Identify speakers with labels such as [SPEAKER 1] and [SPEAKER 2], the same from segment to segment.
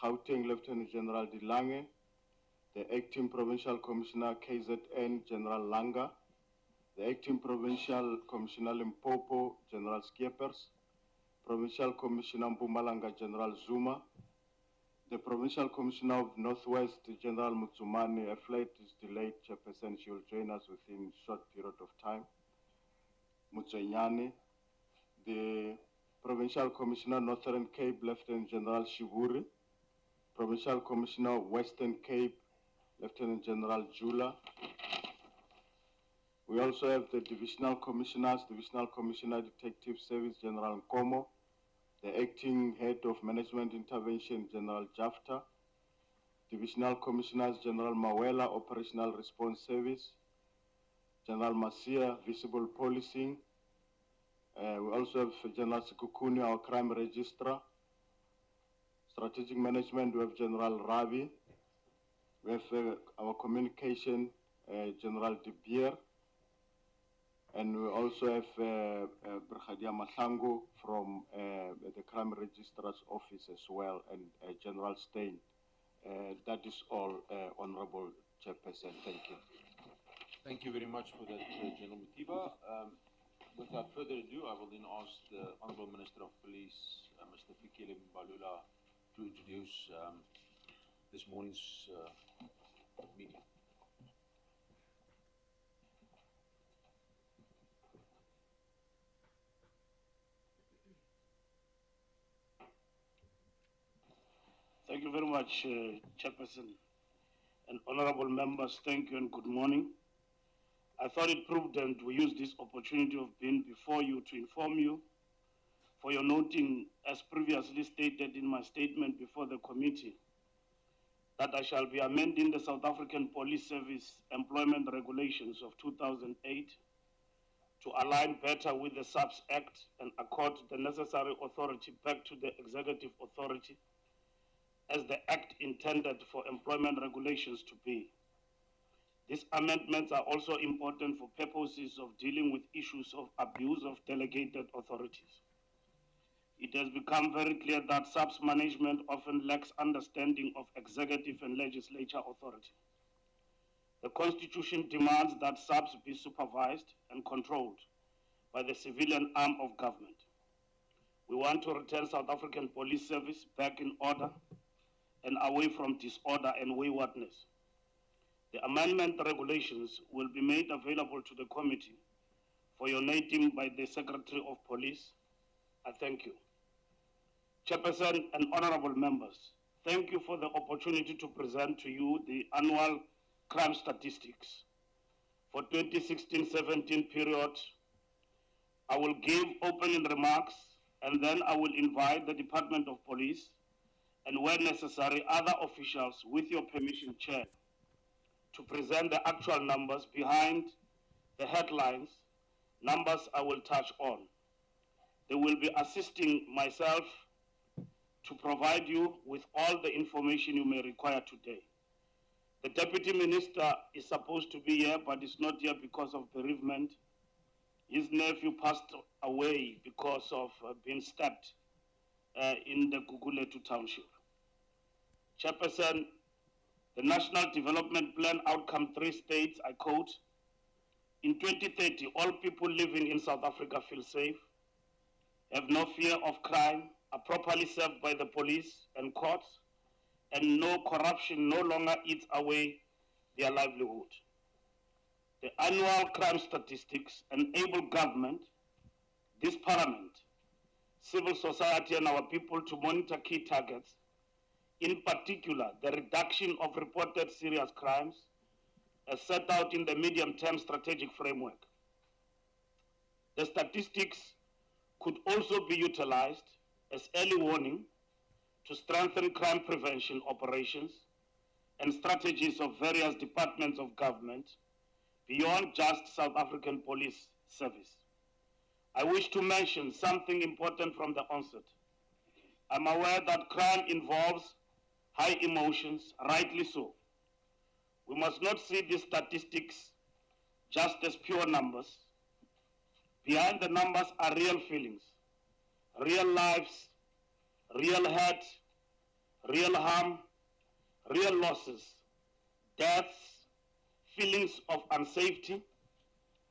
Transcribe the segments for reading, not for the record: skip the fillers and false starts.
[SPEAKER 1] Gauteng Lieutenant General De Lange, the Acting Provincial Commissioner KZN General Langa, the Acting Provincial Commissioner Limpopo General Skiepers, Provincial Commissioner Mpumalanga General Zuma, the Provincial Commissioner of Northwest General Mutsumani. A flight is delayed, Chairperson. She will join us within a short period of time. Mutsunyane, the Provincial Commissioner Northern Cape Lieutenant General Shivuri, Provincial Commissioner Western Cape Lieutenant General Jula. We also have the Divisional Commissioners, Divisional Commissioner Detective Service General Nkomo, the Acting Head of Management Intervention General Jafta, Divisional Commissioners General Mawela Operational Response Service, General Masia Visible Policing. We also have General Sikukuni, our Crime Registrar. Strategic Management, we have General Ravi. We have our Communication, General De Beer. And we also have Brigadier Mahlangu from the Crime Registrar's Office as well, and General Stein. That is all, Honorable Chairperson. Thank you.
[SPEAKER 2] Thank you very much for that, General Mutiba. Without further ado, I will then ask the Honorable Minister of Police, Mr. Fikile Mbalula, to introduce this morning's meeting.
[SPEAKER 3] Thank you very much, Chairperson and honorable members. Thank you and good morning. I thought it prudent to use this opportunity of being before you to inform you, for your noting, as previously stated in my statement before the committee, that I shall be amending the South African Police Service Employment Regulations of 2008 to align better with the SAPS Act and accord the necessary authority back to the Executive Authority as the Act intended for employment regulations to be. These amendments are also important for purposes of dealing with issues of abuse of delegated authorities. It has become very clear that SAPS management often lacks understanding of executive and legislature authority. The Constitution demands that SAPS be supervised and controlled by the civilian arm of government. We want to return South African Police Service back in order and away from disorder and waywardness. The amendment regulations will be made available to the committee for your noting by the Secretary of Police. I thank you. Chairperson and honorable members, thank you for the opportunity to present to you the annual crime statistics for 2016-17 period. I will give opening remarks and then I will invite the Department of Police and where necessary, other officials, with your permission, Chair, to present the actual numbers behind the headlines, numbers I will touch on. They will be assisting myself to provide you with all the information you may require today. The Deputy Minister is supposed to be here, but is not here because of bereavement. His nephew passed away because of being stabbed in the Guguletu Township. Chairperson, the National Development Plan Outcome 3 states, I quote, in 2030, all people living in South Africa feel safe, have no fear of crime, are properly served by the police and courts, and no corruption no longer eats away their livelihood. The annual crime statistics enable government, this parliament, civil society and our people to monitor key targets, in particular the reduction of reported serious crimes as set out in the medium-term strategic framework. The statistics could also be utilized as early warning to strengthen crime prevention operations and strategies of various departments of government beyond just South African Police Service. I wish to mention something important from the onset. I'm aware that crime involves high emotions, rightly so. We must not see these statistics just as pure numbers. Behind the numbers are real feelings, real lives, real hurt, real harm, real losses, deaths, feelings of unsafety.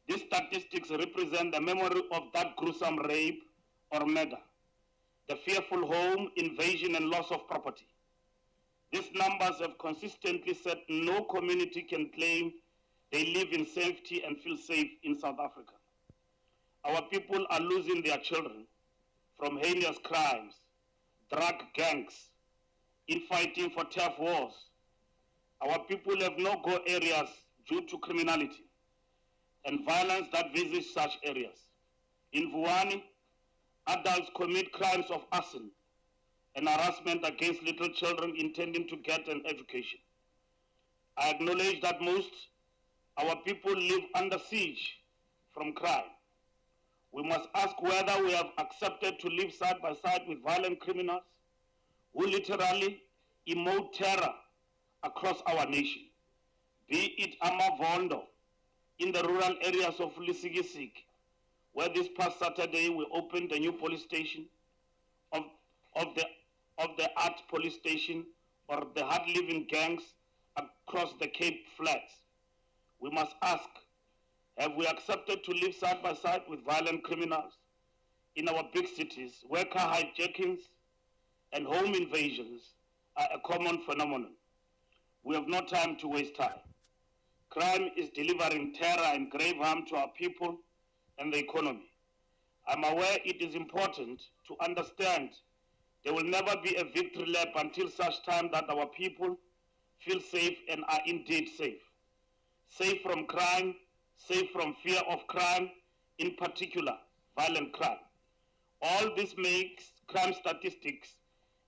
[SPEAKER 3] These statistics represent the memory of that gruesome rape or murder, the fearful home invasion and loss of property. These numbers have consistently said no community can claim they live in safety and feel safe in South Africa. Our people are losing their children from heinous crimes, drug gangs, infighting for turf wars. Our people have no-go areas due to criminality and violence that visits such areas. In Vuani, adults commit crimes of arson and harassment against little children intending to get an education. I acknowledge that most our people live under siege from crime. We must ask whether we have accepted to live side by side with violent criminals who literally emote terror across our nation, be it Amavondo, in the rural areas of Lisigisig, where this past Saturday we opened a new police station, of the Art police station, or the hard-living gangs across the Cape Flats. We must ask, have we accepted to live side by side with violent criminals in our big cities where car hijackings and home invasions are a common phenomenon? We have no time to waste time. Crime is delivering terror and grave harm to our people and the economy. I'm aware it is important to understand there will never be a victory lap until such time that our people feel safe and are indeed safe. Safe from crime, safe from fear of crime, in particular, violent crime. All this makes crime statistics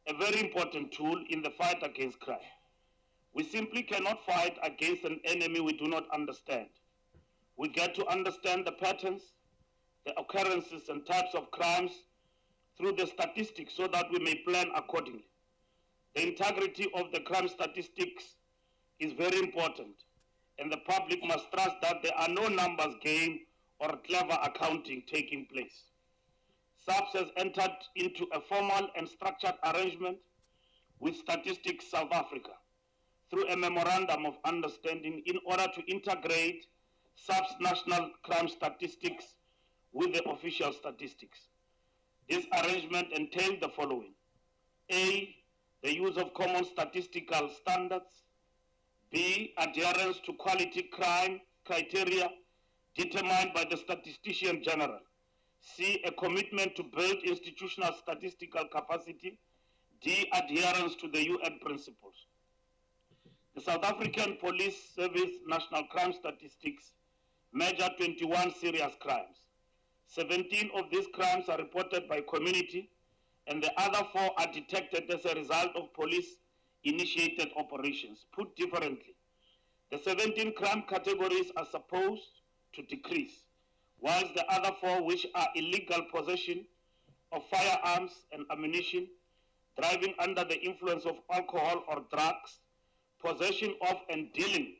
[SPEAKER 3] a very important tool in the fight against crime. We simply cannot fight against an enemy we do not understand. We get to understand the patterns, the occurrences and types of crimes through the statistics so that we may plan accordingly. The integrity of the crime statistics is very important, and the public must trust that there are no numbers game or clever accounting taking place. SAPS has entered into a formal and structured arrangement with Statistics South Africa through a memorandum of understanding in order to integrate SAPS national crime statistics with the official statistics. This arrangement entailed the following: A, the use of common statistical standards; B, adherence to quality crime criteria determined by the Statistician General; C, a commitment to build institutional statistical capacity; D, adherence to the UN principles. The South African Police Service National Crime Statistics measure 21 serious crimes. 17 of these crimes are reported by community, and the other 4 are detected as a result of police-initiated operations. Put differently, the 17 crime categories are supposed to decrease, whilst the other 4, which are illegal possession of firearms and ammunition, driving under the influence of alcohol or drugs, possession of and dealing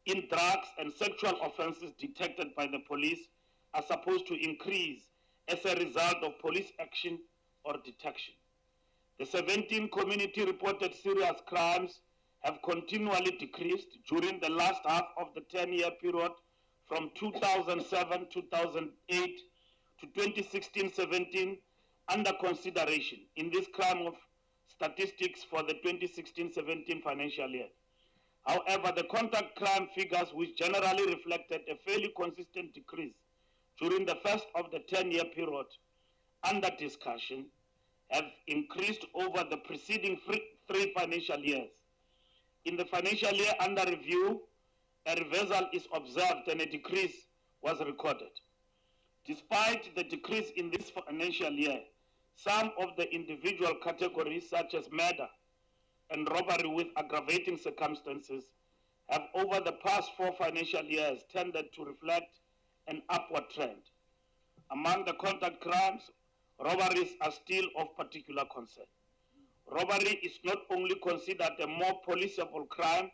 [SPEAKER 3] in drugs, and sexual offenses detected by the police, are supposed to increase as a result of police action or detection. The 17 community-reported serious crimes have continually decreased during the last half of the 10-year period from 2007-2008 to 2016-17 under consideration in this crime of statistics for the 2016-17 financial year. However, the contact crime figures, which generally reflected a fairly consistent decrease during the first of the 10-year period under discussion, have increased over the preceding 3 financial years. In the financial year under review, a reversal is observed and a decrease was recorded. Despite the decrease in this financial year, some of the individual categories, such as murder and robbery with aggravating circumstances, have over the past 4 financial years tended to reflect an upward trend. Among the contact crimes, robberies are still of particular concern. Robbery is not only considered a more policeable crime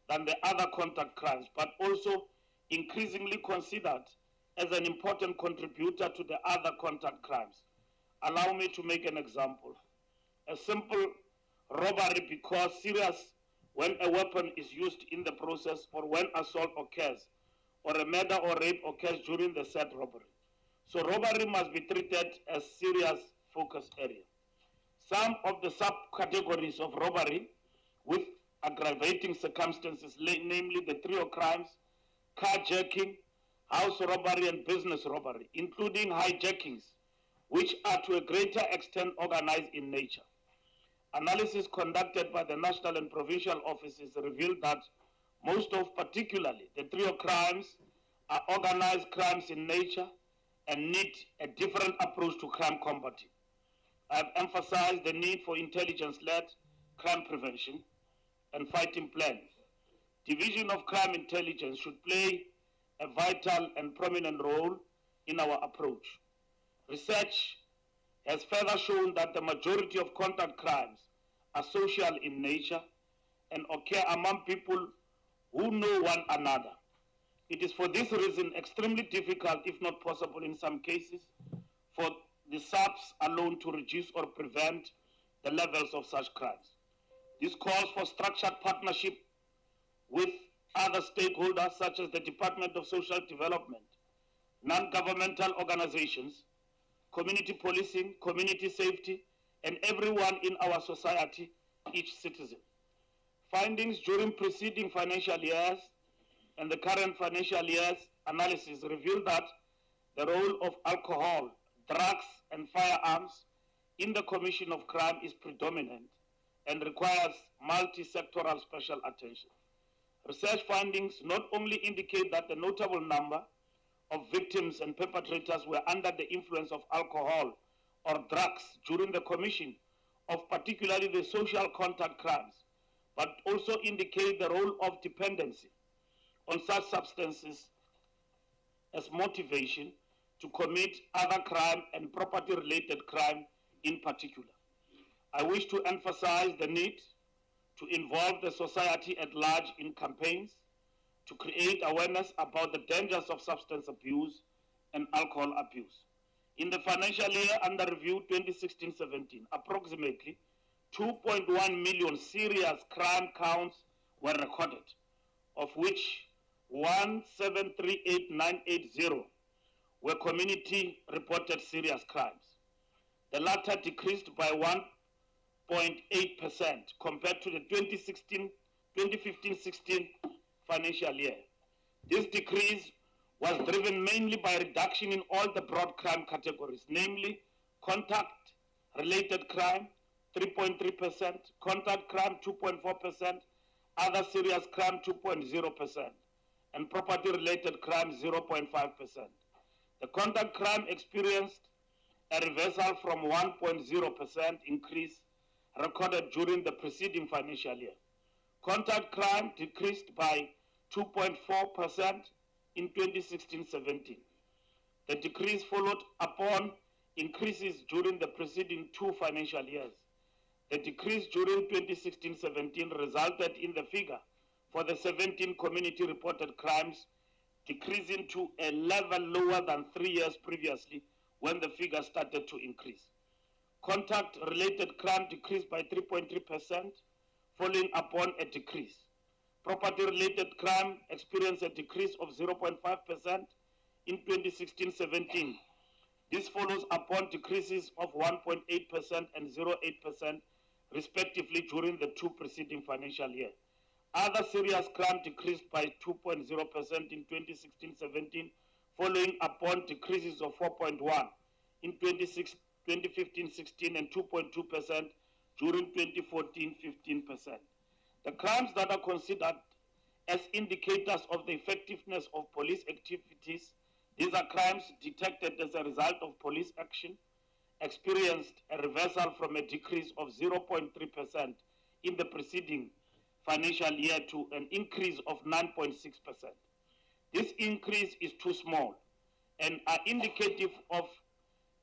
[SPEAKER 3] than the other contact crimes, but also increasingly considered as an important contributor to the other contact crimes. Allow me to make an example. A simple robbery because serious when a weapon is used in the process or when assault occurs or a murder or rape occurs during the said robbery. So robbery must be treated as serious focus area. Some of the subcategories of robbery with aggravating circumstances, namely the trio crimes, carjacking, house robbery, and business robbery, including hijackings, which are to a greater extent organized in nature. Analysis conducted by the national and provincial offices revealed that most of, particularly the trio crimes, are organized crimes in nature and need a different approach to crime combating. I have emphasized the need for intelligence-led crime prevention and fighting plans. Division of Crime Intelligence should play a vital and prominent role in our approach. Research has further shown that the majority of contact crimes are social in nature and occur among people who know one another. It is for this reason extremely difficult, if not possible in some cases, for the SAPS alone to reduce or prevent the levels of such crimes. This calls for structured partnership with other stakeholders such as the Department of Social Development, non-governmental organizations, community policing, community safety, and everyone in our society, each citizen. Findings during preceding financial years and the current financial year's analysis reveal that the role of alcohol, drugs, and firearms in the commission of crime is predominant and requires multi-sectoral special attention. Research findings not only indicate that the notable number of victims and perpetrators were under the influence of alcohol or drugs during the commission of particularly the social contact crimes, but also indicate the role of dependency on such substances as motivation to commit other crime and property-related crime in particular. I wish to emphasize the need to involve the society at large in campaigns to create awareness about the dangers of substance abuse and alcohol abuse. In the financial year under review 2016-17, approximately 2.1 million serious crime counts were recorded, of which 1738980 were community-reported serious crimes. The latter decreased by 1.8% compared to the 2015-16 financial year. This decrease was driven mainly by a reduction in all the broad crime categories, namely contact-related crime, 3.3%, contact crime, 2.4%, other serious crime, 2.0%, and property-related crime, 0.5%. The contact crime experienced a reversal from 1.0% increase recorded during the preceding financial year. Contact crime decreased by 2.4% in 2016-17. The decrease followed upon increases during the preceding two financial years. The decrease during 2016-17 resulted in the figure for the 17 community-reported crimes decreasing to a level lower than 3 years previously when the figure started to increase. Contact-related crime decreased by 3.3%, following upon a decrease. Property-related crime experienced a decrease of 0.5% in 2016-17. This follows upon decreases of 1.8% and 0.8% respectively during the two preceding financial years. Other serious crime decreased by 2.0% in 2016-17, following upon decreases of 4.1% in 2015-16 and 2.2% during 2014-15%. The crimes that are considered as indicators of the effectiveness of police activities, these are crimes detected as a result of police action, experienced a reversal from a decrease of 0.3% in the preceding financial year to an increase of 9.6%. This increase is too small and are indicative of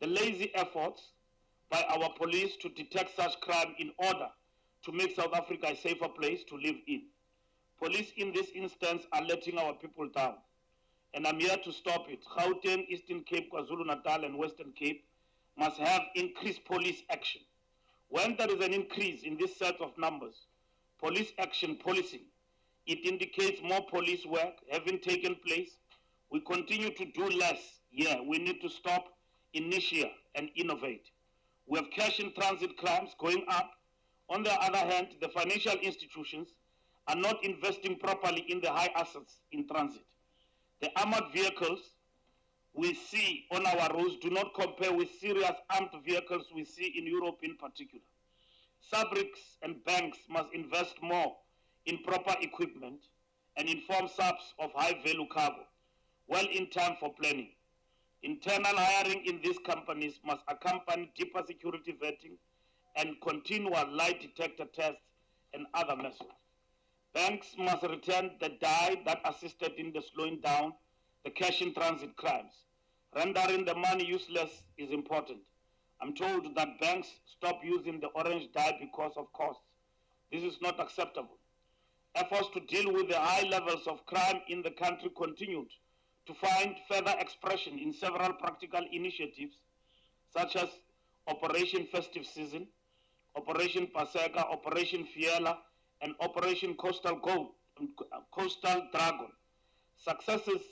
[SPEAKER 3] the lazy efforts by our police to detect such crime in order to make South Africa a safer place to live in. Police in this instance are letting our people down, and I'm here to stop it. Gauteng, Eastern Cape, KwaZulu-Natal, and Western Cape must have increased police action. When there is an increase in this set of numbers, police action policing, it indicates more police work having taken place. We continue to do less. Yeah, we need to stop, initiate, and innovate. We have cash in transit crimes going up. On the other hand, the financial institutions are not investing properly in the high assets in transit. The armored vehicles we see on our roads do not compare with serious armed vehicles we see in Europe in particular. SABCs and banks must invest more in proper equipment and inform SAPS of high-value cargo well in time for planning. Internal hiring in these companies must accompany deeper security vetting and continual lie detector tests and other methods. Banks must return the die that assisted in the slowing down the cash in transit crimes. Rendering the money useless is important. I'm told that banks stop using the orange die because of costs. This is not acceptable. Efforts to deal with the high levels of crime in the country continued to find further expression in several practical initiatives such as Operation Festive Season, Operation Paseka, Operation Fiela, and Operation Coastal Dragon. Successes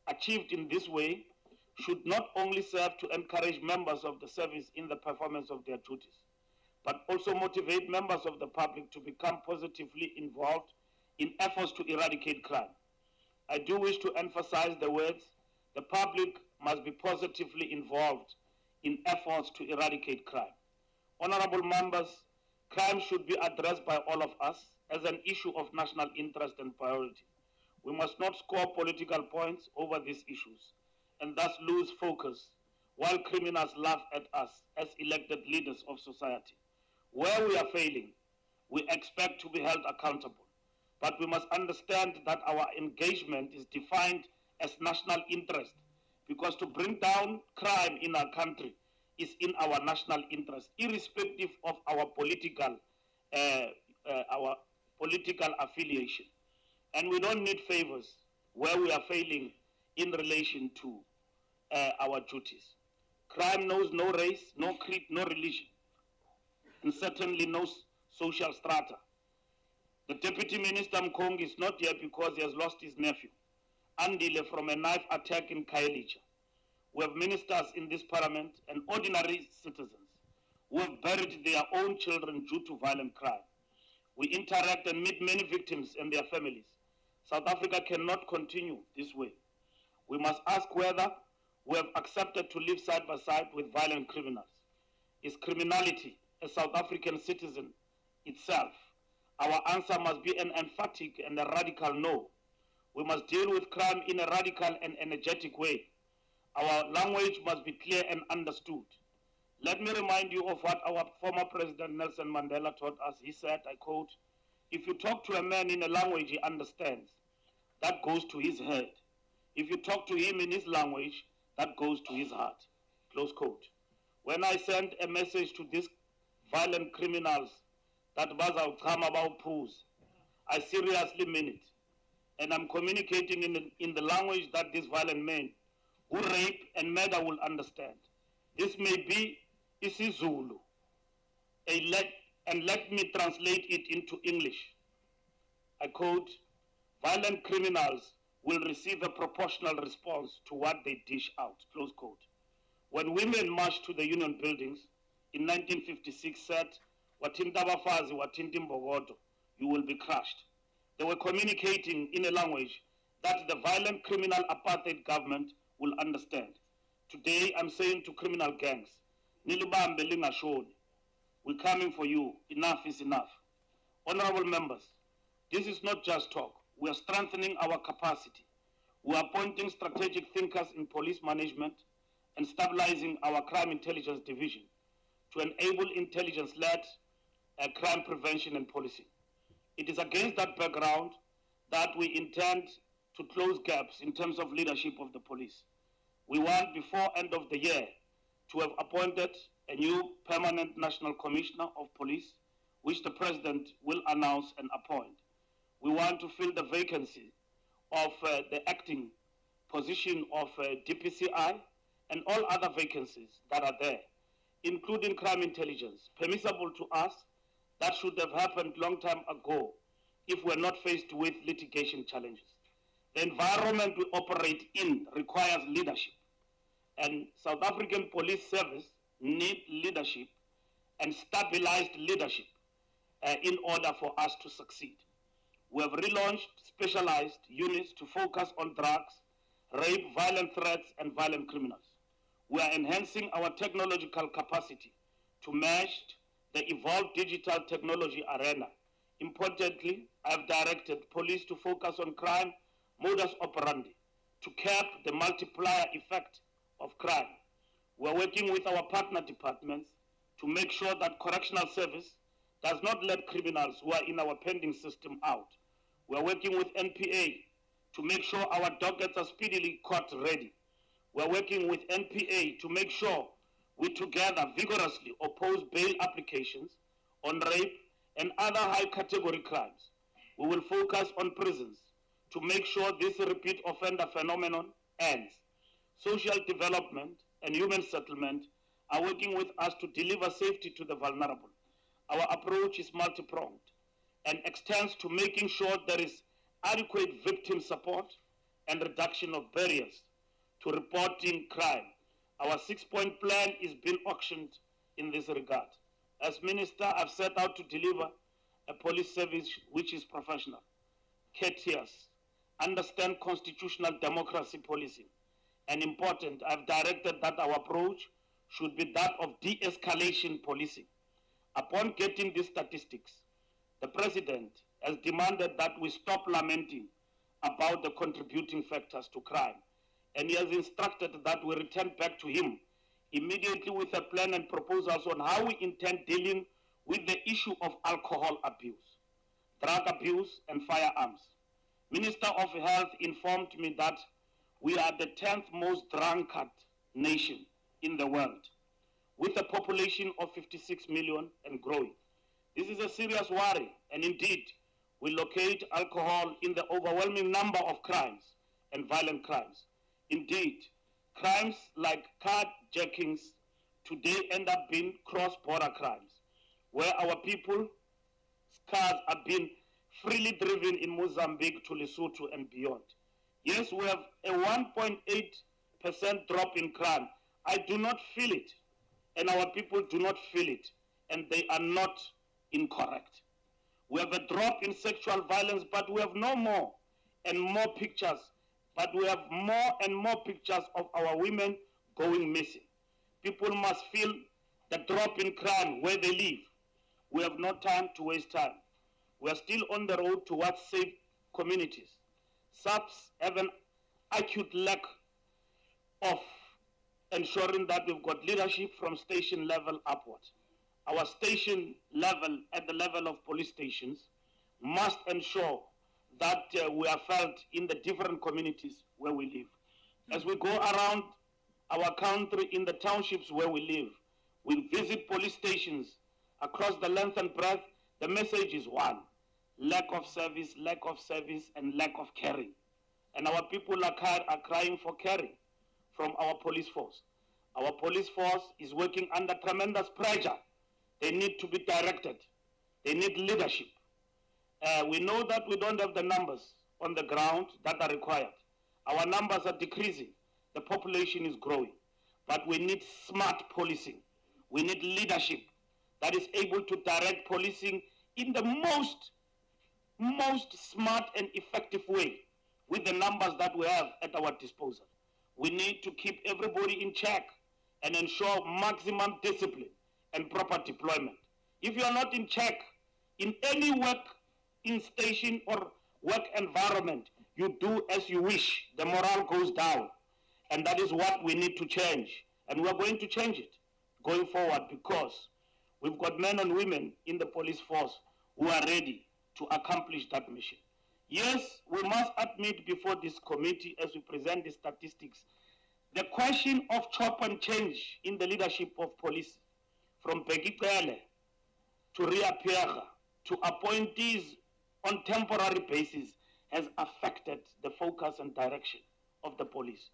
[SPEAKER 3] achieved in this way should not only serve to encourage members of the service in the performance of their duties, but also motivate members of the public to become positively involved in efforts to eradicate crime. I do wish to emphasize the words, the public must be positively involved in efforts to eradicate crime. Honorable members, crime should be addressed by all of us as an issue of national interest and priority. We must not score political points over these issues and thus lose focus while criminals laugh at us as elected leaders of society. Where we are failing, we expect to be held accountable. But we must understand that our engagement is defined as national interest, because to bring down crime in our country is in our national interest, irrespective of our political affiliation. And we don't need favors where we are failing in relation to our duties. Crime knows no race, no creed, no religion, and certainly no social strata. The Deputy Minister Mkongi is not here because he has lost his nephew, Andile, from a knife attack in Khayelitsha. We have ministers in this parliament and ordinary citizens who have buried their own children due to violent crime. We interact and meet many victims and their families. South Africa cannot continue this way. We must ask whether we have accepted to live side by side with violent criminals. Is criminality a South African citizen itself? Our answer must be an emphatic and a radical no. We must deal with crime in a radical and energetic way. Our language must be clear and understood. Let me remind you of what our former President Nelson Mandela taught us. He said, I quote, "If you talk to a man in a language he understands, that goes to his head. If you talk to him in his language, that goes to his heart." Close quote. When I send a message to these violent criminals that bazawuchama bawuphuze, I seriously mean it. And I'm communicating in the language that these violent men who rape and murder will understand. This may be isiZulu, and let me translate it into English. I quote, "Violent criminals will receive a proportional response to what they dish out," close quote. When women marched to the union buildings in 1956 said, "Wathinta abafazi, wathinta imbokodo, you will be crushed," they were communicating in a language that the violent criminal apartheid government will understand. Today, I'm saying to criminal gangs, "Nilibambe lingashoni. We're coming for you. Enough is enough." Honorable members, this is not just talk. We are strengthening our capacity. We are appointing strategic thinkers in police management and stabilizing our crime intelligence division to enable intelligence-led crime prevention and policing. It is against that background that we intend to close gaps in terms of leadership of the police. We want, before end of the year, to have appointed a new permanent national commissioner of police, which the president will announce and appoint. We want to fill the vacancy of the acting position of DPCI and all other vacancies that are there. including crime intelligence, permissible to us. That should have happened long time ago if we're not faced with litigation challenges. The environment we operate in requires leadership, and South African Police Service need leadership and stabilized leadership in order for us to succeed. We have relaunched specialized units to focus on drugs, rape, violent threats, and violent criminals. We are enhancing our technological capacity to match the evolved digital technology arena. Importantly, I have directed police to focus on crime modus operandi to cap the multiplier effect of crime. We are working with our partner departments to make sure that correctional service does not let criminals who are in our pending system out. We are working with NPA to make sure our dockets are speedily court ready. We are working with NPA to make sure we together vigorously oppose bail applications on rape and other high category crimes. We will focus on prisons to make sure this repeat offender phenomenon ends. Social development and human settlement are working with us to deliver safety to the vulnerable. Our approach is multi-pronged and extends to making sure there is adequate victim support and reduction of barriers to reporting crime. Our 6-point plan is being auctioned in this regard. As Minister, I've set out to deliver a police service which is professional, courteous, understand constitutional democracy policing, and important, I've directed that our approach should be that of de-escalation policing. Upon getting these statistics, the President has demanded that we stop lamenting about the contributing factors to crime, and he has instructed that we return back to him immediately with a plan and proposals on how we intend dealing with the issue of alcohol abuse, drug abuse, and firearms. Minister of Health informed me that we are the 10th most drunkard nation in the world, with a population of 56 million and growing. This is a serious worry, and indeed, we locate alcohol in the overwhelming number of crimes and violent crimes. Indeed, crimes like carjackings today end up being cross-border crimes, where our people's cars are being freely driven in Mozambique to Lesotho and beyond. Yes, we have a 1.8% drop in crime. I do not feel it, and our people do not feel it, and they are not incorrect. We have a drop in sexual violence, but we have no more and more pictures, but we have more and more pictures of our women going missing. People must feel the drop in crime where they live. We have no time to waste time. We are still on the road towards safe communities. SAPS have an acute lack of ensuring that we've got leadership from station level upward. Our station level, at the level of police stations, must ensure that we are felt in the different communities where we live. As we go around our country in the townships where we live, we visit police stations across the length and breadth. The message is one: lack of service, and lack of caring. And our people are crying for caring from our police force. Our police force is working under tremendous pressure. They need to be directed. They need leadership. We know that we don't have the numbers on the ground that are required. Our numbers are decreasing. The population is growing. But we need smart policing. We need leadership that is able to direct policing in the most smart and effective way with the numbers that we have at our disposal. We need to keep everybody in check and ensure maximum discipline and proper deployment. If you are not in check in any work in station or work environment, you do as you wish. The morale goes down. And that is what we need to change. And we are going to change it going forward, because we've got men and women in the police force who are ready to accomplish that mission. Yes, we must admit before this committee, as we present the statistics, the question of chop and change in the leadership of police, from Bekikele to Ria Pierre to appointees on temporary basis, has affected the focus and direction of the police.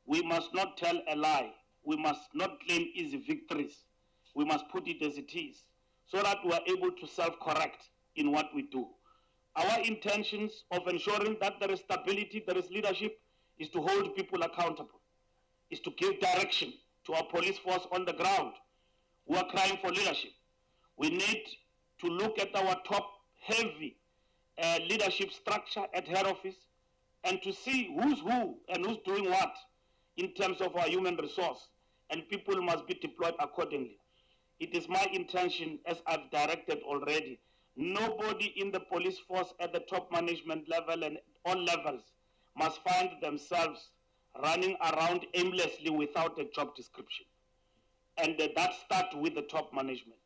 [SPEAKER 3] We must not tell a lie. We must not claim easy victories. we must put it as it is, so that we are able to self-correct in what we do. Our intentions of ensuring that there is stability, there is leadership, is to hold people accountable, is to give direction to our police force on the ground who are crying for leadership. We need to look at our top-heavy leadership structure at head office and to see who's who and who's doing what in terms of our human resource, and people must be deployed accordingly. It is my intention, as I've directed already, nobody in the police force at the top management level and all levels must find themselves running around aimlessly without a job description. And that starts with the top management.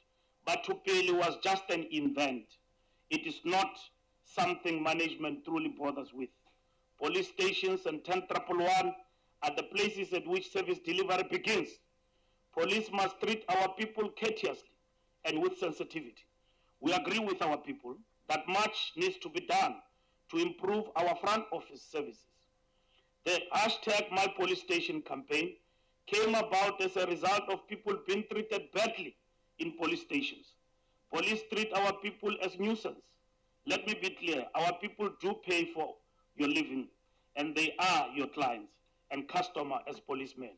[SPEAKER 3] But Tupeli was just an invent. It is not something management truly bothers with. Police stations and 10,111 are the places at which service delivery begins. Police must treat our people courteously and with sensitivity. We agree with our people that much needs to be done to improve our front office services. The hashtag My Police Station campaign came about as a result of people being treated badly in police stations. Police treat our people as nuisance. Let me be clear, our people do pay for your living, and they are your clients and customer as policemen.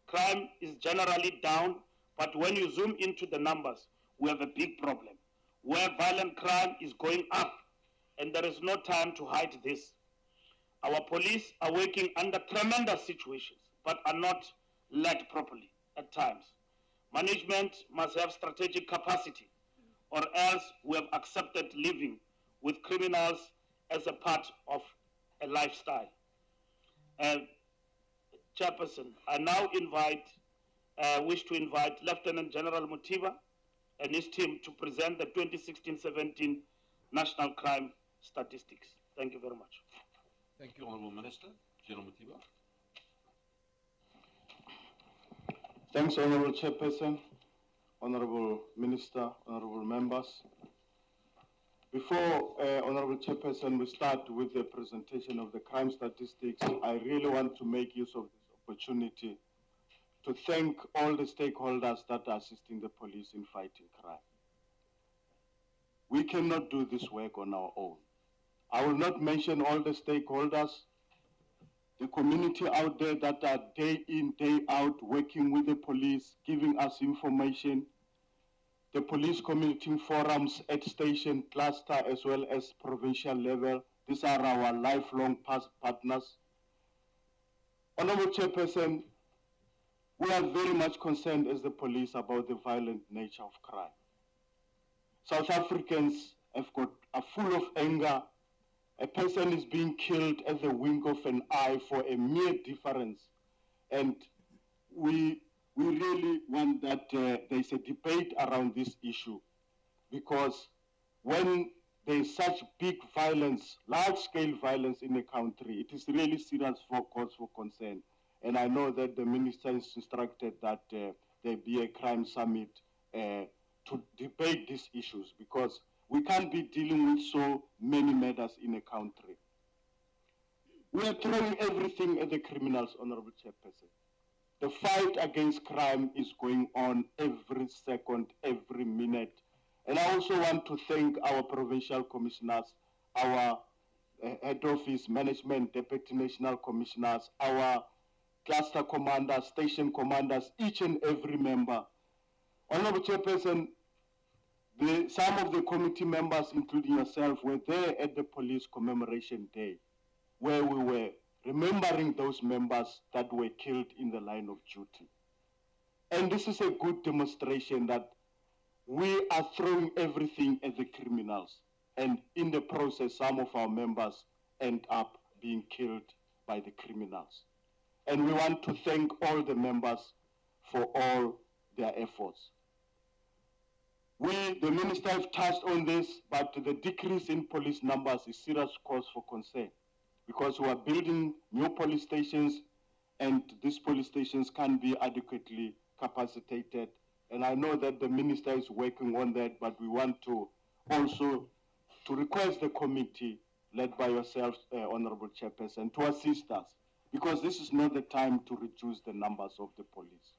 [SPEAKER 3] Crime is generally down, but when you zoom into the numbers, we have a big problem where violent crime is going up, and there is no time to hide this. Our police are working under tremendous situations, but are not led properly at times. Management must have strategic capacity, or else we have accepted living with criminals as a part of a lifestyle. Chairperson, I now wish to invite Lieutenant General Mutiba and his team to present the 2016-17 National Crime Statistics. Thank you very much.
[SPEAKER 2] Thank you, Honourable Minister. General Mutiba.
[SPEAKER 1] Thanks, Honourable Chairperson, Honourable Minister, Honourable Members. Before, Honourable Chairperson, we start with the presentation of the crime statistics, I really want to make use of this opportunity to thank all the stakeholders that are assisting the police in fighting crime. We cannot do this work on our own. I will not mention all the stakeholders, the community out there that are day in, day out working with the police, giving us information, the police community forums at station, cluster, as well as provincial level. These are our lifelong past partners. Honourable Chairperson, we are very much concerned as the police about the violent nature of crime. South Africans are full of anger. A person is being killed at the wink of an eye for a mere difference. And we really want that there's a debate around this issue, because when there's such big violence, large-scale violence in a country, it is really serious for cause for concern. And I know that the minister has instructed that there be a crime summit to debate these issues, because we can't be dealing with so many murders in a country. We are throwing everything at the criminals, Honourable Chairperson. The fight against crime is going on every second, every minute. And I also want to thank our provincial commissioners, our head office management, deputy national commissioners, our cluster commanders, station commanders, each and every member. Honourable Chairperson, some of the committee members, including yourself, were there at the police commemoration day, where we were remembering those members that were killed in the line of duty. And this is a good demonstration that we are throwing everything at the criminals. And in the process, some of our members end up being killed by the criminals. And we want to thank all the members for all their efforts. The minister has touched on this, but the decrease in police numbers is serious cause for concern, because we are building new police stations, and these police stations can't be adequately capacitated. And I know that the minister is working on that, but we want to also to request the committee led by yourself, Honourable Chairperson, to assist us, because this is not the time to reduce the numbers of the police.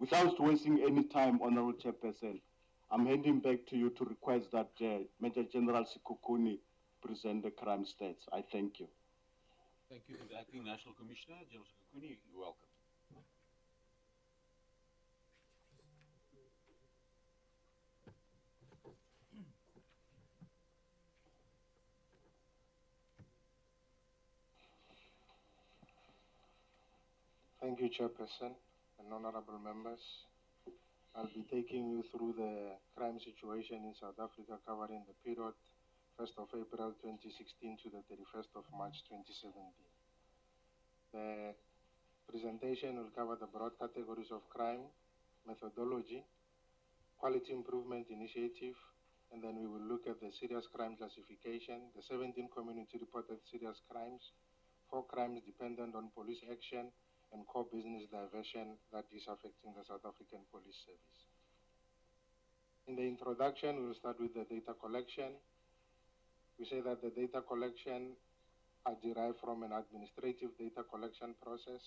[SPEAKER 1] Without wasting any time, Honorable Chairperson, I'm handing back to you to request that Major General Sikukuni present the crime stats. I thank you.
[SPEAKER 2] Thank you to the Acting National Commissioner, General Sikukuni. You're welcome.
[SPEAKER 4] Thank you, Chairperson and honorable members. I'll be taking you through the crime situation in South Africa covering the period 1st of April 2016 to the 31st of March 2017. The presentation will cover the broad categories of crime, methodology, quality improvement initiative, and then we will look at the serious crime classification, the 17 community reported serious crimes, 4 crimes dependent on police action, and core business diversion that is affecting the South African Police Service. In the introduction, we will start with the data collection. We say that the data collection are derived from an administrative data collection process,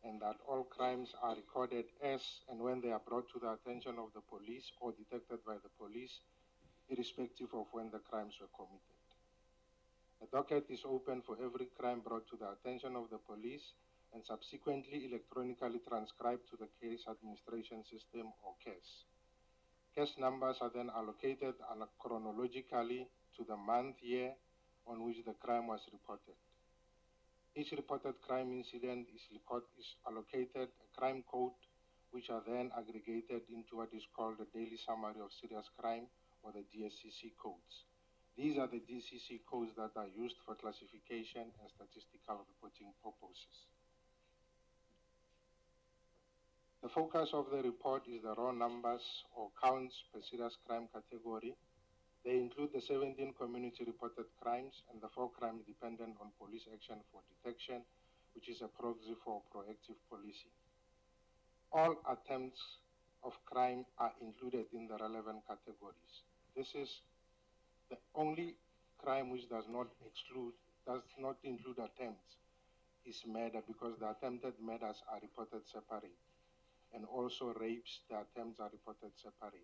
[SPEAKER 4] and that all crimes are recorded as and when they are brought to the attention of the police or detected by the police, irrespective of when the crimes were committed. A docket is open for every crime brought to the attention of the police and subsequently electronically transcribed to the case administration system or CAS. Case numbers are then allocated chronologically to the month, year on which the crime was reported. Each reported crime incident is allocated a crime code, which are then aggregated into what is called the Daily Summary of Serious Crime, or the DSCC codes. These are the DCC codes that are used for classification and statistical reporting purposes. The focus of the report is the raw numbers or counts per serious crime category. They include the 17 community reported crimes and the 4 crimes dependent on police action for detection, which is a proxy for proactive policing. All attempts of crime are included in the relevant categories. This is the only crime which does not include attempts is murder, because the attempted murders are reported separately. And also rapes, the attempts are reported separately.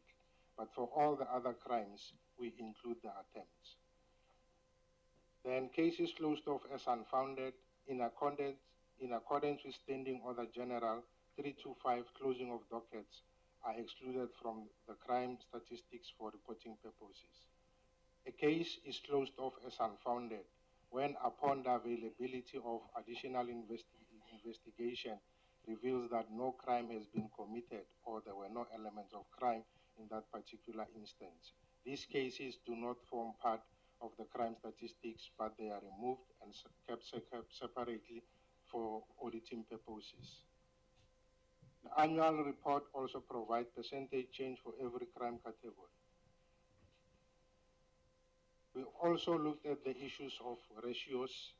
[SPEAKER 4] But for all the other crimes, we include the attempts. Then cases closed off as unfounded in accordance with Standing Order General 325, closing of dockets, are excluded from the crime statistics for reporting purposes. A case is closed off as unfounded when, upon the availability of additional investigation, reveals that no crime has been committed or there were no elements of crime in that particular instance. These cases do not form part of the crime statistics, but they are removed and kept separately for auditing purposes. The annual report also provides percentage change for every crime category. We also looked at the issues of ratios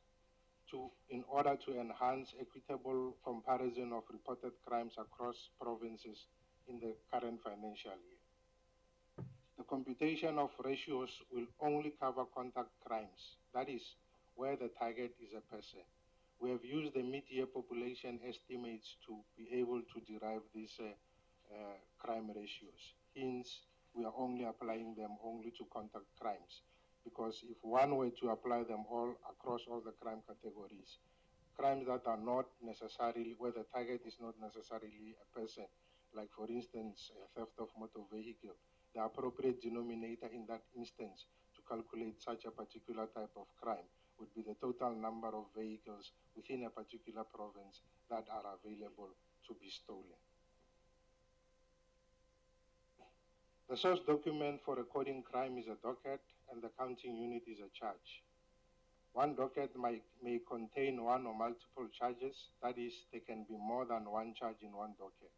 [SPEAKER 4] in order to enhance equitable comparison of reported crimes across provinces in the current financial year. The computation of ratios will only cover contact crimes, that is, where the target is a person. We have used the mid-year population estimates to be able to derive these crime ratios. Hence, we are only applying them only to contact crimes, because if one were to apply them all across all the crime categories, crimes that are not necessarily, where the target is not necessarily a person, like for instance, a theft of motor vehicle, the appropriate denominator in that instance to calculate such a particular type of crime would be the total number of vehicles within a particular province that are available to be stolen. The source document for recording crime is a docket, and the counting unit is a charge. One docket may contain one or multiple charges, that is, there can be more than one charge in one docket.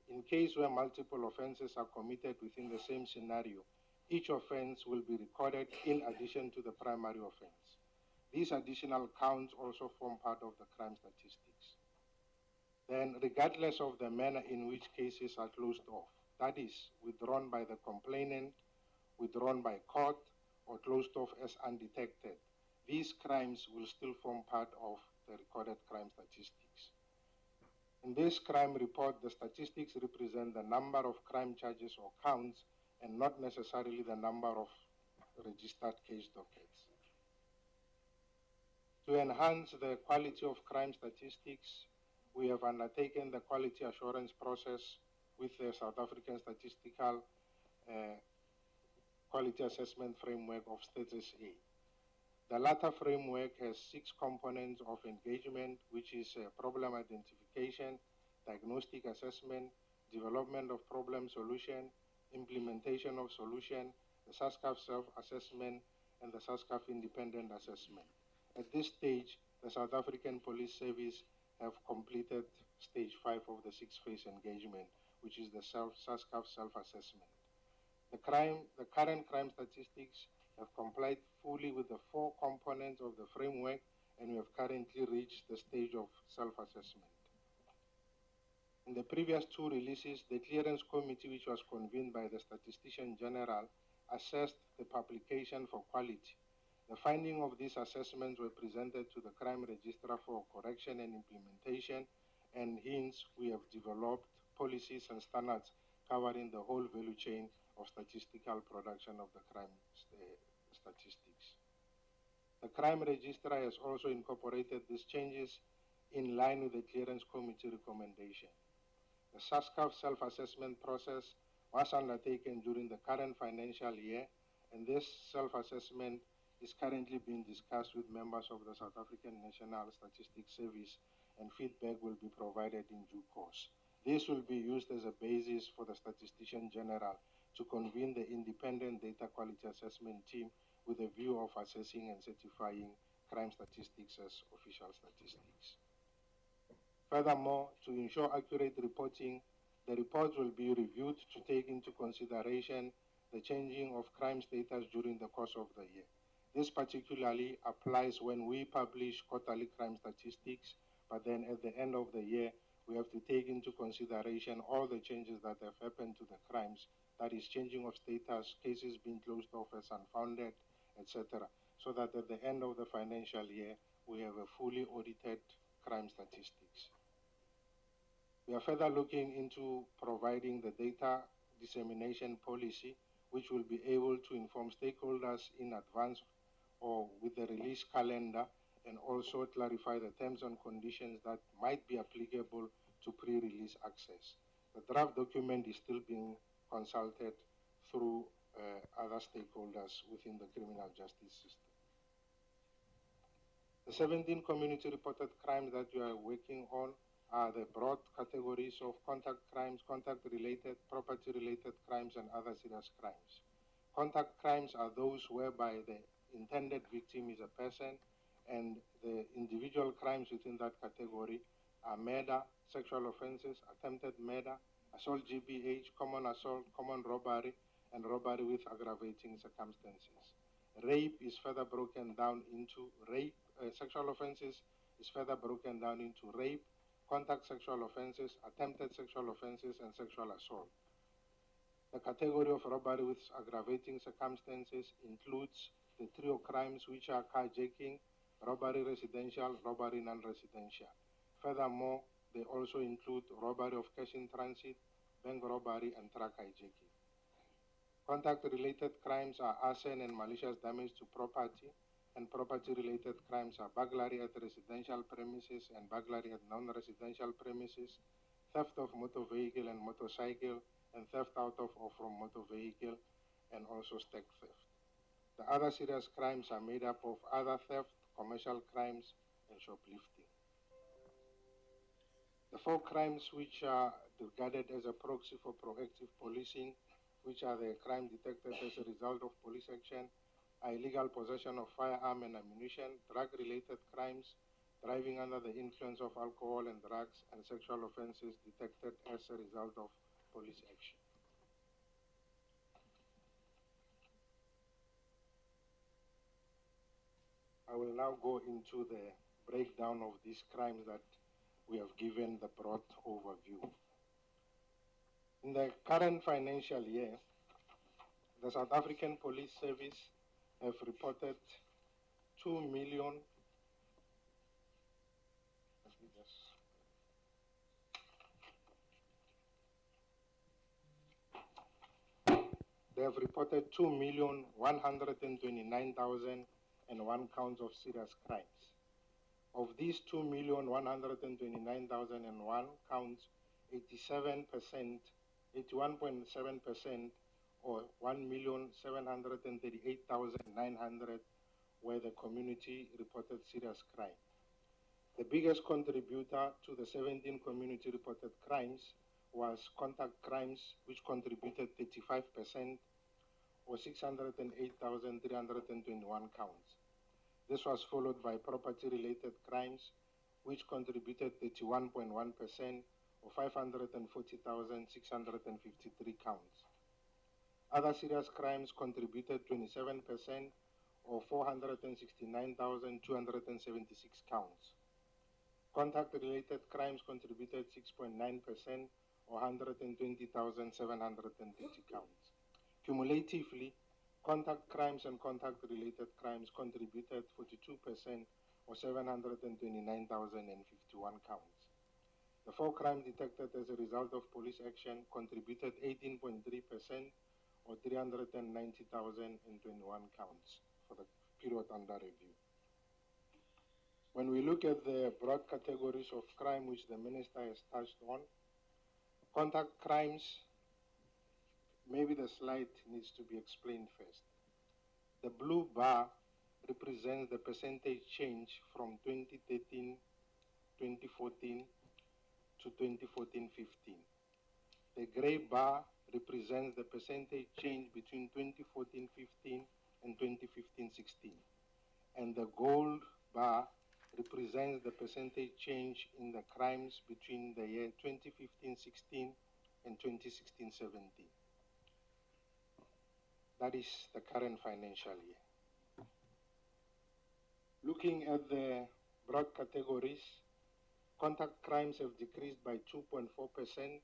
[SPEAKER 4] In case where multiple offenses are committed within the same scenario, each offense will be recorded in addition to the primary offense. These additional counts also form part of the crime statistics. Then, regardless of the manner in which cases are closed off, that is, withdrawn by the complainant, withdrawn by court, or closed off as undetected, these crimes will still form part of the recorded crime statistics. In this crime report, the statistics represent the number of crime charges or counts and not necessarily the number of registered case dockets. To enhance the quality of crime statistics, we have undertaken the quality assurance process with the South African Statistical Quality Assessment Framework of SAPS. The latter framework has 6 components of engagement, which is problem identification, diagnostic assessment, development of problem solution, implementation of solution, the SASCAF self-assessment, and the SASCAF independent assessment. At this stage, the South African Police Service have completed stage 5 of the 6-phase engagement, which is the SASCAF self-assessment. The current crime statistics have complied fully with the 4 components of the framework, and we have currently reached the stage of self-assessment. In the previous 2 releases, the clearance committee, which was convened by the Statistician General, assessed the publication for quality. The findings of these assessments were presented to the Crime Registrar for correction and implementation, and hence we have developed policies and standards covering the whole value chain of statistical production of the crime statistics. The Crime Registrar has also incorporated these changes in line with the Clearance Committee recommendation. The SASCAF self-assessment process was undertaken during the current financial year, and this self-assessment is currently being discussed with members of the South African National Statistics Service, and feedback will be provided in due course. This will be used as a basis for the Statistician General to convene the independent data quality assessment team with a view of assessing and certifying crime statistics as official statistics. Furthermore, to ensure accurate reporting, the reports will be reviewed to take into consideration the changing of crime status during the course of the year. This particularly applies when we publish quarterly crime statistics, but then at the end of the year, we have to take into consideration all the changes that have happened to the crimes, that is changing of status, cases being closed off as unfounded, etc., so that at the end of the financial year, we have a fully audited crime statistics. We are further looking into providing the data dissemination policy, which will be able to inform stakeholders in advance or with the release calendar, and also clarify the terms and conditions that might be applicable to pre-release access. The draft document is still being consulted through other stakeholders within the criminal justice system. The 17 community reported crimes that we are working on are the broad categories of contact crimes, contact-related, property-related crimes, and other serious crimes. Contact crimes are those whereby the intended victim is a person, and the individual crimes within that category are murder, sexual offenses, attempted murder, assault GBH, common assault, common robbery, and robbery with aggravating circumstances. Rape is further broken down into sexual offenses is further broken down into rape, contact sexual offenses, attempted sexual offenses, and sexual assault. The category of robbery with aggravating circumstances includes the trio crimes, which are carjacking, robbery residential, robbery non-residential. Furthermore, they also include robbery of cash in transit, bank robbery, and truck hijacking. Contact-related crimes are arson and malicious damage to property, and property-related crimes are burglary at residential premises and burglary at non-residential premises, theft of motor vehicle and motorcycle, and theft out of or from motor vehicle, and also stake theft. The other serious crimes are made up of other theft, commercial crimes, and shoplifting. The 4 crimes which are regarded as a proxy for proactive policing, which are the crime detected as a result of police action, are illegal possession of firearm and ammunition, drug-related crimes, driving under the influence of alcohol and drugs, and sexual offenses detected as a result of police action. I will now go into the breakdown of these crimes that we have given the broad overview. In the current financial year, the South African Police Service have reported 2 million. they have reported 2,129,001 counts of serious crimes. Of these 2,129,001 counts, 81.7%, or 1,738,900 were the community-reported serious crime. The biggest contributor to the 17 community-reported crimes was contact crimes, which contributed 35%, or 608,321 counts. This was followed by property-related crimes, which contributed 31.1%, or 540,653 counts. Other serious crimes contributed 27%, or 469,276 counts. Contact-related crimes contributed 6.9%, or 120,730 counts. Cumulatively, contact crimes and contact-related crimes contributed 42%, or 729,051 counts. The 4 crimes detected as a result of police action contributed 18.3%, or 390,021 counts for the period under review. When we look at the broad categories of crime which the Minister has touched on, contact crimes, maybe the slide needs to be explained first. The blue bar represents the percentage change from 2013-2014 to 2014-15. The gray bar represents the percentage change between 2014-15 and 2015-16. And the gold bar represents the percentage change in the crimes between the year 2015-16 and 2016-17. That is the current financial year. Looking at the broad categories, contact crimes have decreased by 2.4%,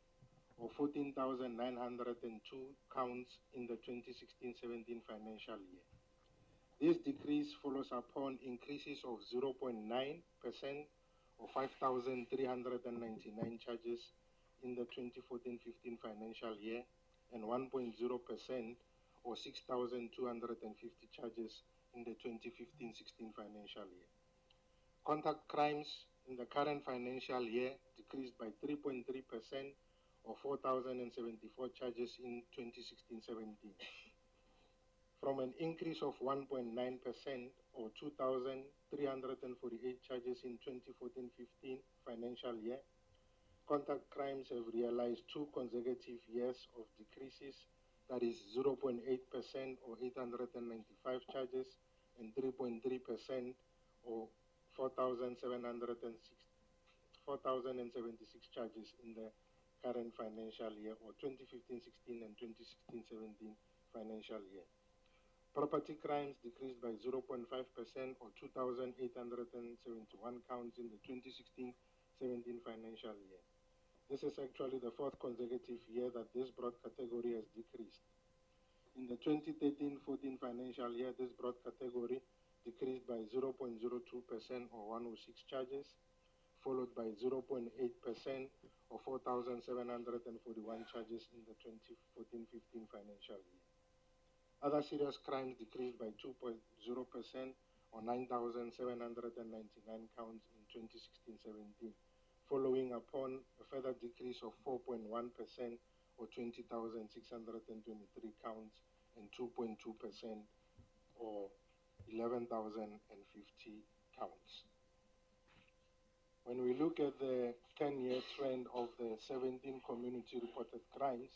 [SPEAKER 4] or 14,902 counts in the 2016-17 financial year. This decrease follows upon increases of 0.9%, or 5,399 charges in the 2014-15 financial year, and 1.0%, or 6,250 charges in the 2015-16 financial year. Contact crimes in the current financial year decreased by 3.3%, or 4,074 charges in 2016-17. From an increase of 1.9%, or 2,348 charges in 2014-15 financial year, contact crimes have realized 2 consecutive years of decreases, that is 0.8%, or 895 charges, and 3.3%, or 4,076 charges in the current financial year, or 2015-16 and 2016-17 financial year. Property crimes decreased by 0.5%, or 2,871 counts in the 2016-17 financial year. This is actually the 4th consecutive year that this broad category has decreased. In the 2013-14 financial year, this broad category decreased by 0.02%, or 106 charges, followed by 0.8%, or 4,741 charges in the 2014-15 financial year. Other serious crimes decreased by 2.0%, or 9,799 counts in 2016-17, following upon a further decrease of 4.1%, or 20,623 counts, and 2.2%, or 11,050 counts. When we look at the 10-year trend of the 17 community-reported crimes,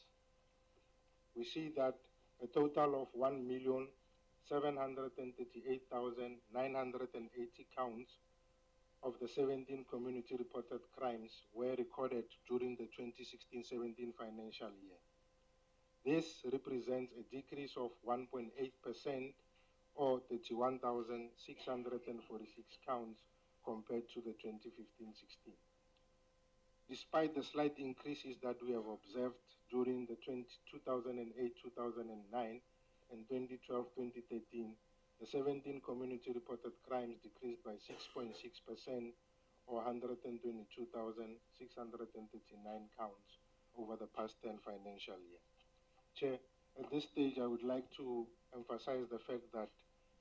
[SPEAKER 4] we see that a total of 1,738,980 counts of the 17 community-reported crimes were recorded during the 2016-17 financial year. This represents a decrease of 1.8%, or 31,646 counts compared to the 2015-16. Despite the slight increases that we have observed during the 2008-2009 and 2012-2013, the 17 community-reported crimes decreased by 6.6%, or 122,639 counts over the past 10 financial year. Chair, At this stage, I would like to emphasize the fact that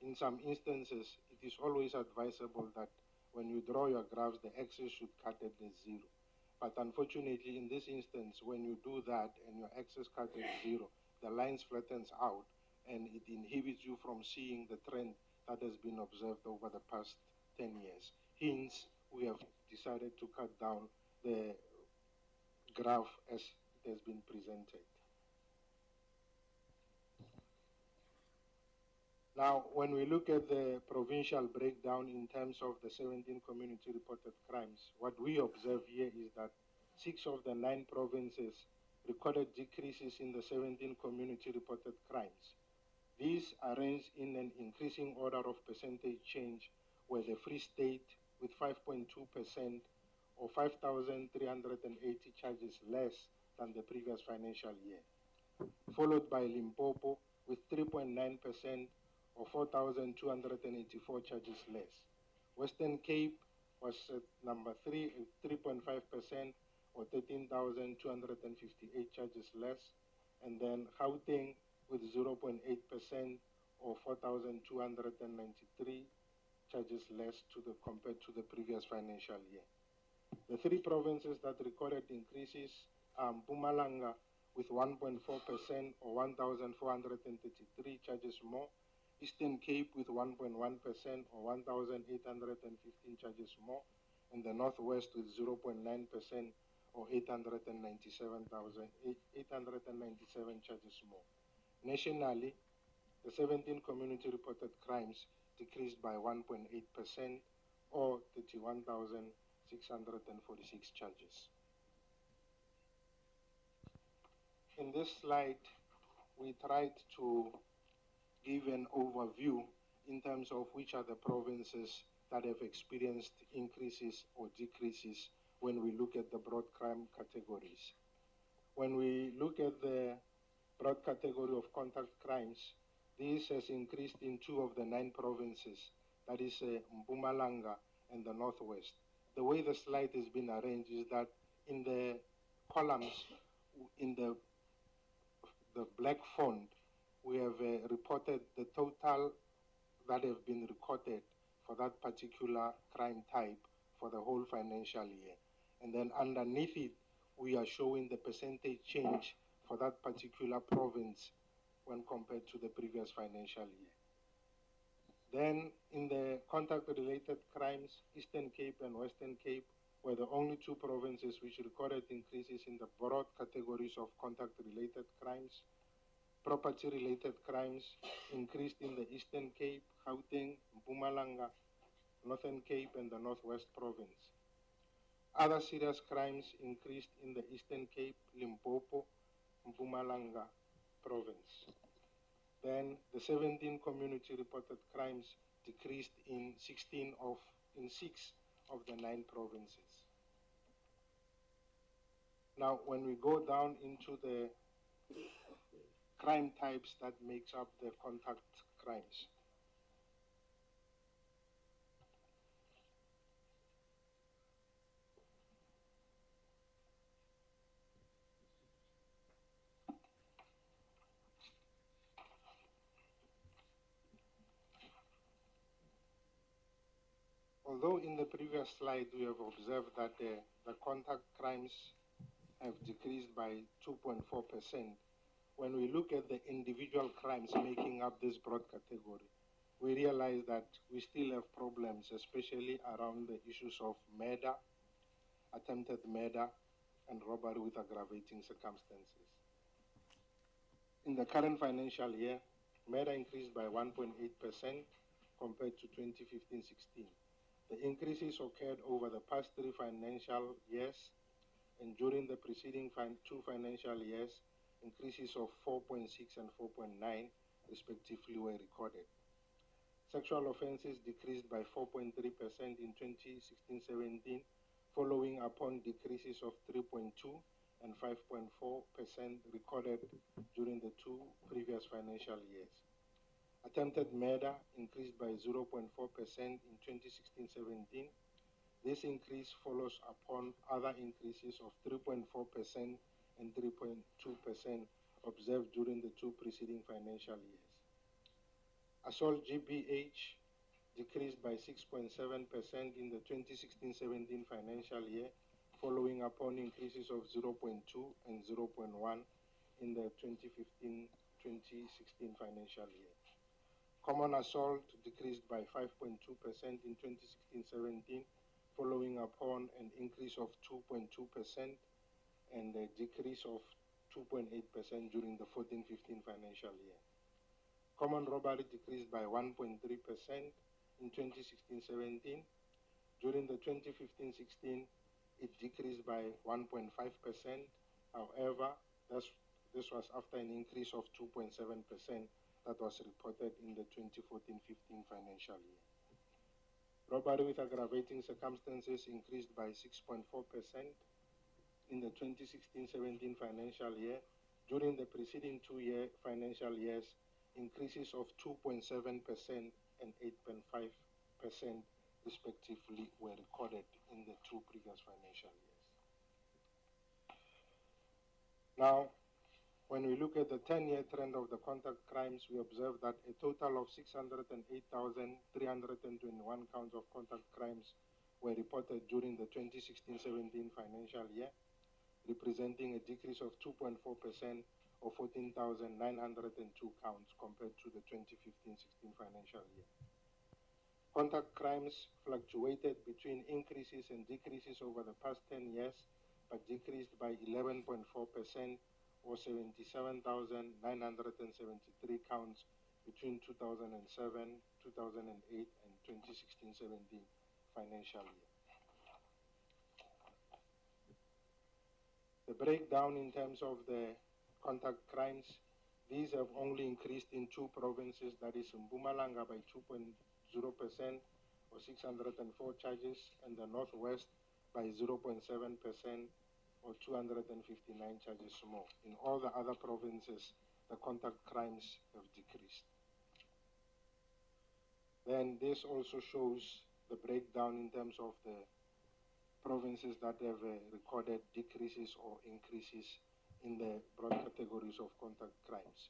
[SPEAKER 4] in some instances, it is always advisable that when you draw your graphs, the axis should cut at the zero. But unfortunately, in this instance, when you do that and your axis cut at zero, the lines flattens out and it inhibits you from seeing the trend that has been observed over the past 10 years. Hence, we have decided to cut down the graph as it has been presented. Now, when we look at the provincial breakdown in terms of the 17 community reported crimes, what we observe here is that 6 of the 9 provinces recorded decreases in the 17 community reported crimes. These are arranged in an increasing order of percentage change, where the Free State with 5.2% or 5,380 charges less than the previous financial year, followed by Limpopo with 3.9% or 4,284 charges less. Western Cape was at number 3 at 3.5% or 13,258 charges less, and then Gauteng with 0.8% or 4,293 charges less compared to the previous financial year. The 3 provinces that recorded increases are Mpumalanga with 1.4% or 1,433 charges more, Eastern Cape with 1.1% or 1,815 charges more, and the Northwest with 0.9% or 897 charges more. Nationally, the 17 community reported crimes decreased by 1.8% or 31,646 charges. In this slide, we tried to give an overview in terms of which are the provinces that have experienced increases or decreases when we look at the broad crime categories. When we look at the broad category of contact crimes, this has increased in 2 of the 9 provinces, that is Mpumalanga and the Northwest. The way the slide has been arranged is that in the columns, in the black font, we have reported the total that have been recorded for that particular crime type for the whole financial year. And then underneath it, we are showing the percentage change for that particular province when compared to the previous financial year. Then in the contact-related crimes, Eastern Cape and Western Cape were the only 2 provinces which recorded increases in the broad categories of contact-related crimes. Property-related crimes increased in the Eastern Cape, Gauteng, Mpumalanga, Northern Cape, and the Northwest Province. Other serious crimes increased in the Eastern Cape, Limpopo, Mpumalanga Province. Then the 17 community reported crimes decreased in 6 of the 9 provinces. Now, when we go down into the crime types that makes up the contact crimes. Although in the previous slide we have observed that the contact crimes have decreased by 2.4%, when we look at the individual crimes making up this broad category, we realize that we still have problems, especially around the issues of murder, attempted murder, and robbery with aggravating circumstances. In the current financial year, murder increased by 1.8% compared to 2015-16. The increases occurred over the past 3 financial years, and during the preceding 2 financial years, increases of 4.6 and 4.9 respectively were recorded. Sexual offenses decreased by 4.3% in 2016-17, following upon decreases of 3.2 and 5.4% recorded during the 2 previous financial years. Attempted murder increased by 0.4% in 2016-17. This increase follows upon other increases of 3.4% and 3.2% observed during the two preceding financial years. Assault GBH decreased by 6.7% in the 2016-17 financial year, following upon increases of 0.2 and 0.1 in the 2015-2016 financial year. Common assault decreased by 5.2% in 2016-17, following upon an increase of 2.2% and a decrease of 2.8% during the 14-15 financial year. Common robbery decreased by 1.3% in 2016-17. During the 2015-16, it decreased by 1.5%. However, this was after an increase of 2.7% that was reported in the 2014-15 financial year. Robbery with aggravating circumstances increased by 6.4% in the 2016-17 financial year. During the preceding two-year financial years, increases of 2.7% and 8.5% respectively were recorded in the two previous financial years. Now, when we look at the 10-year trend of the contact crimes, we observe that a total of 608,321 counts of contact crimes were reported during the 2016-17 financial year, representing a decrease of 2.4% or 14,902 counts compared to the 2015-16 financial year. Contact crimes fluctuated between increases and decreases over the past 10 years, but decreased by 11.4% or 77,973 counts between 2007, 2008, and 2016-17 financial year. The breakdown in terms of the contact crimes, these have only increased in two provinces, that is Mpumalanga by 2.0% or 604 charges, and the Northwest by 0.7% or 259 charges more. In all the other provinces, the contact crimes have decreased. Then this also shows the breakdown in terms of the provinces that have recorded decreases or increases in the broad categories of contact crimes.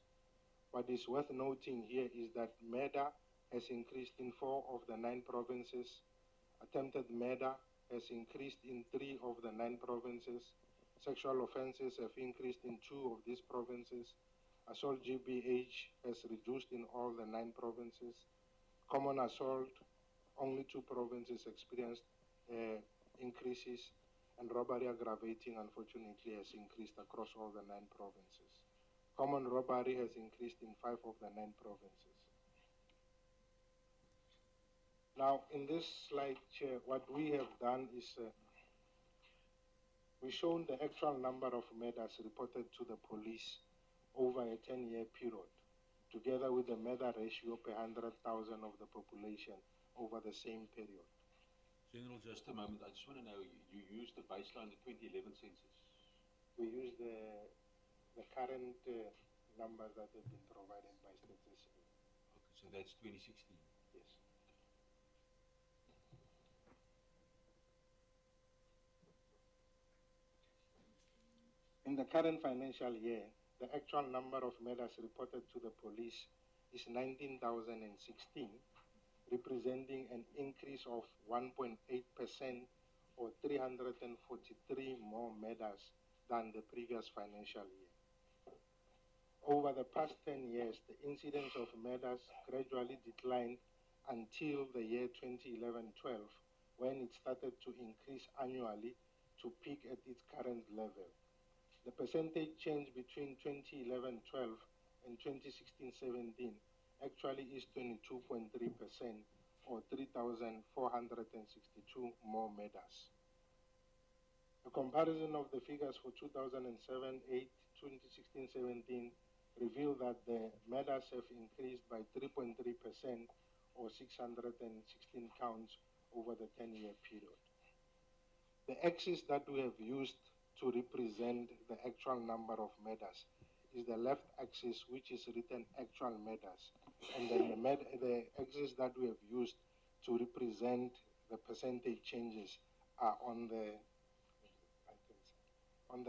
[SPEAKER 4] What is worth noting here is that murder has increased in 4 of the 9 provinces. Attempted murder has increased in 3 of the 9 provinces. Sexual offenses have increased in 2 of these provinces. Assault GBH has reduced in all the 9 provinces. Common assault, only 2 provinces experienced increases, and robbery aggravating, unfortunately, has increased across all the 9 provinces. Common robbery has increased in 5 of the 9 provinces. Now, in this slide, Chair, what we have done is we've shown the actual number of murders reported to the police over a 10-year period, together with the murder ratio per 100,000 of the population over the same period.
[SPEAKER 2] General, just a moment. I just want to know, you used the baseline, the 2011 census?
[SPEAKER 4] We use the current numbers that have been provided by statistics.
[SPEAKER 2] Okay, so that's 2016?
[SPEAKER 4] Yes. In the current financial year, the actual number of murders reported to the police is 19,016, representing an increase of 1.8% or 343 more murders than the previous financial year. Over the past 10 years, the incidence of murders gradually declined until the year 2011-12, when it started to increase annually to peak at its current level. The percentage change between 2011-12 and 2016-17 actually is 22.3% or 3,462 more murders. A comparison of the figures for 2007-8, 2016-17 reveal that the murders have increased by 3.3% or 616 counts over the 10-year period. The axis that we have used to represent the actual number of murders is the left axis, which is written actual murders, and then the axis that we have used to represent the percentage changes are on the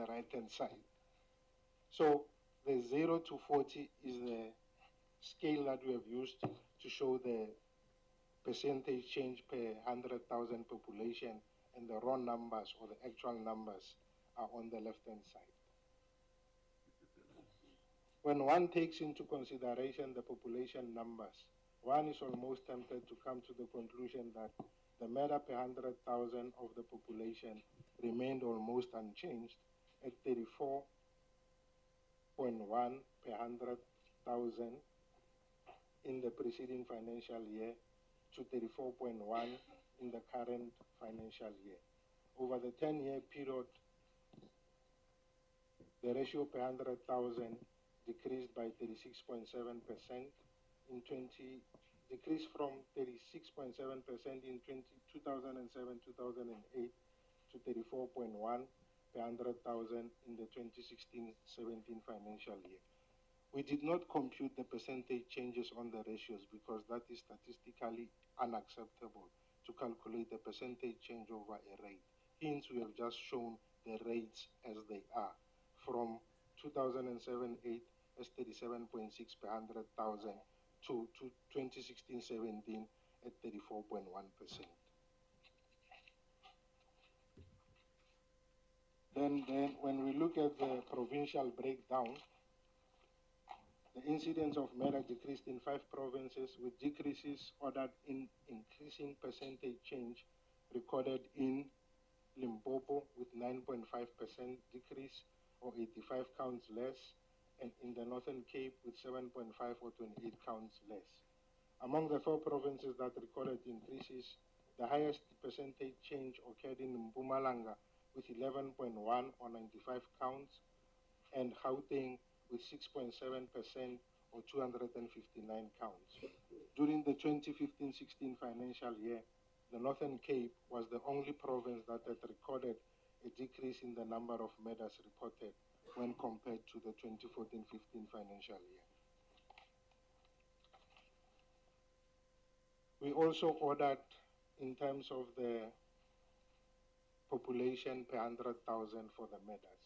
[SPEAKER 4] right-hand side. So The 0 to 40 is the scale that we have used to show the percentage change per 100,000 population, and the raw numbers or the actual numbers are on the left-hand side. When one takes into consideration the population numbers, one is almost tempted to come to the conclusion that the murder per 100,000 of the population remained almost unchanged at 34.1 per 100,000 in the preceding financial year to 34.1 in the current financial year. Over the 10-year period, the ratio per 100,000 decreased by 36.7% decreased from 36.7% in 2007-2008 to 34.1 per 100,000 in the 2016-17 financial year. We did not compute the percentage changes on the ratios because that is statistically unacceptable to calculate the percentage change over a rate. Hence, we have just shown the rates as they are from 2007-8 as 37.6 per 100,000 to 2016-17 at 34.1%. Then when we look at the provincial breakdown, the incidence of murder decreased in 5 provinces, with decreases ordered in increasing percentage change recorded in Limpopo with 9.5% decrease or 85 counts less, and in the Northern Cape with 7.5 or 28 counts less. Among the 4 provinces that recorded increases, the highest percentage change occurred in Mpumalanga with 11.1 or 95 counts, and Gauteng with 6.7% or 259 counts. During the 2015-16 financial year, the Northern Cape was the only province that had recorded a decrease in the number of murders reported when compared to the 2014-15 financial year. We also ordered, in terms of the population per 100,000 for the murders.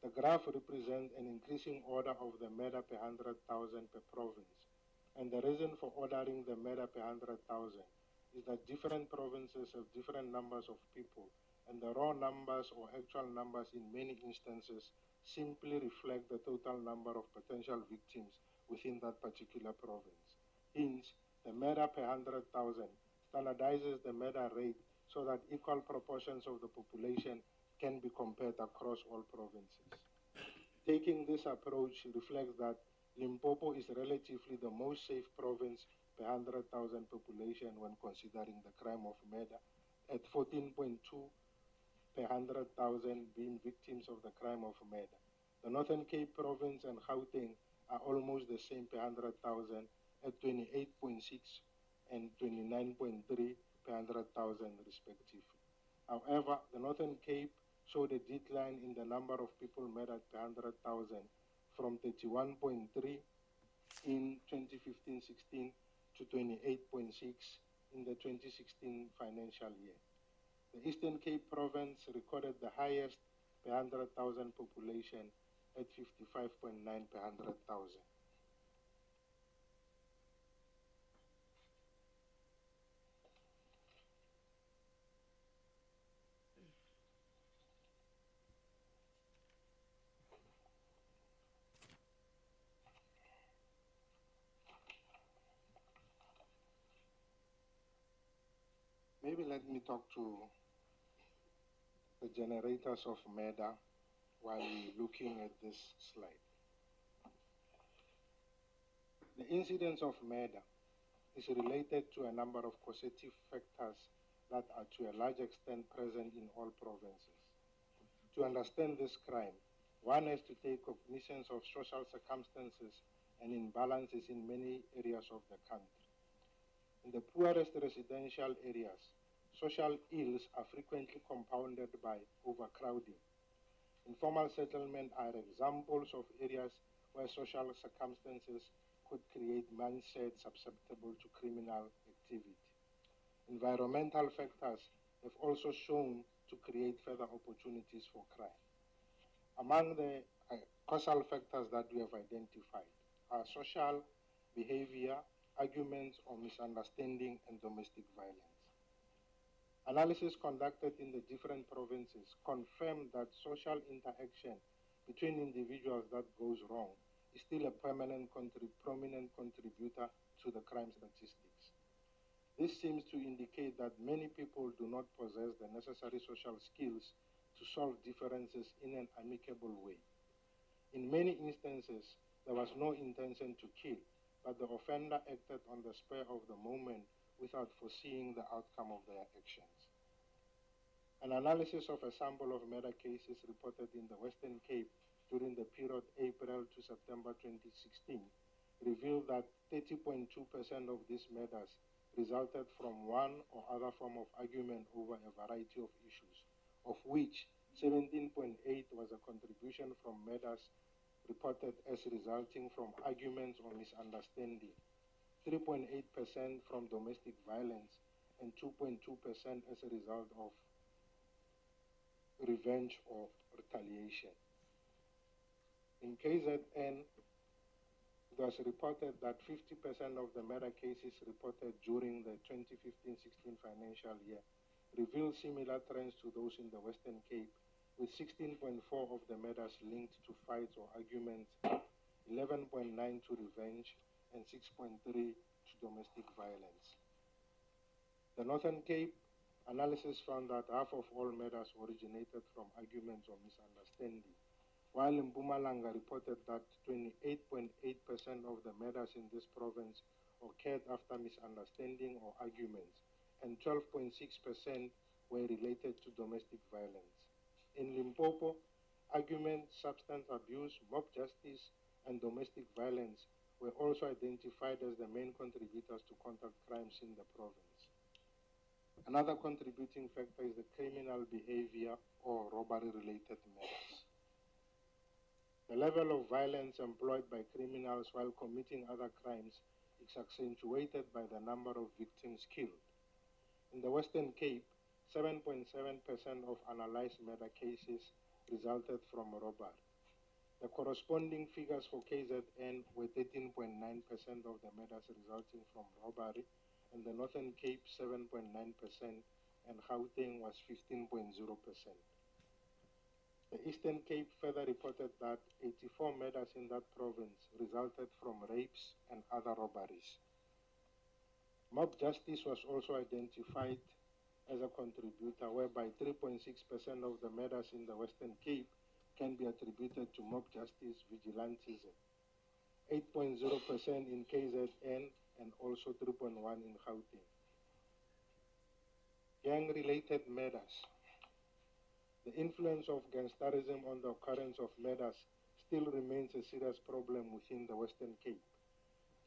[SPEAKER 4] The graph represents an increasing order of the murder per 100,000 per province. And the reason for ordering the murder per 100,000 is that different provinces have different numbers of people, and the raw numbers or actual numbers in many instances simply reflect the total number of potential victims within that particular province. Hence, the murder per 100,000 standardizes the murder rate so that equal proportions of the population can be compared across all provinces. Taking this approach reflects that Limpopo is relatively the most safe province per 100,000 population when considering the crime of murder, at 14.2 per 100,000 being victims of the crime of murder. The Northern Cape province and Gauteng are almost the same per 100,000 at 28.6 and 29.3 per 100,000 respectively. However, the Northern Cape showed a decline in the number of people murdered per 100,000 from 31.3 in 2015-16 to 28.6 in the 2016 financial year. The Eastern Cape province recorded the highest per 100,000 population at 55.9 per 100,000. Maybe let me talk to the generators of murder while looking at this slide. The incidence of murder is related to a number of causative factors that are to a large extent present in all provinces. To understand this crime, one has to take cognizance of social circumstances and imbalances in many areas of the country. In the poorest residential areas, social ills are frequently compounded by overcrowding. Informal settlement are examples of areas where social circumstances could create mindsets susceptible to criminal activity. Environmental factors have also shown to create further opportunities for crime. Among the causal factors that we have identified are social behavior, arguments or misunderstanding, and domestic violence. Analysis conducted in the different provinces confirmed that social interaction between individuals that goes wrong is still a prominent contributor to the crime statistics. This seems to indicate that many people do not possess the necessary social skills to solve differences in an amicable way. In many instances, there was no intention to kill, but the offender acted on the spur of the moment without foreseeing the outcome of their actions. An analysis of a sample of murder cases reported in the Western Cape during the period April to September 2016 revealed that 30.2% of these murders resulted from one or other form of argument over a variety of issues, of which 17.8 was a contribution from murders reported as resulting from arguments or misunderstanding, 3.8% from domestic violence, and 2.2% as a result of revenge or retaliation. In KZN, it was reported that 50% of the murder cases reported during the 2015-16 financial year revealed similar trends to those in the Western Cape, with 16.4 of the murders linked to fights or arguments, 11.9 to revenge, and 6.3 to domestic violence. The Northern Cape analysis found that half of all murders originated from arguments or misunderstanding, while in Mpumalanga reported that 28.8% of the murders in this province occurred after misunderstanding or arguments, and 12.6% were related to domestic violence. In Limpopo, argument, substance abuse, mob justice, and domestic violence were also identified as the main contributors to contact crimes in the province. Another contributing factor is the criminal behavior or robbery-related murders. The level of violence employed by criminals while committing other crimes is accentuated by the number of victims killed. In the Western Cape, 7.7% of analyzed murder cases resulted from robbery. The corresponding figures for KZN were 13.9% of the murders resulting from robbery, and the Northern Cape 7.9%, and Gauteng was 15.0%. The Eastern Cape further reported that 84 murders in that province resulted from rapes and other robberies. Mob justice was also identified as a contributor, whereby 3.6% of the murders in the Western Cape can be attributed to mob justice vigilantism, 8.0% in KZN, and also 3.1% in Gauteng. Gang-related murders. The influence of gangsterism on the occurrence of murders still remains a serious problem within the Western Cape,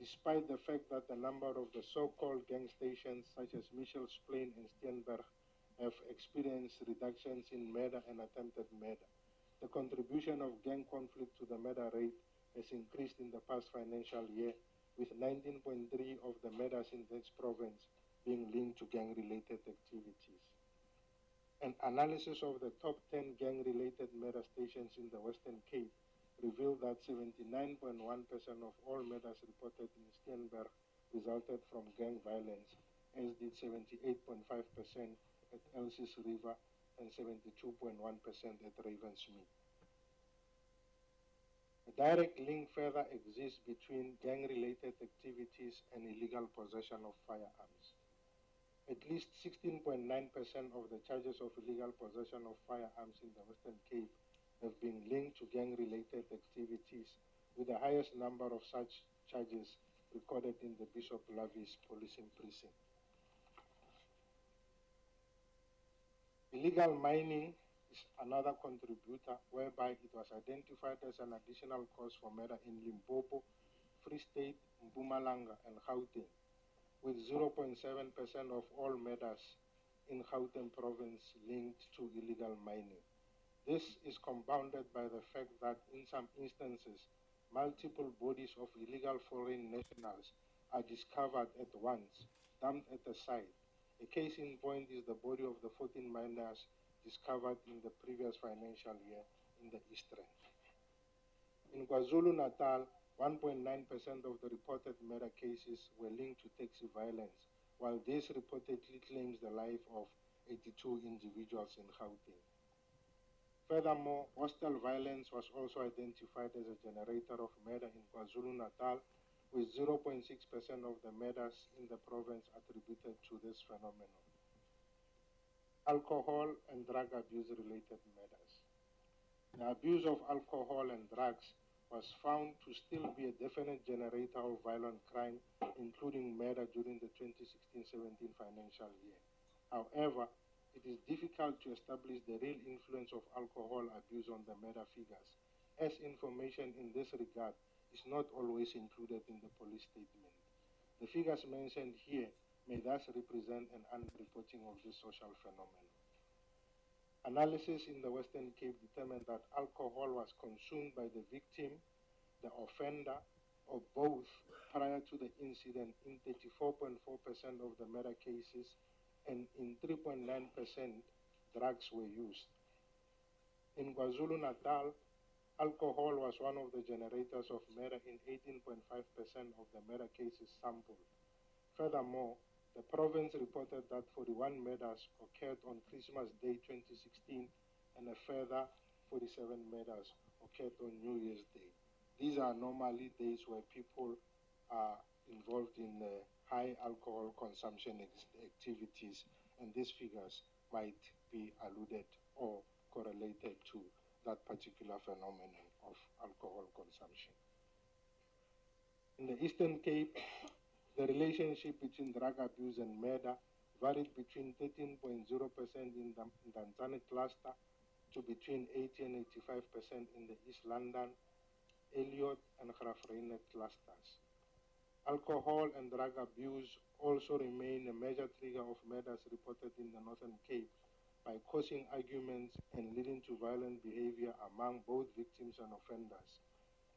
[SPEAKER 4] despite the fact that the number of the so-called gang stations such as Mitchell's Plain and Steenberg have experienced reductions in murder and attempted murder. The contribution of gang conflict to the murder rate has increased in the past financial year, with 19.3 of the murders in this province being linked to gang-related activities. An analysis of the top 10 gang-related murder stations in the Western Cape revealed that 79.1% of all murders reported in Steenberg resulted from gang violence, as did 78.5% at Elsies River and 72.1% at Ravensmead. A direct link further exists between gang-related activities and illegal possession of firearms. At least 16.9% of the charges of illegal possession of firearms in the Western Cape have been linked to gang-related activities, with the highest number of such charges recorded in the Bishop Lavis policing precinct. Illegal mining is another contributor, whereby it was identified as an additional cause for murder in Limpopo, Free State, Mpumalanga, and Gauteng, with 0.7% of all murders in Gauteng province linked to illegal mining. This is compounded by the fact that in some instances, multiple bodies of illegal foreign nationals are discovered at once, dumped at the site. A case in point is the body of the 14 miners discovered in the previous financial year in the East Rand. In KwaZulu-Natal, 1.9% of the reported murder cases were linked to taxi violence, while this reportedly claims the life of 82 individuals in Gauteng. Furthermore, hostile violence was also identified as a generator of murder in KwaZulu-Natal, with 0.6% of the murders in the province attributed to this phenomenon. Alcohol and drug abuse-related murders. The abuse of alcohol and drugs was found to still be a definite generator of violent crime, including murder during the 2016-17 financial year. However, it is difficult to establish the real influence of alcohol abuse on the murder figures, as information in this regard is not always included in the police statement. The figures mentioned here may thus represent an underreporting of this social phenomenon. Analysis in the Western Cape determined that alcohol was consumed by the victim, the offender, or both prior to the incident in 34.4% of the murder cases, and in 3.9% drugs were used. In KwaZulu-Natal, alcohol was one of the generators of murder in 18.5% of the murder cases sampled. Furthermore, the province reported that 41 murders occurred on Christmas Day 2016, and a further 47 murders occurred on New Year's Day. These are normally days where people are involved in high alcohol consumption activities, and these figures might be alluded or correlated to that particular phenomenon of alcohol consumption. In the Eastern Cape, the relationship between drug abuse and murder varied between 13.0% in the Danzani cluster to between 80 and 85% in the East London, Elliot, and Graafrenet clusters. Alcohol and drug abuse also remain a major trigger of murders reported in the Northern Cape by causing arguments and leading to violent behavior among both victims and offenders.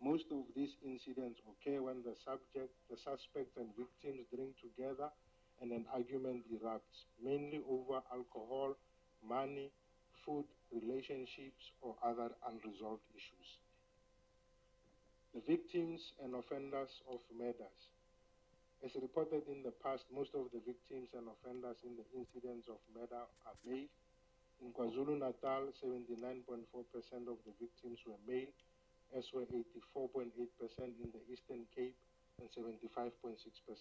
[SPEAKER 4] Most of these incidents occur when the suspect and victims drink together and an argument erupts, mainly over alcohol, money, food, relationships, or other unresolved issues. The victims and offenders of murders. As reported in the past, most of the victims and offenders in the incidents of murder are male. In KwaZulu-Natal, 79.4% of the victims were male, as were 84.8% in the Eastern Cape and 75.6%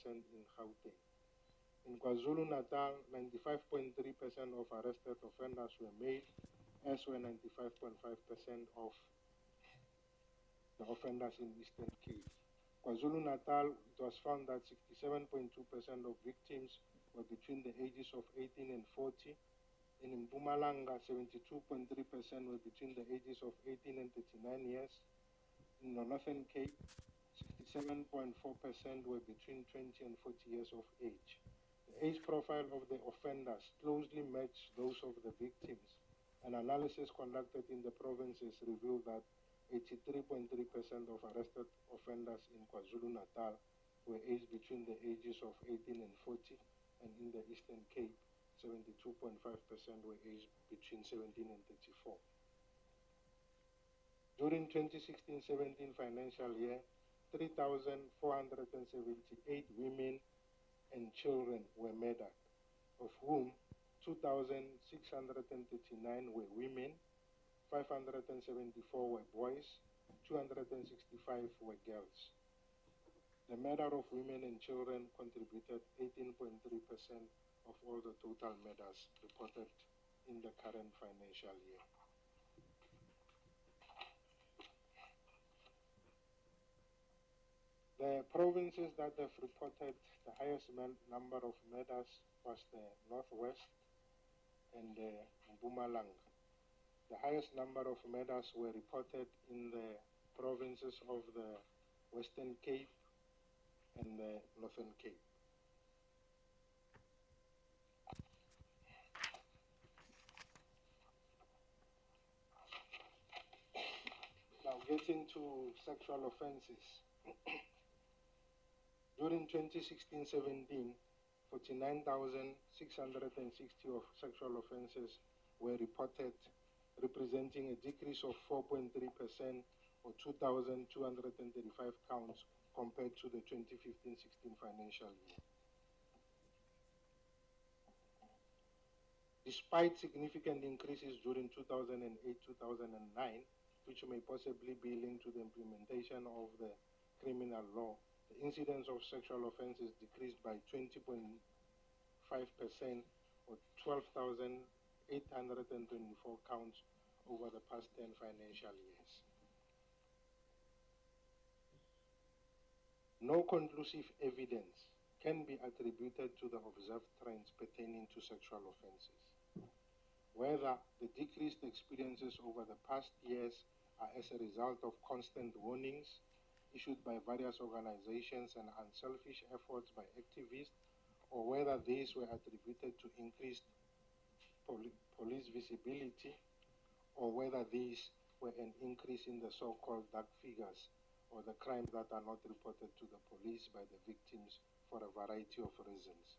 [SPEAKER 4] in Gauteng. In KwaZulu-Natal, 95.3% of arrested offenders were male, as were 95.5% of the offenders in Eastern Cape. KwaZulu-Natal, it was found that 67.2% of victims were between the ages of 18 and 40, and in Mpumalanga, 72.3% were between the ages of 18 and 39 years. In the Northern Cape, 67.4% were between 20 and 40 years of age. The age profile of the offenders closely matched those of the victims. An analysis conducted in the provinces revealed that 83.3% of arrested offenders in KwaZulu-Natal were aged between the ages of 18 and 40, and in the Eastern Cape, 72.5% were aged between 17 and 34. During 2016-17 financial year, 3,478 women and children were murdered, of whom 2,639 were women, 574 were boys, 265 were girls. The murder of women and children contributed 18.3% of all the total murders reported in the current financial year. The provinces that have reported the highest number of murders was the Northwest and the Mpumalanga. The highest number of murders were reported in the provinces of the Western Cape and the Northern Cape. Now getting to sexual offenses. During 2016-17, 49,660 of sexual offenses were reported, representing a decrease of 4.3% or 2,235 counts compared to the 2015-16 financial year. Despite significant increases during 2008-2009, which may possibly be linked to the implementation of the criminal law, the incidence of sexual offenses decreased by 20.5% or 12,824 counts over the past 10 financial years. No conclusive evidence can be attributed to the observed trends pertaining to sexual offenses. Whether the decreased experiences over the past years are as a result of constant warnings issued by various organizations and unselfish efforts by activists, or whether these were attributed to increased police visibility, or whether these were an increase in the so-called dark figures, or the crimes that are not reported to the police by the victims for a variety of reasons.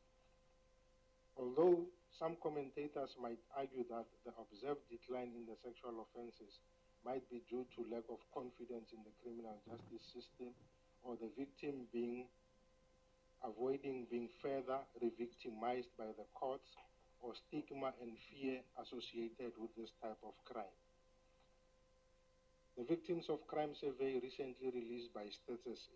[SPEAKER 4] Although some commentators might argue that the observed decline in the sexual offenses might be due to lack of confidence in the criminal justice system, or the victim avoiding being further re-victimized by the courts, or stigma and fear associated with this type of crime. The Victims of Crime survey recently released by SAPS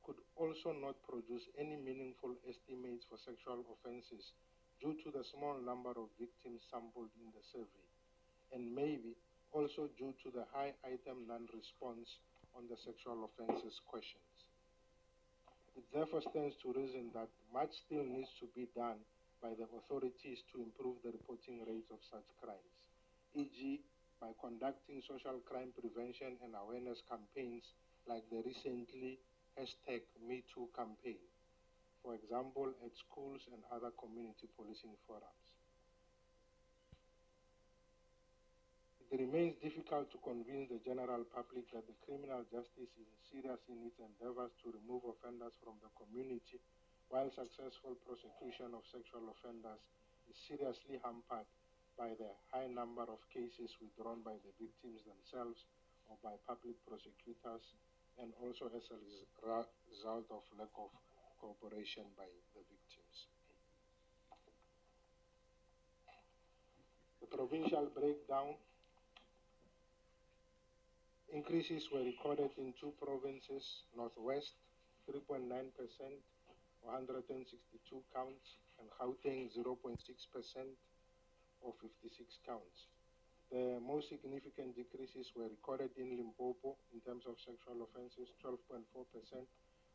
[SPEAKER 4] could also not produce any meaningful estimates for sexual offenses due to the small number of victims sampled in the survey, and maybe also due to the high item non-response on the sexual offenses questions. It therefore stands to reason that much still needs to be done by the authorities to improve the reporting rates of such crimes, e.g. by conducting social crime prevention and awareness campaigns like the recently #MeToo campaign, for example, at schools and other community policing forums. It remains difficult to convince the general public that the criminal justice is serious in its endeavors to remove offenders from the community, while successful prosecution of sexual offenders is seriously hampered by the high number of cases withdrawn by the victims themselves or by public prosecutors, and also as a result of lack of cooperation by the victims. The provincial breakdown: increases were recorded in two provinces: Northwest 3.9%, 162 counts, and Gauteng 0.6%, or 56 counts. The most significant decreases were recorded in Limpopo in terms of sexual offenses: 12.4%,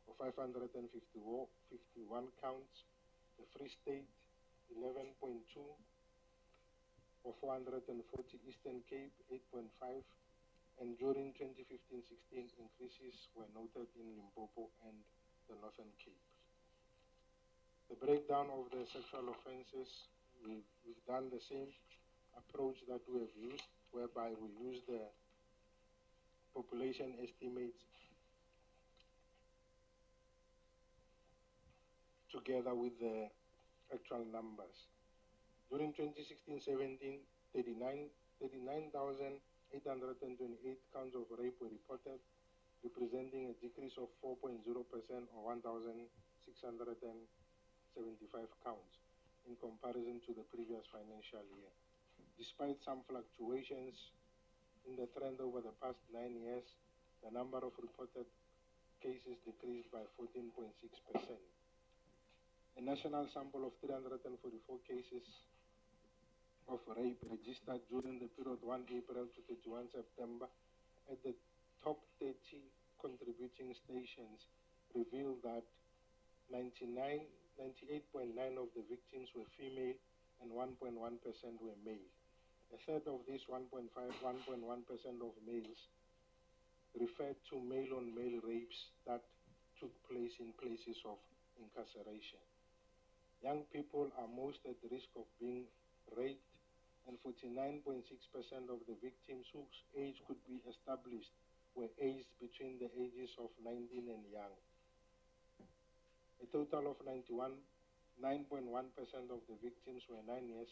[SPEAKER 4] or 551 counts. The Free State 11.2, or 440. Eastern Cape 8.5. And during 2015-16, increases were noted in Limpopo and the Northern Cape. The breakdown of the sexual offenses, we've done the same approach that we have used, whereby we use the population estimates together with the actual numbers. During 2016-17, 39,828 counts of rape were reported, representing a decrease of 4.0%, or 1,675 counts in comparison to the previous financial year. Despite some fluctuations in the trend over the past 9 years, the number of reported cases decreased by 14.6%. A national sample of 344 cases of rape registered during the period 1 April to 31 September at the top 30 contributing stations revealed that 98.9% of the victims were female and 1.1% were male. A third of these 1.1% of males referred to male-on-male rapes that took place in places of incarceration. Young people are most at risk of being raped, and 49.6% of the victims whose age could be established were aged between the ages of 19 and young. A total of 9.1% of the victims were 9 years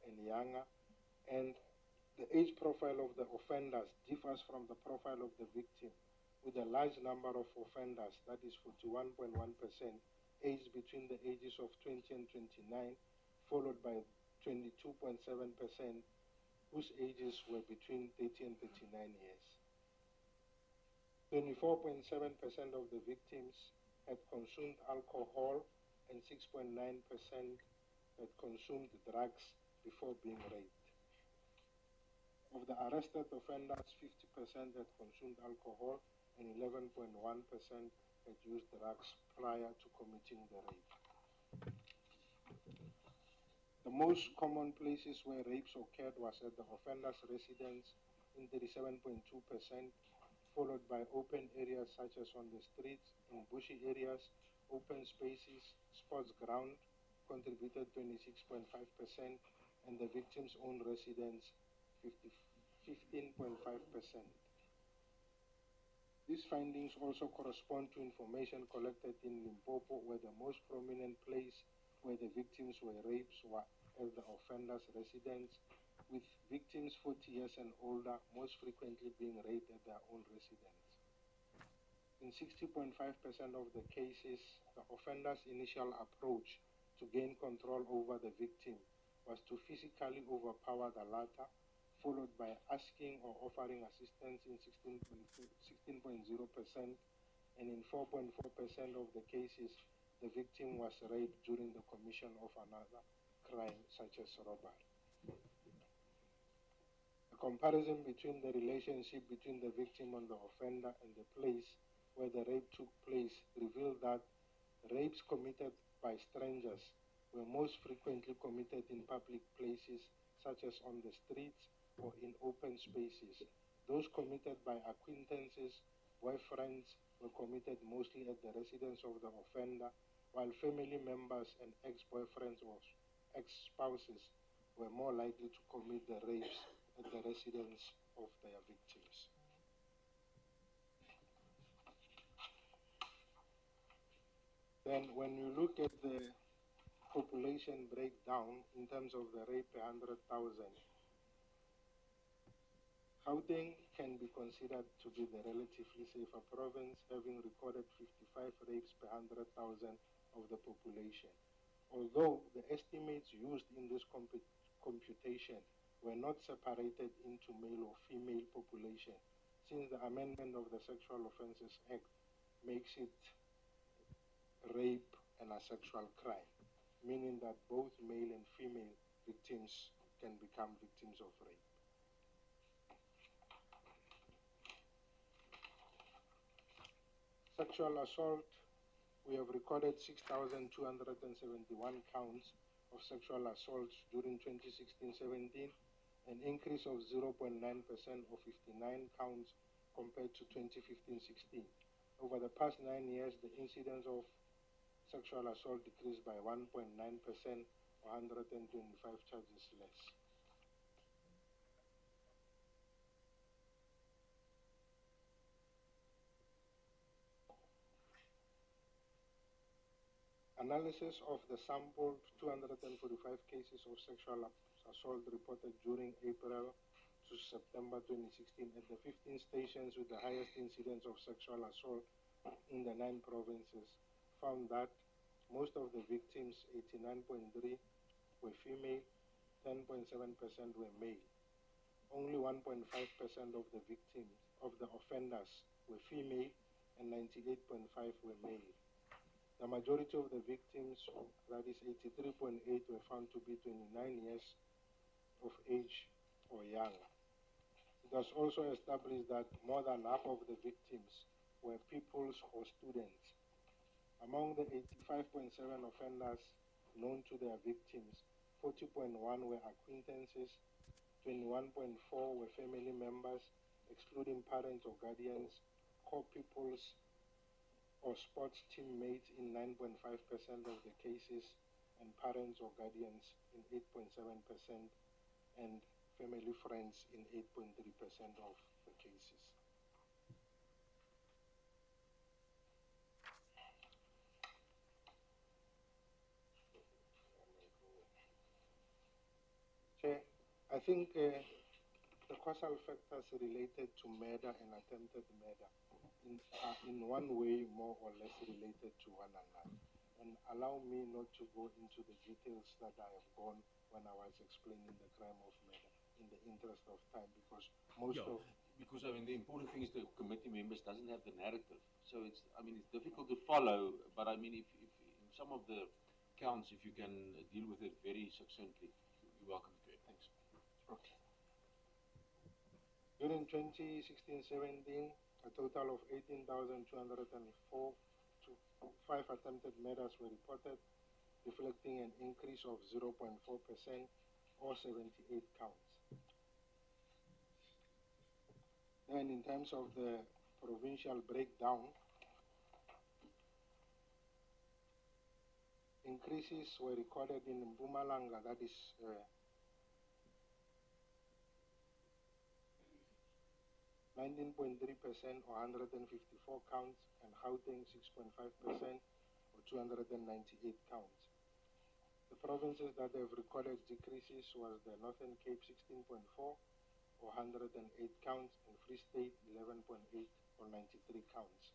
[SPEAKER 4] and younger, and The age profile of the offenders differs from the profile of the victim, with a large number of offenders, that is 41.1%, aged between the ages of 20 and 29, followed by 22.7%, whose ages were between 30 and 39 years. 24.7% of the victims had consumed alcohol and 6.9% had consumed drugs before being raped. Of the arrested offenders, 50% had consumed alcohol and 11.1% had used drugs prior to committing the rape. The most common places where rapes occurred was at the offender's residence in 37.2%, followed by open areas such as on the streets, in bushy areas, open spaces, sports ground contributed 26.5%, and the victim's own residence 15.5%. These findings also correspond to information collected in Limpopo, where the most prominent place where the victims were raped were at the offender's residence, with victims 40 years and older most frequently being raped at their own residence. In 60.5% of the cases, the offender's initial approach to gain control over the victim was to physically overpower the latter, followed by asking or offering assistance in 16.0%, and in 4.4% of the cases, the victim was raped during the commission of another crime, such as robbery. A comparison between the relationship between the victim and the offender and the place where the rape took place revealed that rapes committed by strangers were most frequently committed in public places, such as on the streets or in open spaces. Those committed by acquaintances, boyfriends, were committed mostly at the residence of the offender, while family members and ex-boyfriends or ex-spouses were more likely to commit the rapes at the residence of their victims. Then when you look at the population breakdown in terms of the rape per 100,000, Gauteng can be considered to be the relatively safer province, having recorded 55 rapes per 100,000 of the population. Although the estimates used in this computation were not separated into male or female population, since the amendment of the Sexual Offences Act makes it rape and a sexual crime, meaning that both male and female victims can become victims of rape. Sexual assault, we have recorded 6,271 counts of sexual assaults during 2016-17, an increase of 0.9% or 59 counts compared to 2015-16. Over the past 9 years, the incidence of sexual assault decreased by 1.9% or 125 charges less. Analysis of the sampled 245 cases of sexual assault reported during April to September 2016 at the 15 stations with the highest incidence of sexual assault in the 9 provinces found that most of the victims, 89.3%, were female, 10.7% were male. Only 1.5% of the victims, of the offenders, were female, and 98.5% were male. The majority of the victims, that is 83.8%, were found to be 29 years of age or younger. It was also established that more than half of the victims were pupils or students. Among the 85.7 offenders known to their victims, 40.1 were acquaintances, 21.4 were family members, excluding parents or guardians, co-pupils, or sports teammates in 9.5% of the cases, and parents or guardians in 8.7%, and family friends in 8.3% of the cases. Chair, I think the causal factors related to murder and attempted murder in one way more or less related to one another. And allow me not to go into the details that I have gone when I was explaining the crime of murder in the interest of time, because
[SPEAKER 2] because I mean the important thing is the committee members doesn't have the narrative, so it's difficult to follow. But I mean, if in some of the counts, if you can deal with it very succinctly, you're welcome to it. Thanks.
[SPEAKER 4] Okay. During 2016-17, a total of 18,204 to 5 attempted murders were reported, reflecting an increase of 0.4% or 78 counts. Then in terms of the provincial breakdown, increases were recorded in Mpumalanga, that is 19.3% or 154 counts, and Gauteng 6.5% or 298 counts. The provinces that have recorded decreases was the Northern Cape 16.4 or 108 counts, and Free State 11.8 or 93 counts.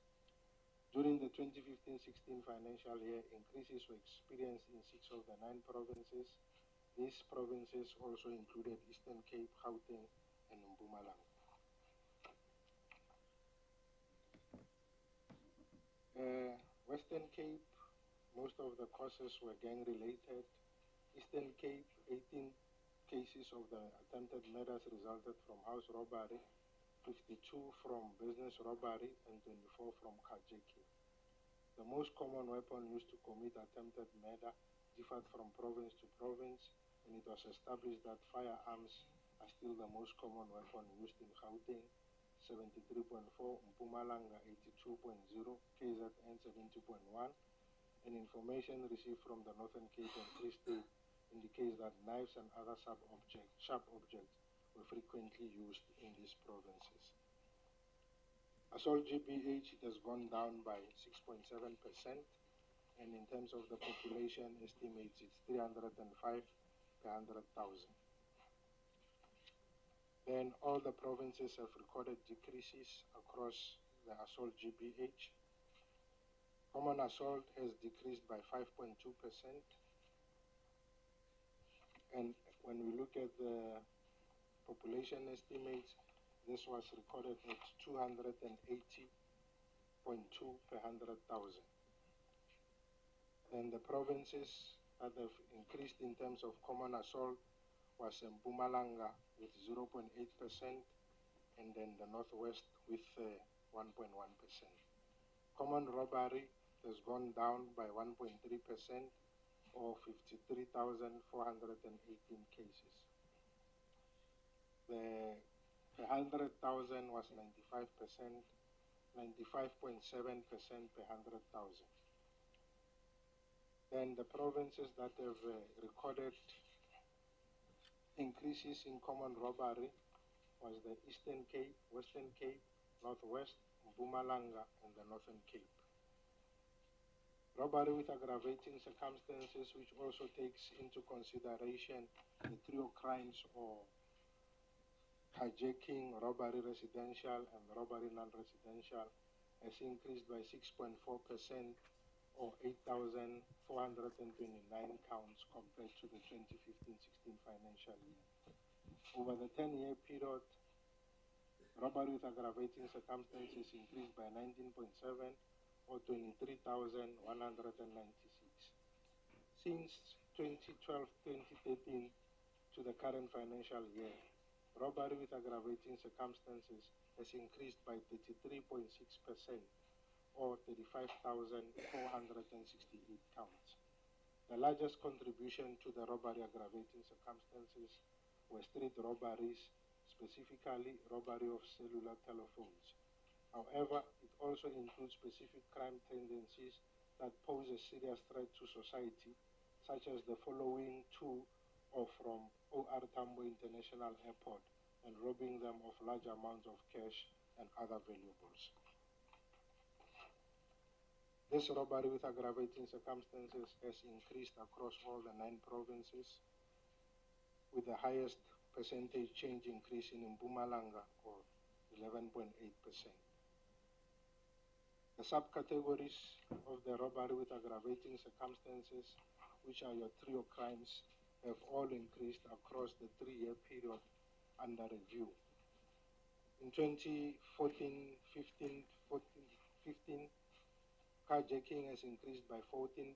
[SPEAKER 4] During the 2015-16 financial year, increases were experienced in 6 of the 9 provinces. These provinces also included Eastern Cape, Gauteng, and Mpumalanga. Western Cape, most of the causes were gang-related. Eastern Cape, 18 cases of the attempted murders resulted from house robbery, 52 from business robbery, and 24 from carjacking. The most common weapon used to commit attempted murder differed from province to province, and it was established that firearms are still the most common weapon used in Gauteng, 73.4, Mpumalanga 82.0, KZN 70.1, and information received from the Northern Cape and Free State indicates that knives and other sharp objects were frequently used in these provinces. Assault GBH, it has gone down by 6.7%, and in terms of the population estimates, it's 305 per 100,000. Then all the provinces have recorded decreases across the assault GBH. Common assault has decreased by 5.2%. And when we look at the population estimates, this was recorded at 280.2 per 100,000. And the provinces that have increased in terms of common assault was Mpumalanga with 0.8%, and then the Northwest with 1.1%. Common robbery has gone down by 1.3%, or 53,418 cases. The per 100,000 was 95%, 95.7% per 100,000. Then the provinces that have recorded increases in common robbery was the Eastern Cape, Western Cape, Northwest, Mpumalanga, and the Northern Cape. Robbery with aggravating circumstances, which also takes into consideration the trio crimes or hijacking, robbery residential, and robbery non-residential, has increased by 6.4%, or 8,429 counts compared to the 2015-16 financial year. Over the 10-year period, robbery with aggravating circumstances increased by 19.7, or 23,196. Since 2012-2013 to the current financial year, robbery with aggravating circumstances has increased by 33.6%, or 35,468 counts. The largest contribution to the robbery aggravating circumstances were street robberies, specifically robbery of cellular telephones. However, it also includes specific crime tendencies that pose a serious threat to society, such as the following to or from OR Tambo International Airport and robbing them of large amounts of cash and other valuables. This robbery with aggravating circumstances has increased across all the 9 provinces, with the highest percentage change increase in Mpumalanga, or 11.8%. The subcategories of the robbery with aggravating circumstances, which are your trio crimes, have all increased across the 3-year period under review. In 2014-15, carjacking has increased by 14.2%.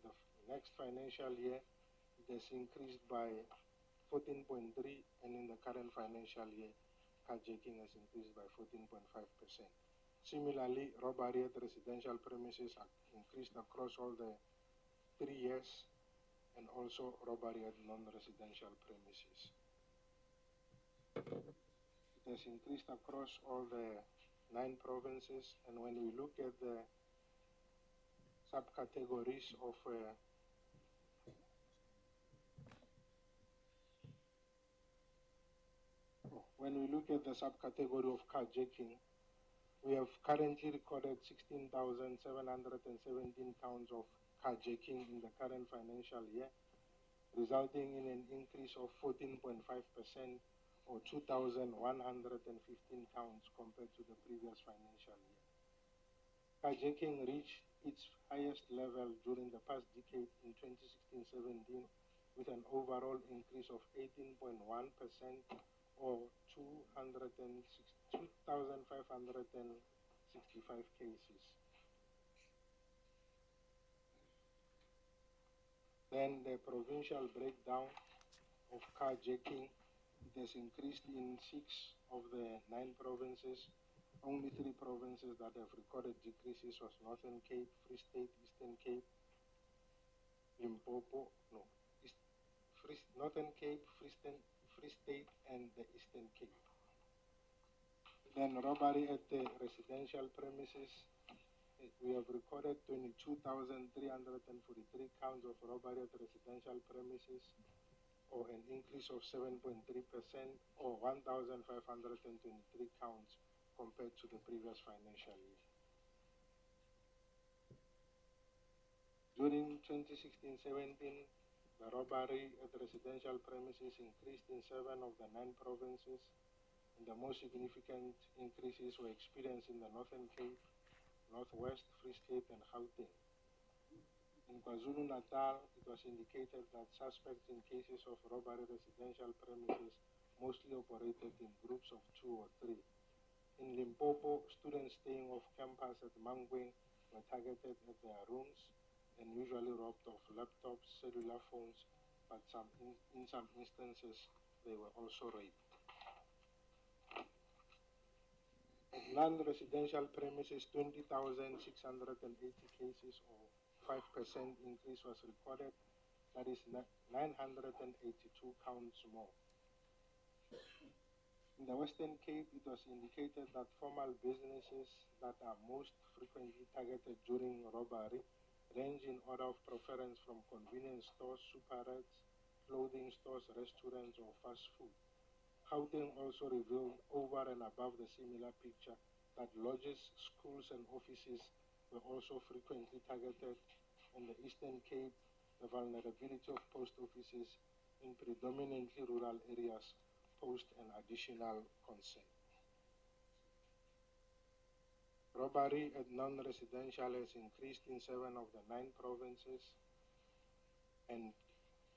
[SPEAKER 4] The next financial year, it has increased by 14.3%, and in the current financial year, carjacking has increased by 14.5%. Similarly, robbery at residential premises are increased across all the 3 years, and also robbery at non-residential premises. It has increased across all the 9 provinces, and when we look at the subcategories of carjacking, we have currently recorded 16,717 counts of carjacking in the current financial year, resulting in an increase of 14.5%, or 2,115 counts compared to the previous financial year. Carjacking reached its highest level during the past decade in 2016-17, with an overall increase of 18.1%, or 2,565 cases. Then the provincial breakdown of carjacking, it has increased in 6 of the 9 provinces. Only 3 provinces that have recorded decreases was Northern Cape, Free State, Eastern Cape, Limpopo, Northern Cape, Free State, and the Eastern Cape. Then robbery at the residential premises, we have recorded 22,343 counts of robbery at residential premises, or an increase of 7.3%, or 1,523 counts compared to the previous financial year. During 2016-17, the robbery at residential premises increased in 7 of the 9 provinces, and the most significant increases were experienced in the Northern Cape, Northwest, Free State, and Gauteng. In KwaZulu-Natal, it was indicated that suspects in cases of robbery residential premises mostly operated in groups of 2 or 3. In Limpopo, students staying off campus at Mangweng were targeted at their rooms and usually robbed of laptops, cellular phones, but in some instances, they were also raped. At non-residential premises, 20,680 cases, or 5% increase was recorded. That is 982 counts more. In the Western Cape, it was indicated that formal businesses that are most frequently targeted during robbery range in order of preference from convenience stores, supermarkets, clothing stores, restaurants, or fast food. Gauteng also revealed over and above the similar picture that lodges, schools, and offices were also frequently targeted. In the Eastern Cape, the vulnerability of post offices in predominantly rural areas posed an additional concern. Robbery at non-residential has increased in 7 of the 9 provinces and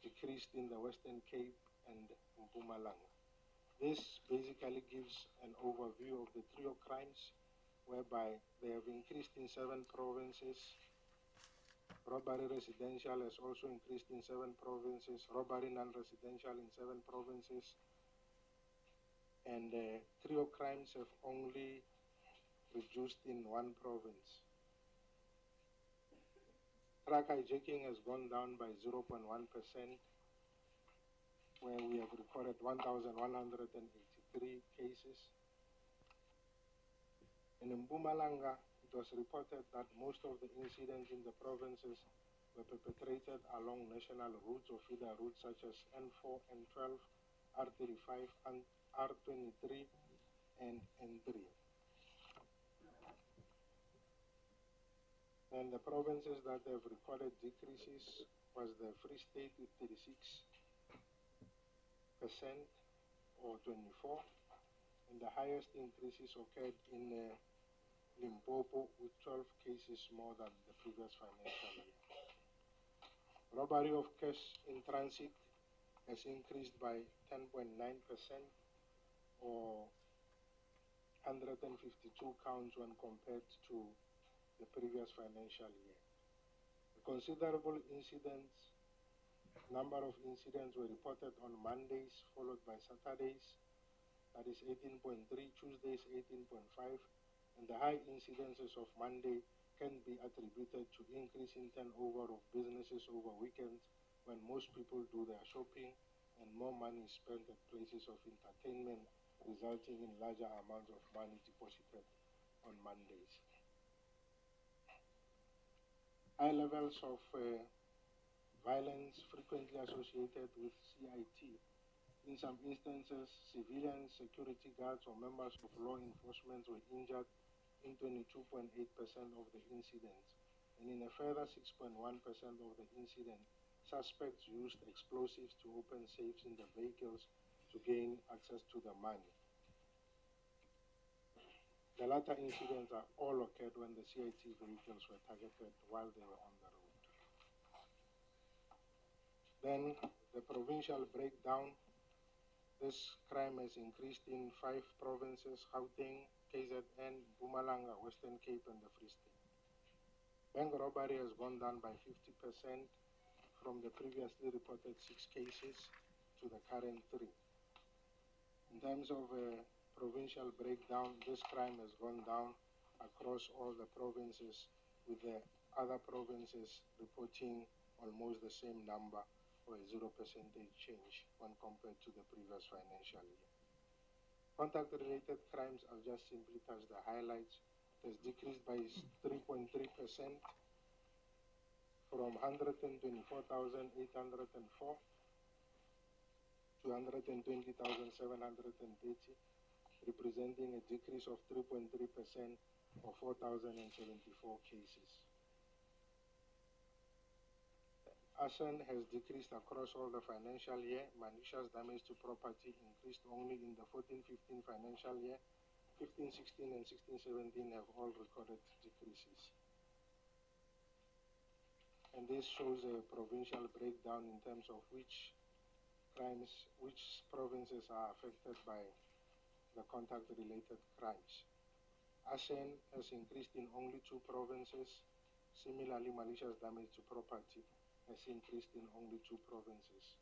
[SPEAKER 4] decreased in the Western Cape and Mpumalanga. This basically gives an overview of the trio crimes, whereby they have increased in 7 provinces. Robbery residential has also increased in 7 provinces, robbery non-residential in 7 provinces, and trio crimes have only reduced in 1 province. Truck hijacking has gone down by 0.1%, where we have recorded 1,183 cases. In Mpumalanga, it was reported that most of the incidents in the provinces were perpetrated along national routes or feeder routes such as N4, N12, R35, and R23, and N3. And the provinces that have recorded decreases was the Free State with 36, or 24, and the highest increases occurred in Limpopo with 12 cases more than the previous financial year. Robbery of cash in transit has increased by 10.9% or 152 counts when compared to the previous financial year. A considerable number of incidents were reported on Mondays, followed by Saturdays, that is 18.3, Tuesdays 18.5, and the high incidences of Monday can be attributed to increase in turnover of businesses over weekends when most people do their shopping and more money is spent at places of entertainment, resulting in larger amounts of money deposited on Mondays. High levels of violence frequently associated with CIT. In some instances, civilians, security guards, or members of law enforcement were injured in 22.8% of the incidents, and in a further 6.1% of the incidents, suspects used explosives to open safes in the vehicles to gain access to the money. The latter incidents are all occurred when the CIT vehicles were targeted while they were on the road. Then the provincial breakdown. This crime has increased in 5 provinces: Gauteng, KZN, Mpumalanga, Western Cape, and the Free State. Bank robbery has gone down by 50% from the previously reported 6 cases to the current 3. In terms of provincial breakdown, this crime has gone down across all the provinces, with the other provinces reporting almost the same number, or a 0% change when compared to the previous financial year. Contact-related crimes, I'll just simply touch the highlights. It has decreased by 3.3% from 124,804 to 120,730, representing a decrease of 3.3% or 4,074 cases. Arson has decreased across all the financial year. Malicious damage to property increased only in the 14-15 financial year. 15-16 and 16-17 have all recorded decreases. And this shows a provincial breakdown in terms of which provinces are affected by the contact-related crimes. Arson has increased in only 2 provinces. Similarly, malicious damage to property has increased in only 2 provinces.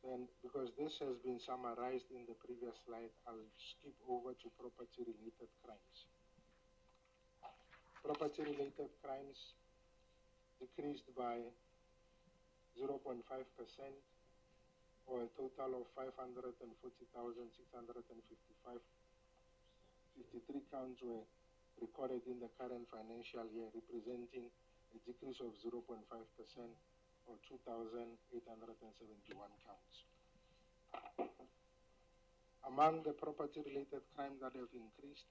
[SPEAKER 4] Then, because this has been summarized in the previous slide, I'll skip over to property-related crimes. Property-related crimes decreased by 0.5%, or a total of 540,653 counts were recorded in the current financial year, representing a decrease of 0.5% or 2,871 counts. Among the property-related crimes that have increased,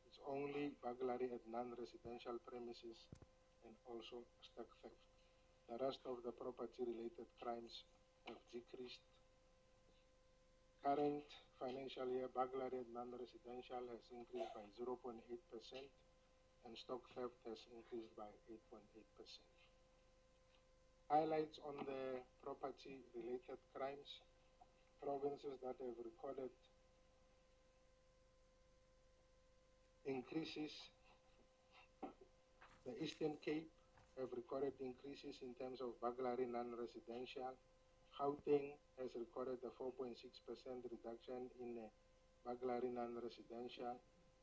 [SPEAKER 4] it's only burglary at non-residential premises and also stock theft. The rest of the property-related crimes have decreased. Current financial year, burglary at non-residential has increased by 0.8%, and stock theft has increased by 8.8%. Highlights on the property-related crimes. Provinces that have recorded increases. The Eastern Cape have recorded increases in terms of burglary non-residential. Gauteng has recorded a 4.6% reduction in burglary non-residential.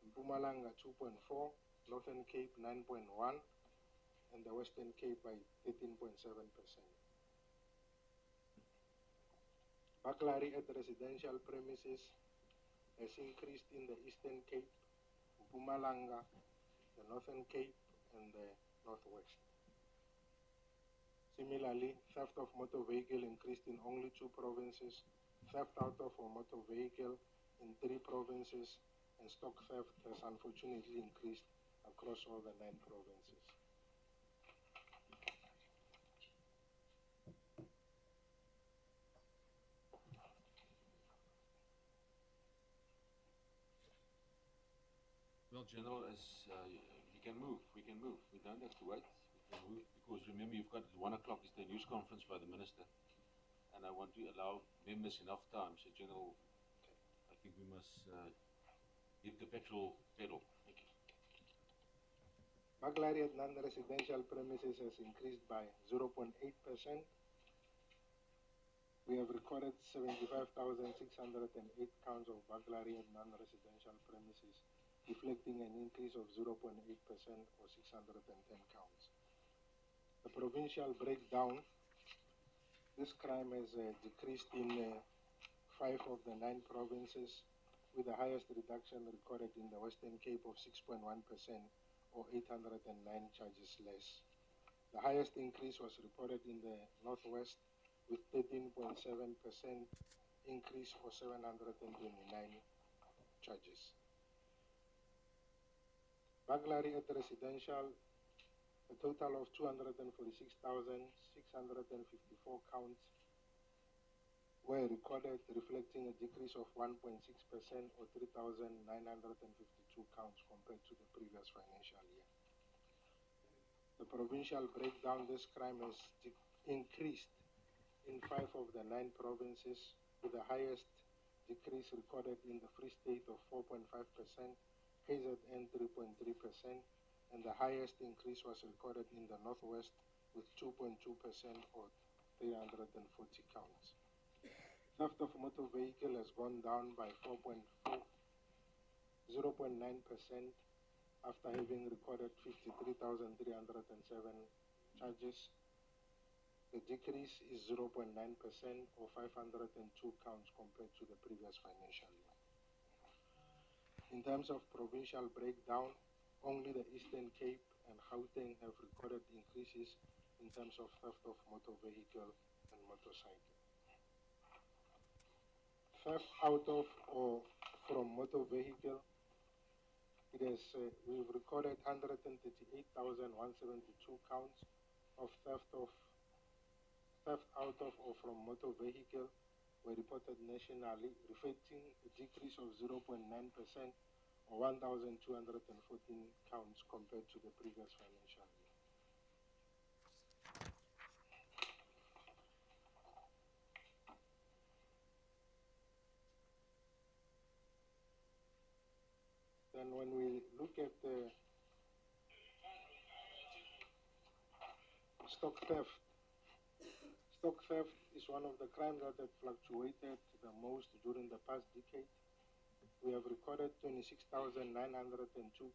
[SPEAKER 4] Mpumalanga 2.4%, Northern Cape 9.1%, and the Western Cape by 13.7%. Burglary at residential premises has increased in the Eastern Cape, Mpumalanga, the Northern Cape, and the Northwest. Similarly, theft of motor vehicle increased in only 2 provinces, theft out of a motor vehicle in 3 provinces, and stock theft has unfortunately increased across all the 9 provinces.
[SPEAKER 2] General, is you can move. We can move. We don't have to wait. We can move because remember, you've got 1 o'clock is the news conference by the Minister, and I want to allow members enough time. So, General, I think we must give the petrol pedal. Thank you.
[SPEAKER 4] Burglary at non-residential premises has increased by 0.8%. We have recorded 75,608 counts of burglary at non-residential premises, reflecting an increase of 0.8% or 610 counts. The provincial breakdown, this crime has decreased in 5 of the 9 provinces, with the highest reduction recorded in the Western Cape of 6.1% or 809 charges less. The highest increase was reported in the Northwest with 13.7% increase for 729 charges. Burglary at residential, a total of 246,654 counts were recorded, reflecting a decrease of 1.6% or 3,952 counts compared to the previous financial year. The provincial breakdown, this crime has increased in 5 of the 9 provinces, with the highest decrease recorded in the Free State of 4.5%, KZN 3.3%, and the highest increase was recorded in the Northwest with 2.2% or 340 counts. Theft of motor vehicle has gone down by 0.9% after having recorded 53,307 charges. The decrease is 0.9% or 502 counts compared to the previous financial year. In terms of provincial breakdown, only the Eastern Cape and Gauteng have recorded increases in terms of theft of motor vehicle and motorcycle. Theft out of or from motor vehicle, we've recorded 138,172 counts of theft out of or from motor vehicle were reported nationally, reflecting a decrease of 0.9% or 1,214 counts compared to the previous financial year. Then when we look at the stock theft, stock theft is one of the crimes that have fluctuated the most during the past decade. We have recorded 26,902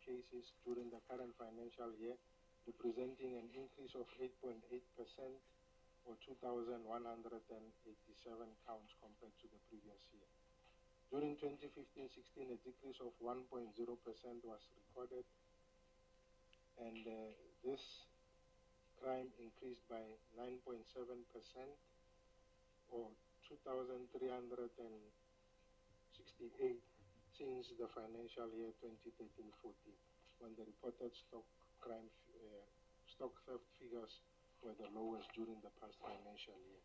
[SPEAKER 4] cases during the current financial year, representing an increase of 8.8% or 2,187 counts compared to the previous year. During 2015-16, a decrease of 1.0% was recorded, and this crime increased by 9.7% or 2,368 since the financial year 2013-14, when the reported stock theft figures were the lowest during the past financial year.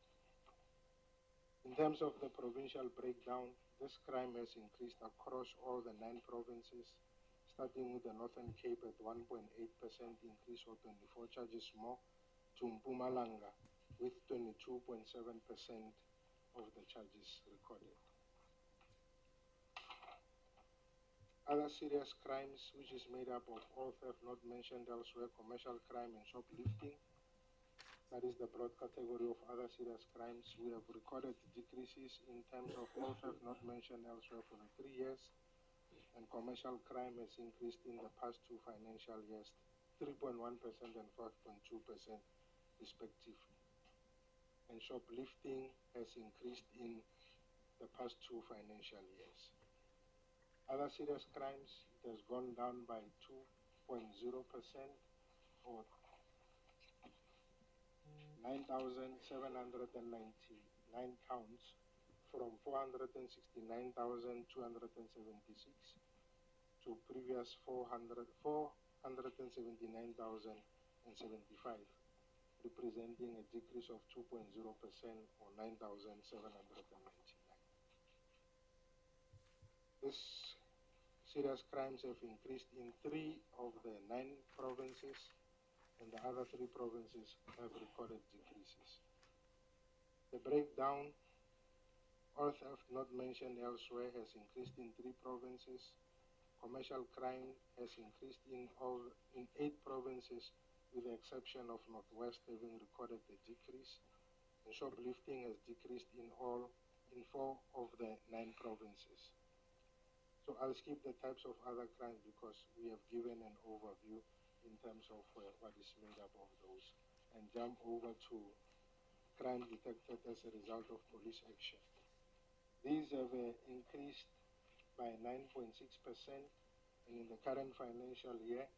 [SPEAKER 4] In terms of the provincial breakdown, this crime has increased across all the 9 provinces, starting with the Northern Cape at 1.8% increase or 24 charges more, to Mpumalanga with 22.7% of the charges recorded. Other serious crimes, which is made up of all theft not mentioned elsewhere, commercial crime and shoplifting, that is the broad category of other serious crimes, we have recorded decreases in terms of all theft not mentioned elsewhere for the 3 years, and commercial crime has increased in the past 2 financial years, 3.1% and 5.2% respectively. And shoplifting has increased in the past 2 financial years. Other serious crimes, it has gone down by 2.0% or 9,799 counts from 469,276 to previous 479,075, representing a decrease of 2.0% or 9,799. This Serious crimes have increased in 3 of the 9 provinces, and the other 3 provinces have recorded decreases. The breakdown, all theft not mentioned elsewhere, has increased in 3 provinces. Commercial crime has increased in 8 provinces, with the exception of Northwest having recorded a decrease. And shoplifting has decreased in 4 of the 9 provinces. So I'll skip the types of other crimes because we have given an overview in terms of what is made up of those, and jump over to crime detected as a result of police action. These have increased by 9.6%, and in the current financial year,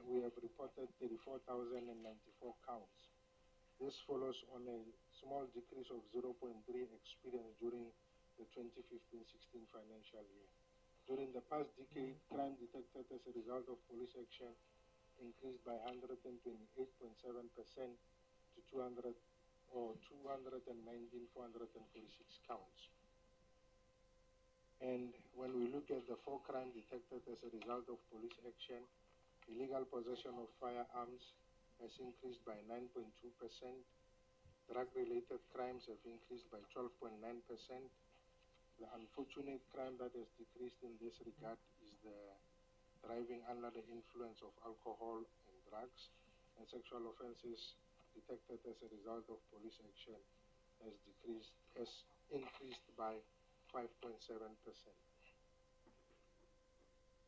[SPEAKER 4] we have reported 34,094 counts. This follows on a small decrease of 0.3 experienced during the 2015-16 financial year. During the past decade, crime detected as a result of police action increased by 128.7% to 219,446 counts. And when we look at the 4 crimes detected as a result of police action, illegal possession of firearms has increased by 9.2%. Drug-related crimes have increased by 12.9%. The unfortunate crime that has decreased in this regard is the driving under the influence of alcohol and drugs, and sexual offenses detected as a result of police action has increased by 5.7%.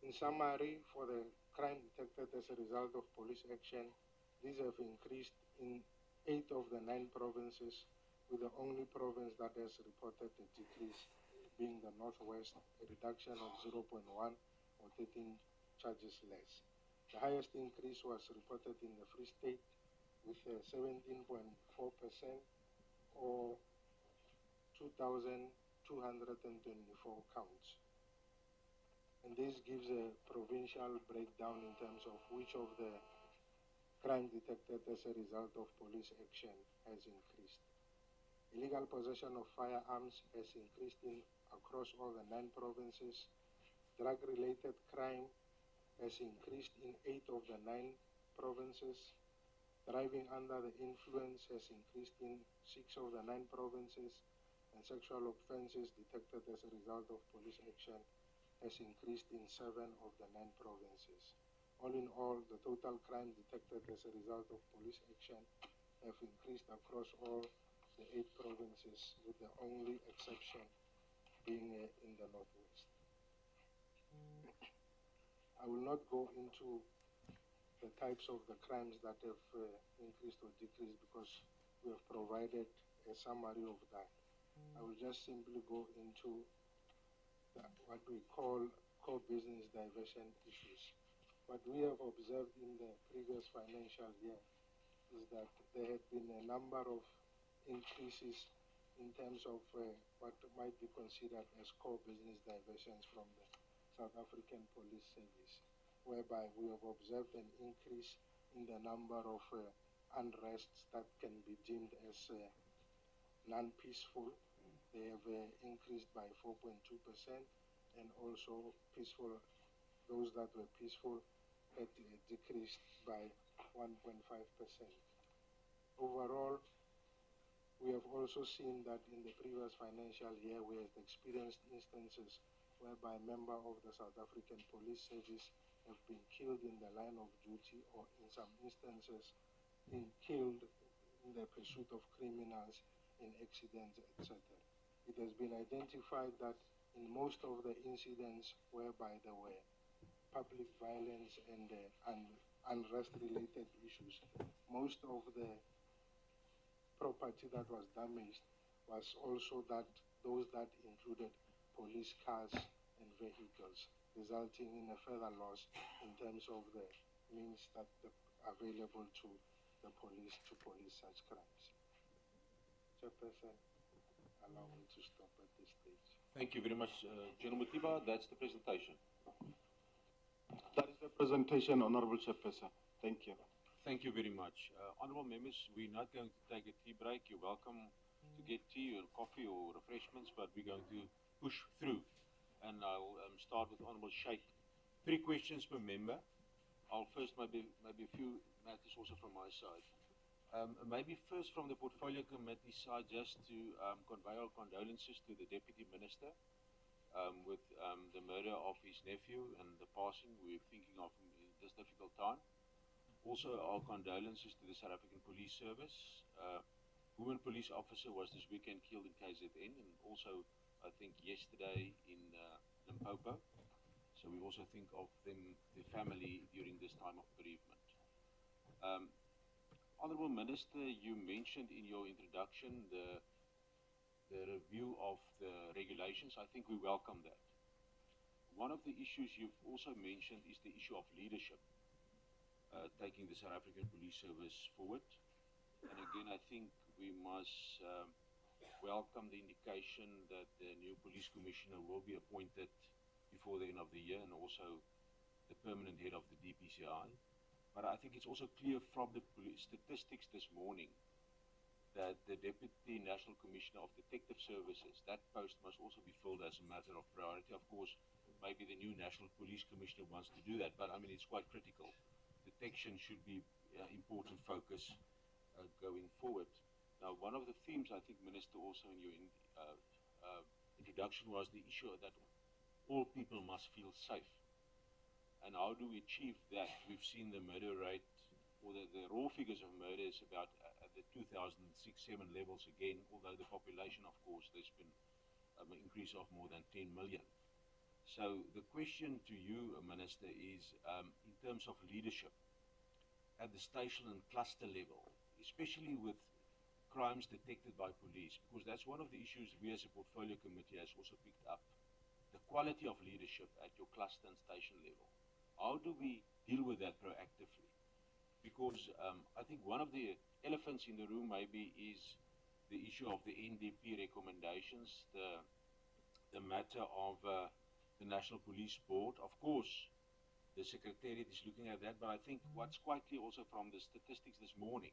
[SPEAKER 4] In summary, for the crime detected as a result of police action, these have increased in 8 of the 9 provinces, with the only province that has reported a decrease being the Northwest, a reduction of 0.1 or 13 charges less. The highest increase was reported in the Free State with 17.4% or 2,224 counts. And this gives a provincial breakdown in terms of which of the crime detected as a result of police action has increased. Illegal possession of firearms has increased across all the 9 provinces. Drug-related crime has increased in 8 of the 9 provinces. Driving under the influence has increased in 6 of the 9 provinces. And sexual offenses detected as a result of police action has increased in 7 of the 9 provinces. All in all, the total crime detected as a result of police action have increased across all the 8 provinces, with the only exception being in the Northwest. I will not go into the types of the crimes that have increased or decreased because we have provided a summary of that. I will just simply go into what we call core business diversion issues. What we have observed in the previous financial year is that there have been a number of increases in terms of what might be considered as core business diversions from the South African Police Service, whereby we have observed an increase in the number of unrests that can be deemed as non-peaceful. They have increased by 4.2%, and also those that were peaceful had decreased by 1.5%. Overall, we have also seen that in the previous financial year we have experienced instances whereby members of the South African Police Service have been killed in the line of duty, or in some instances been killed in the pursuit of criminals in accidents, etc. It has been identified that in most of the incidents whereby there were public violence and unrest-related issues, most of the property that was damaged was also those that included police cars and vehicles, resulting in a further loss in terms of the means that are available to the police to police such crimes. Chairperson, allow me to stop at this stage.
[SPEAKER 2] Thank you very much, General Mutiba. That's the presentation.
[SPEAKER 1] That is the presentation, Honorable Chairperson. Thank you.
[SPEAKER 2] Thank you very much. Honorable members, we're not going to take a tea break. You're welcome to get tea or coffee or refreshments, but we're going to push through. And I'll start with Honorable Sheikh. 3 questions per member. I'll first maybe a few matters also from my side. Maybe first from the Portfolio Committee side, just to convey our condolences to the Deputy Minister with the murder of his nephew and the passing. We're thinking of him in this difficult time. Also, our condolences to the South African Police Service. Woman police officer was this weekend killed in KZN, and also, I think, yesterday in Limpopo. So we also think of them, the family, during this time of bereavement. Honourable Minister, you mentioned in your introduction the review of the regulations. I think we welcome that. One of the issues you've also mentioned is the issue of leadership. Taking the South African Police Service forward. And again, I think we must welcome the indication that the new police commissioner will be appointed before the end of the year, and also the permanent head of the DPCI. But I think it's also clear from the statistics this morning that the Deputy National Commissioner of Detective Services, that post must also be filled as a matter of priority. Of course, maybe the new National Police Commissioner wants to do that, but I mean, it's quite critical. Detection should be important focus going forward. Now, one of the themes, I think, Minister, also in your introduction was the issue that all people must feel safe. And how do we achieve that? We've seen the murder rate, or the raw figures of murder is about at the 2006-07 levels again, although the population, of course, there's been an increase of more than 10 million. So the question to you, Minister, is in terms of leadership at the station and cluster level, especially with crimes detected by police, because that's one of the issues we as a portfolio committee has also picked up, the quality of leadership at your cluster and station level. How do we deal with that proactively? Because I think one of the elephants in the room maybe is the issue of the NDP recommendations, the matter of the National Police Board. Of course, the Secretariat is looking at that, but I think what's quite clear also from the statistics this morning,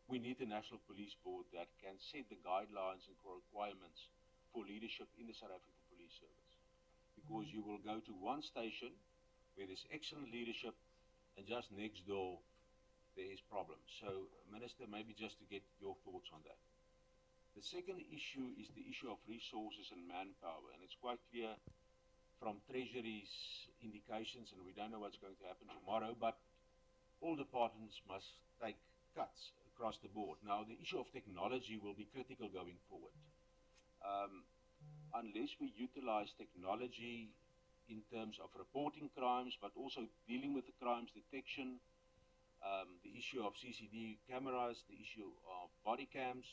[SPEAKER 2] we need a National Police Board that can set the guidelines and requirements for leadership in the South African Police Service. Because you will go to one station where there's excellent leadership, and just next door there is problems. So, Minister, maybe just to get your thoughts on that. The second issue is the issue of resources and manpower, and it's quite clear from Treasury's indications, and we don't know what's going to happen tomorrow, but all departments must take cuts across the board. Now, the issue of technology will be critical going forward. Unless we utilize technology in terms of reporting crimes, but also dealing with the crimes detection, the issue of CCD cameras, the issue of body cams,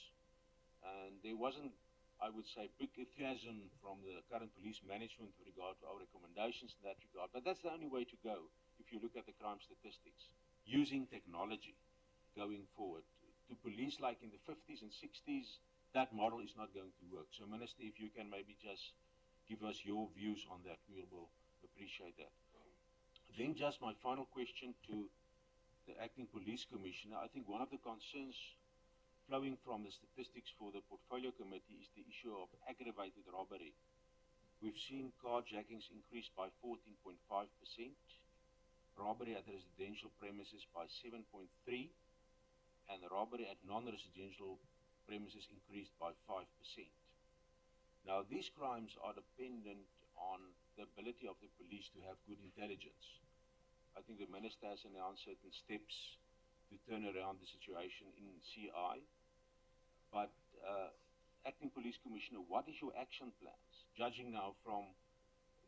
[SPEAKER 2] and there wasn't, I would say, big enthusiasm from the current police management with regard to our recommendations in that regard. But that's the only way to go if you look at the crime statistics, using technology going forward. To police like in the 50s and 60s, that model is not going to work. So, Minister, if you can maybe just give us your views on that, we will appreciate that. Then just my final question to the Acting Police Commissioner. I think one of the concerns flowing from the statistics for the Portfolio Committee is the issue of aggravated robbery. We've seen carjackings increase by 14.5%, robbery at residential premises by 7.3%, and robbery at non-residential premises increased by 5%. Now, these crimes are dependent on the ability of the police to have good intelligence. I think the Minister has announced certain steps to turn around the situation in CI. But Acting Police Commissioner, what is your action plans, judging now from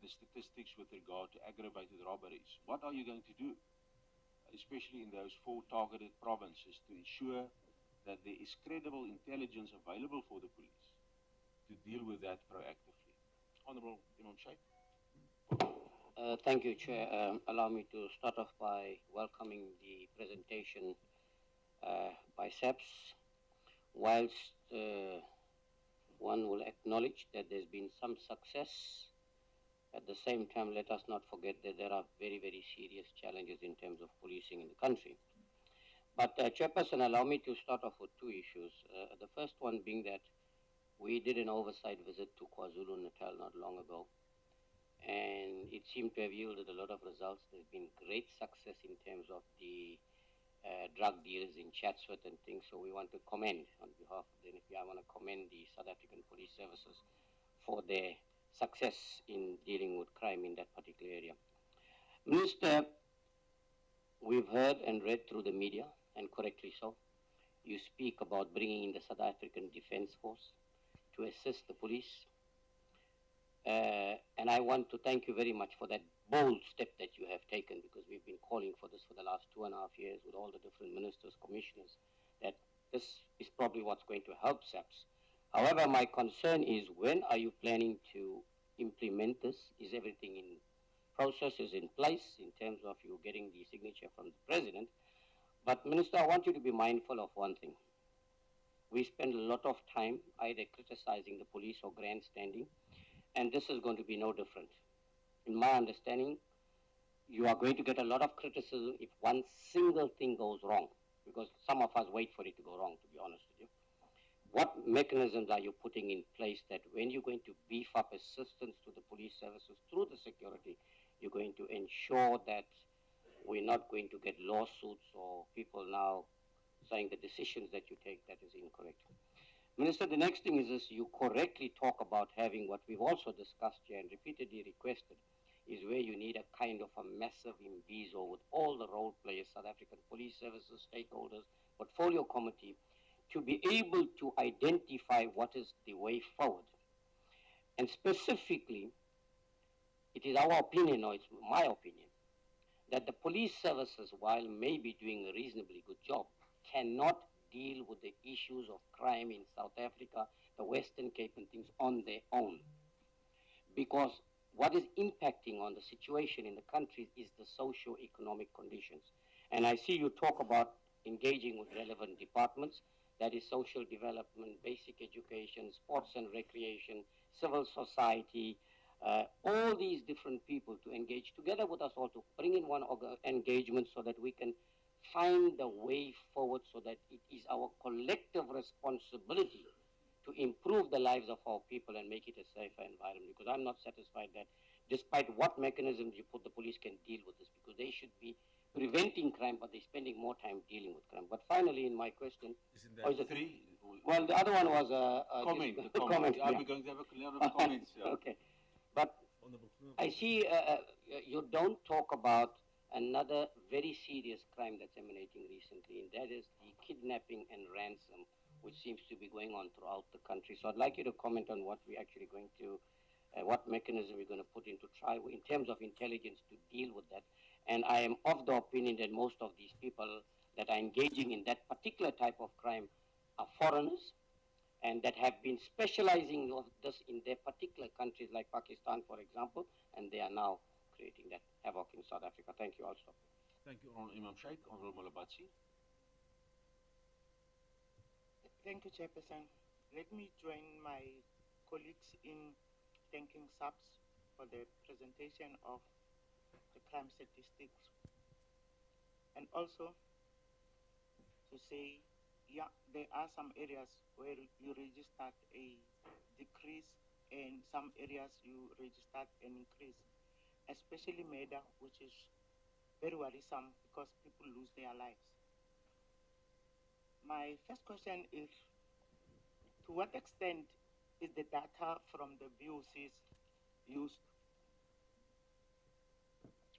[SPEAKER 2] the statistics with regard to aggravated robberies? What are you going to do, especially in those 4 targeted provinces, to ensure that there is credible intelligence available for the police to deal with that proactively? Honourable Imam Sheikh.
[SPEAKER 5] Thank you, Chair. Allow me to start off by welcoming the presentation by SAPS. Whilst one will acknowledge that there's been some success. At the same time, let us not forget that there are very, very serious challenges in terms of policing in the country. But Chairperson, allow me to start off with two issues. The first one being that we did an oversight visit to KwaZulu-Natal not long ago, and it seemed to have yielded a lot of results. There's been great success in terms of the drug dealers in Chatsworth and things, so we want to commend on behalf of the NFP, I want to commend the South African Police Services for their success in dealing with crime in that particular area. Minister, we've heard and read through the media, and correctly so, you speak about bringing in the South African Defence Force to assist the police. And I want to thank you very much for that bold step that you have taken, because we've been calling for this for the last 2.5 years with all the different ministers, commissioners, that this is probably what's going to help SAPS. However, my concern is, when are you planning to implement this? Is everything in processes in place in terms of you getting the signature from the president? But Minister, I want you to be mindful of one thing. We spend a lot of time either criticizing the police or grandstanding, and this is going to be no different. In my understanding, you are going to get a lot of criticism if one single thing goes wrong, because some of us wait for it to go wrong, to be honest with you. What mechanisms are you putting in place that when you're going to beef up assistance to the police services through the security, you're going to ensure that we're not going to get lawsuits or people now saying the decisions that you take that is incorrect? Minister, the next thing is this: you correctly talk about having what we've also discussed here and repeatedly requested, is where you need a kind of a massive imbizo with all the role players, South African Police Services, stakeholders, portfolio committee, to be able to identify what is the way forward. And specifically, it is our opinion, or it's my opinion, that the police services, while maybe doing a reasonably good job, cannot deal with the issues of crime in South Africa, the Western Cape and things on their own. Because what is impacting on the situation in the country is the socio-economic conditions. And I see you talk about engaging with relevant departments, that is social development, basic education, sports and recreation, civil society, all these different people to engage together with us all to bring in one engagement so that we can find the way forward, so that it is our collective responsibility to improve the lives of our people and make it a safer environment. Because I'm not satisfied that despite what mechanisms you put, the police can deal with this, because they should be preventing crime, but they're spending more time dealing with crime. But finally, in my question,
[SPEAKER 2] Isn't that three?
[SPEAKER 5] well, the other one was
[SPEAKER 2] Comment.
[SPEAKER 5] comment.
[SPEAKER 2] Yeah,
[SPEAKER 5] Yeah.
[SPEAKER 2] we're going to have a lot of comments. Yeah.
[SPEAKER 5] Okay, but I see you don't talk about another very serious crime that's emanating recently, and that is the kidnapping and ransom, which seems to be going on throughout the country. So I'd like you to comment on what we're actually going to, what mechanism we're going to put into trial in terms of intelligence to deal with that. And I am of the opinion that most of these people that are engaging in that particular type of crime are foreigners, and that have been specializing of this in their particular countries, like Pakistan, for example, and they are now creating that havoc in South Africa. Thank you. I'll stop.
[SPEAKER 2] Thank you, Honorable Imam Sheikh. Honorable Malabatsi.
[SPEAKER 6] Thank you, Chairperson. Let me join my colleagues in thanking SAPS for the presentation of the crime statistics, and also to say, yeah, there are some areas where you registered a decrease and some areas you registered an increase, especially murder, which is very worrisome because people lose their lives. My first question is, to what extent is the data from the VOCs used?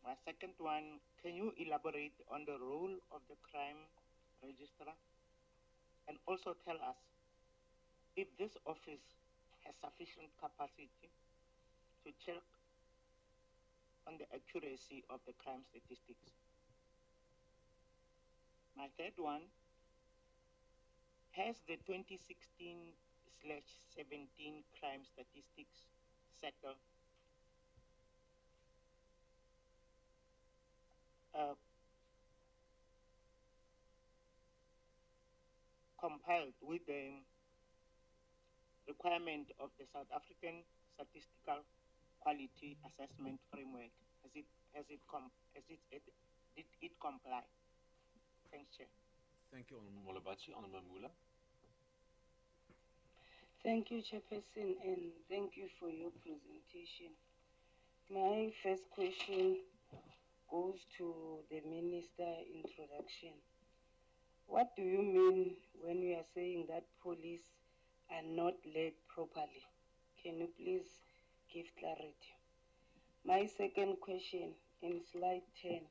[SPEAKER 6] My second one, can you elaborate on the role of the crime registrar? And also tell us if this office has sufficient capacity to check on the accuracy of the crime statistics. My third one, has the 2016/17 crime statistics sector compiled with the requirement of the South African Statistical Quality Assessment Framework? Did it comply? Thanks, Chair.
[SPEAKER 2] Thank you, Honorable Molabatsi. Honorable Mula.
[SPEAKER 7] Thank you, Chairperson, and thank you for your presentation. My first question goes to the Minister introduction. What do you mean when you are saying that police are not led properly? Can you please give clarity? My second question, in slide 10,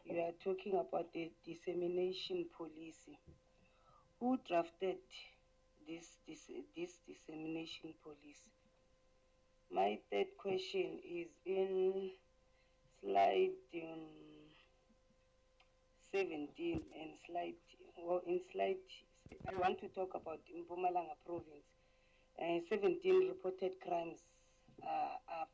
[SPEAKER 7] you are talking about the dissemination policy. Who drafted this dissemination policy? My third question is in slide 17 and I want to talk about Mpumalanga province. 17 reported crimes are up.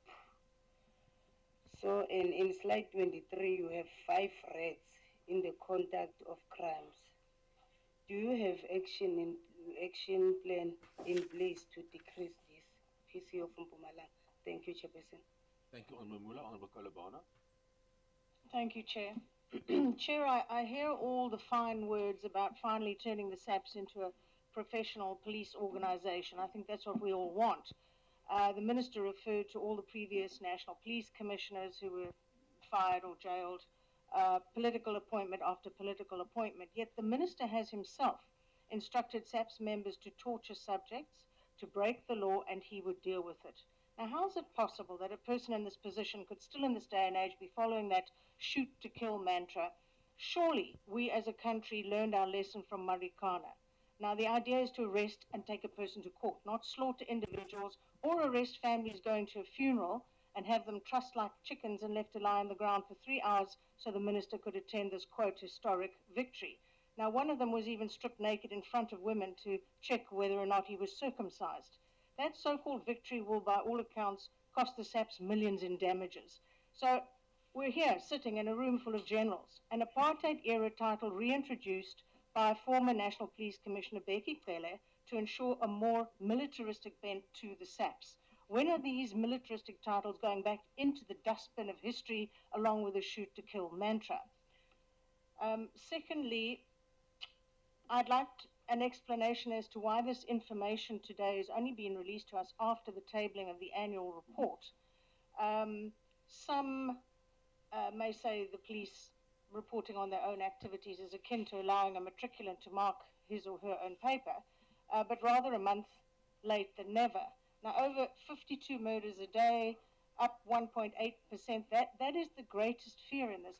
[SPEAKER 7] So, in slide 23, you have 5 reds in the conduct of crimes. Do you have action plan in place to decrease this? PCO from Mpumalanga. Thank you, Chairperson.
[SPEAKER 2] Thank you, Honorable Mula. Honorable Kolobana.
[SPEAKER 8] Thank you, Chair. Chair, I hear all the fine words about finally turning the SAPS into a professional police organization. I think that's what we all want. The Minister referred to all the previous National Police Commissioners who were fired or jailed, political appointment after political appointment. Yet the Minister has himself instructed SAPS members to torture subjects, to break the law, and he would deal with it. Now, how is it possible that a person in this position could still in this day and age be following that shoot to kill mantra? Surely we as a country learned our lesson from Marikana. Now, the idea is to arrest and take a person to court, not slaughter individuals or arrest families going to a funeral and have them trussed like chickens and left to lie on the ground for 3 hours so the minister could attend this, quote, historic victory. Now, one of them was even stripped naked in front of women to check whether or not he was circumcised. That so-called victory will, by all accounts, cost the SAPS millions in damages. So we're here sitting in a room full of generals, an apartheid-era title reintroduced by former National Police Commissioner Fikile to ensure a more militaristic bent to the SAPS. When are these militaristic titles going back into the dustbin of history along with the shoot-to-kill mantra? Secondly, I'd like an explanation as to why this information today is only being released to us after the tabling of the annual report. Some may say the police reporting on their own activities is akin to allowing a matriculant to mark his or her own paper, but rather a month late than never. Now, over 52 murders a day, up 1.8%, that is the greatest fear in this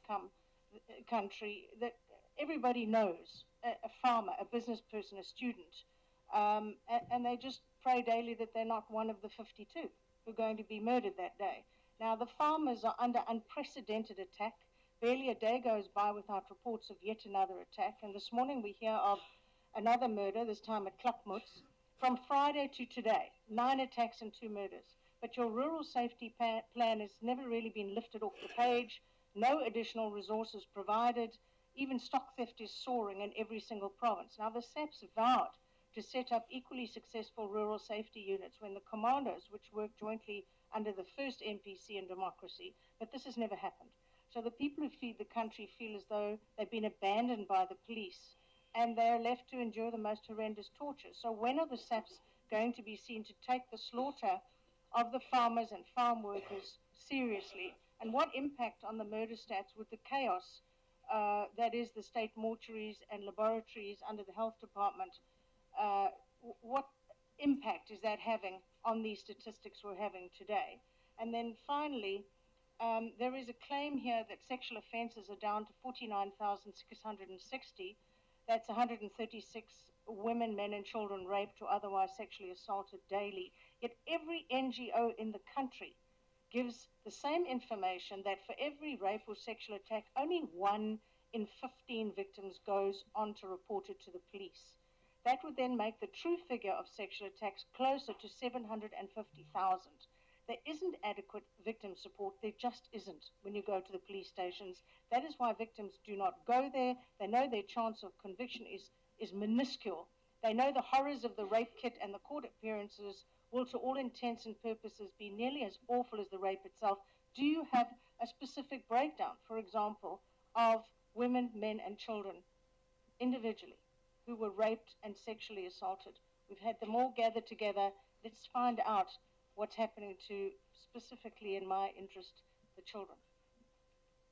[SPEAKER 8] country, that everybody knows. A farmer, a business person, a student, and they just pray daily that they're not one of the 52 who are going to be murdered that day. Now, the farmers are under unprecedented attack. Barely a day goes by without reports of yet another attack, and this morning we hear of another murder, this time at Klapmuts. From Friday to today, 9 attacks and 2 murders. But your rural safety plan has never really been lifted off the page, no additional resources provided. Even stock theft is soaring in every single province. Now, the SAPS vowed to set up equally successful rural safety units when the commandos, which work jointly under the first MPC in democracy, but this has never happened. So the people who feed the country feel as though they've been abandoned by the police and they're left to endure the most horrendous torture. So when are the SAPS going to be seen to take the slaughter of the farmers and farm workers seriously? And what impact on the murder stats would the chaos that is the state mortuaries and laboratories under the health department, what impact is that having on these statistics we're having today? And then finally, there is a claim here that sexual offences are down to 49,660. That's 136 women, men and children raped or otherwise sexually assaulted daily. Yet every NGO in the country gives the same information that for every rape or sexual attack, only 1 in 15 victims goes on to report it to the police. That would then make the true figure of sexual attacks closer to 750,000. There isn't adequate victim support. There just isn't when you go to the police stations. That is why victims do not go there. They know their chance of conviction is minuscule They know the horrors of the rape kit, and the court appearances will, to all intents and purposes, be nearly as awful as the rape itself. Do you have a specific breakdown, for example, of women, men, and children individually who were raped and sexually assaulted? We've had them all gathered together. Let's find out what's happening to, specifically in my interest, the children.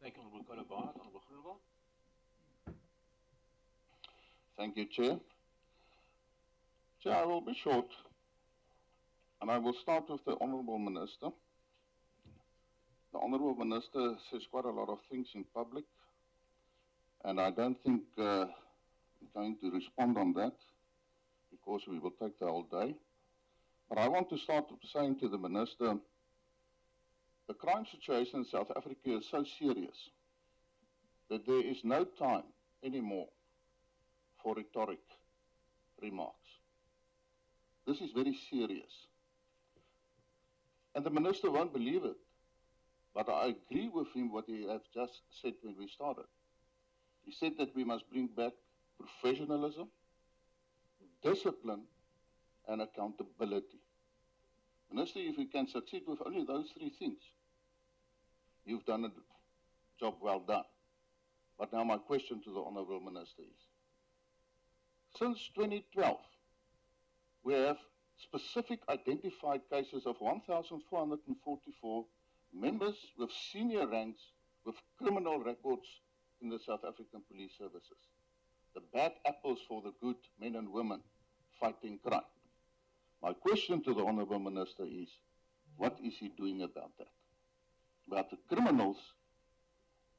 [SPEAKER 2] Thank you, Honorable Kolobard. Honorable Groenewald.
[SPEAKER 9] Thank you, Chair. Chair, I will be short, and I will start with the Honourable Minister. The Honourable Minister says quite a lot of things in public, and I don't think I'm going to respond on that, because we will take the whole day. But I want to start saying to the Minister, the crime situation in South Africa is so serious that there is no time anymore for rhetoric remarks. This is very serious. And the Minister won't believe it, but I agree with him what he has just said when we started. He said that we must bring back professionalism, discipline, and accountability. Minister, if you can succeed with only those three things, you've done a job well done. But now my question to the Honourable Minister is, since 2012, we have specific identified cases of 1,444 members with senior ranks with criminal records in the South African Police Services. The bad apples for the good men and women fighting crime. My question to the Honourable Minister is, what is he doing about that? About the criminals,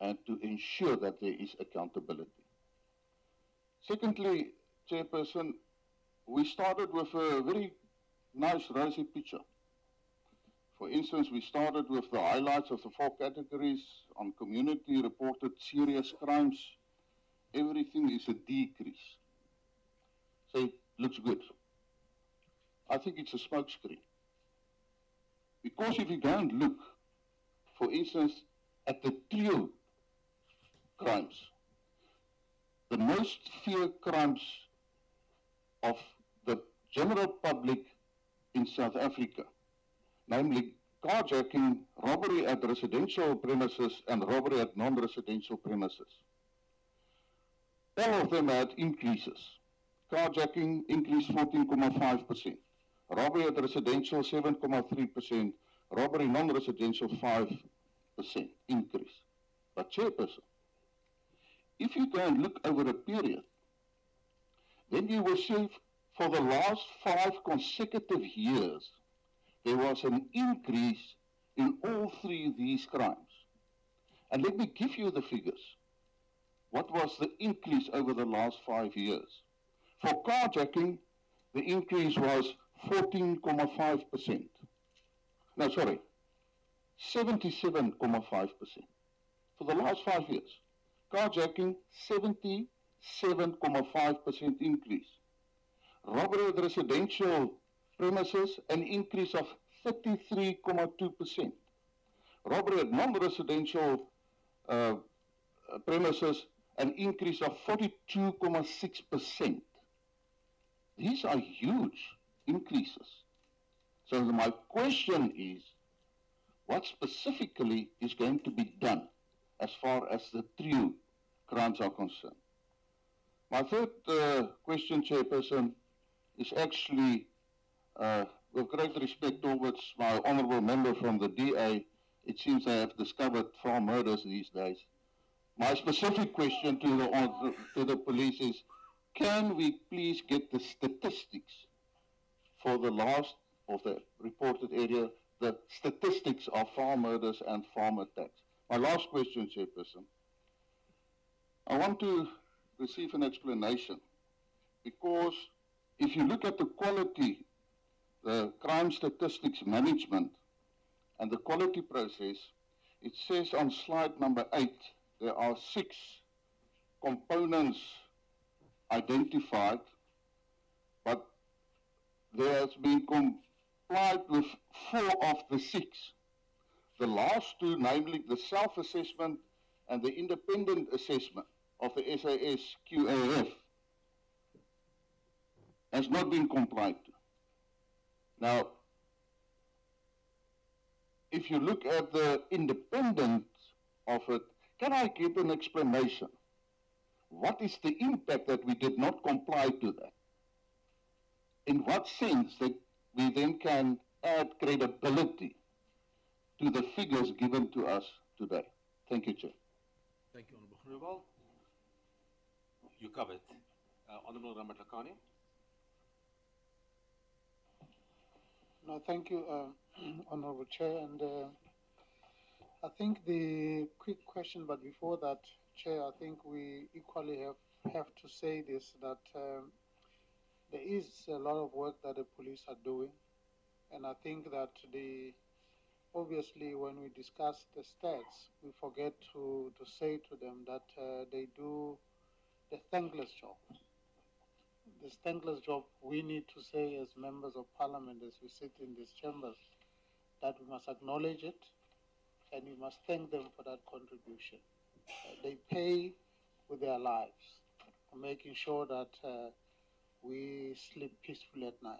[SPEAKER 9] and to ensure that there is accountability. Secondly, Chairperson, we started with a very nice rosy picture. For instance, we started with the highlights of the 4 categories on community reported serious crimes. Everything is a decrease. So it looks good. I think it's a smokescreen. Because if you go and look, for instance, at the trio crimes, the most feared crimes of the general public in South Africa, namely carjacking, robbery at residential premises, and robbery at non-residential premises. All of them had increases. Carjacking increased 14.5%, robbery at residential 7.3%, robbery non-residential 5% increase. But Chairperson, if you go and look over a period, then you will see for the last 5 consecutive years, there was an increase in all 3 of these crimes. And let me give you the figures. What was the increase over the last 5 years? For carjacking, the increase was 14.5%. No, sorry, 77.5%. For the last 5 years. Carjacking, 77.5% increase. Robbery at residential premises, an increase of 33.2%. Robbery at non-residential premises, an increase of 42.6%. These are huge increases. So my question is, what specifically is going to be done as far as the trio crimes are concerned? My third question, Chairperson, is actually, with great respect towards my honourable member from the DA, it seems they have discovered 4 murders these days. My specific question to the police is, can we please get the statistics for the last of the reported area, the statistics of farm murders and farm attacks? My last question, Chairperson. I want to receive an explanation, because if you look at the quality, the crime statistics management and the quality process, it says on slide number 8, there are 6 components identified, but there has been complied with 4 of the 6. The last 2, namely the self-assessment and the independent assessment of the SAS QAF, has not been complied to. Now, if you look at the independence of it, can I give an explanation? What is the impact that we did not comply to that? In what sense that we then can add credibility to the figures given to us today? Thank you, Chair.
[SPEAKER 2] Thank you, Honourable Groenewald. You covered. Honourable Ramatlakane.
[SPEAKER 10] No, thank you, Honourable Chair. And I think the quick question, but before that, Chair, I think we equally have to say this, that there is a lot of work that the police are doing. And I think that obviously when we discuss the stats, we forget to say to them that they do the thankless job. This thankless job, we need to say as members of parliament, as we sit in these chambers, that we must acknowledge it and we must thank them for that contribution. They pay with their lives, making sure that we sleep peacefully at night.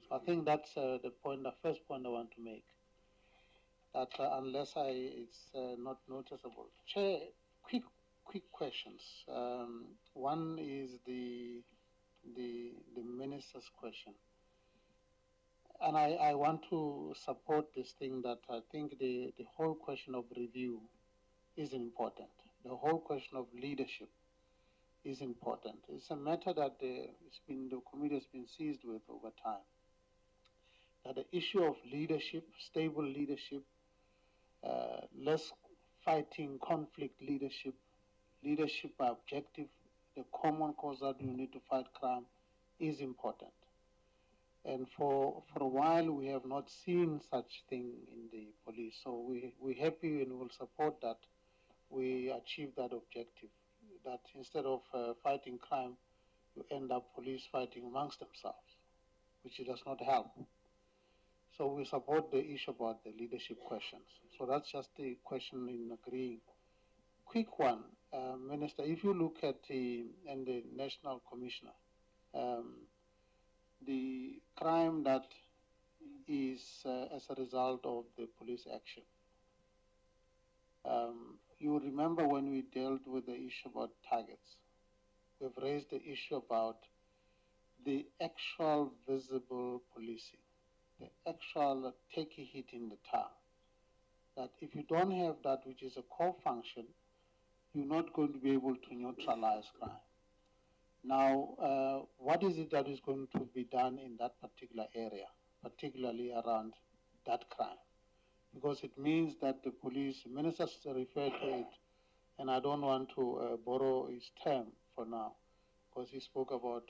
[SPEAKER 10] So I think that's the first point I want to make. That unless it's not noticeable. Chair, quick questions. One is the minister's question. And I want to support this thing that I think the whole question of review is important. The whole question of leadership is important. It's a matter that the committee has been seized with over time. That the issue of leadership, stable leadership, less fighting conflict leadership by objective, the common cause that you need to fight crime is important. And for a while we have not seen such thing in the police. So we're happy and will support that we achieve that objective. That instead of fighting crime, you end up police fighting amongst themselves, which does not help. So we support the issue about the leadership questions. So that's just the question in agreeing. Quick one, Minister, if you look at the National Commissioner, the crime that is as a result of the police action. You remember when we dealt with the issue about targets, we've raised the issue about the actual visible policing, the actual take a hit in the town. That if you don't have that, which is a core function, you're not going to be able to neutralize crime. Now, what is it that is going to be done in that particular area, particularly around that crime? Because it means that the police, ministers refer to it, and I don't want to borrow his term for now, because he spoke about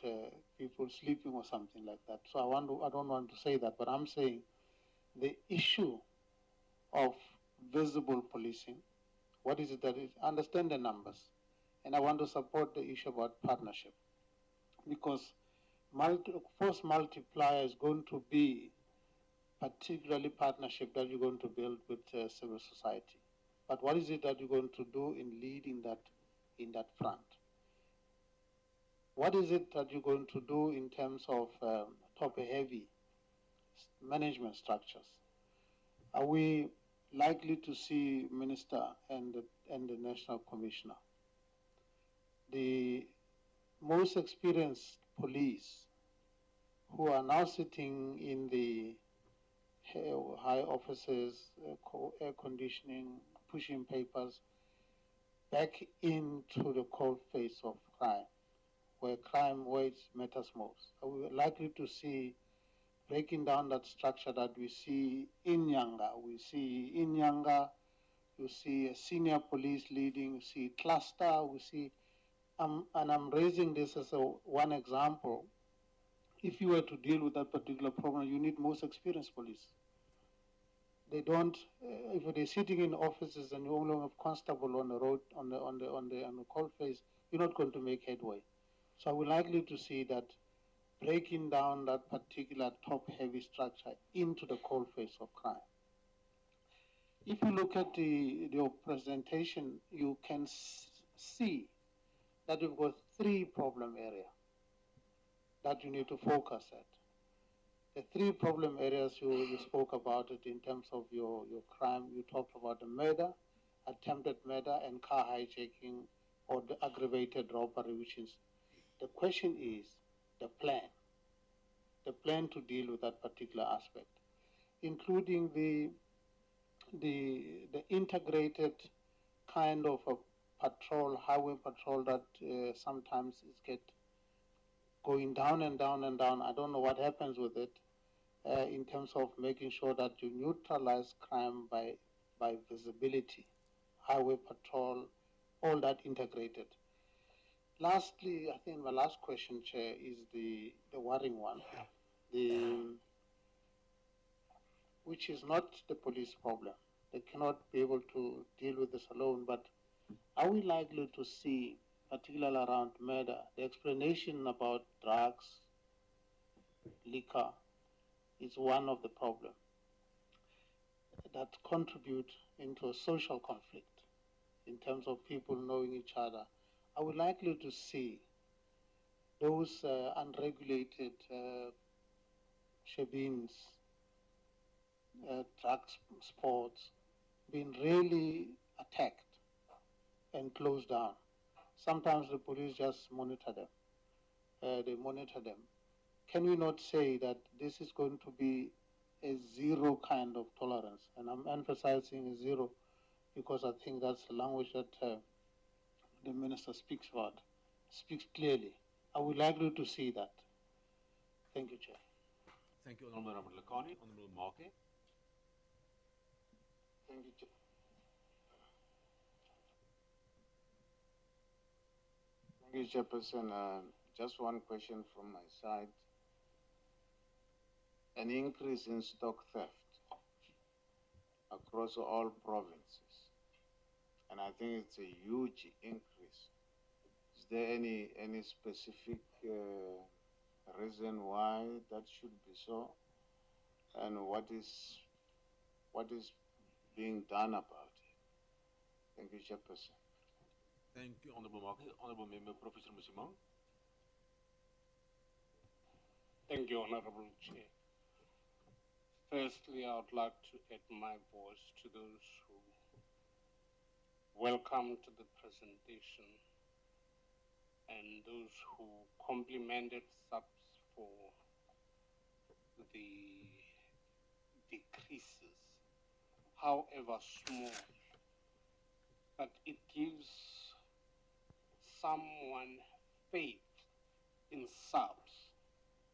[SPEAKER 10] people sleeping or something like that. So I don't want to say that, but I'm saying the issue of visible policing, what is it that is, understand the numbers, and I want to support the issue about partnership, because force multiplier is going to be particularly partnership that you're going to build with civil society. But what is it that you're going to do in leading that in that front? What is it that you're going to do in terms of top-heavy management structures? Are we likely to see Minister and the National Commissioner, the most experienced police who are now sitting in the high offices, air conditioning, pushing papers, back into the cold face of crime, where it matters most? Are we likely to see breaking down that structure that we see in Nyanga? We see in Nyanga, you see a senior police leading, you see cluster, we see, and I'm raising this as one example. If you were to deal with that particular problem, you need most experienced police. They don't, if they're sitting in offices and you only have constable on the road, on the cold face, you're not going to make headway. So we're likely to see that breaking down that particular top-heavy structure into the cold face of crime. If you look at your presentation, you can see that you've got three problem areas. that you need to focus at. The three problem areas you spoke about it in terms of your crime, you talked about the murder, attempted murder, and car hijacking or the aggravated robbery, which is, the question is the plan to deal with that particular aspect, including the integrated kind of a patrol, highway patrol that sometimes is get going down and down and down. I don't know what happens with it in terms of making sure that you neutralize crime by visibility, highway patrol, all that integrated. Lastly, I think my last question, Chair, is the worrying one, which is not the police problem. They cannot be able to deal with this alone, but are we likely to see, particularly around murder, the explanation about drugs, liquor, is one of the problems that contribute into a social conflict in terms of people knowing each other. Are we likely to see those unregulated shebeens, drug sports being really attacked and closed down? Sometimes the police just monitor them. They monitor them. Can we not say that this is going to be a zero kind of tolerance? And I'm emphasizing zero because I think that's the language that the minister speaks about, speaks clearly. Are we likely to see that? Thank you, Chair.
[SPEAKER 2] Thank you, Honourable Lakani. Honourable Marke.
[SPEAKER 4] Thank you, Chair. Thank you, Chairperson. Just one question from my side. An increase in stock theft across all provinces, and I think it's a huge increase. Is there any specific reason why that should be so, and what is being done about it? Thank you, Chairperson.
[SPEAKER 2] Thank you, Honourable Marke. Honourable Member Professor Musimang.
[SPEAKER 11] Thank you, Honourable Chair. Firstly, I would like to add my voice to those who welcome to the presentation and those who complimented SAPS for the decreases, however small, but it gives someone faith in SAPS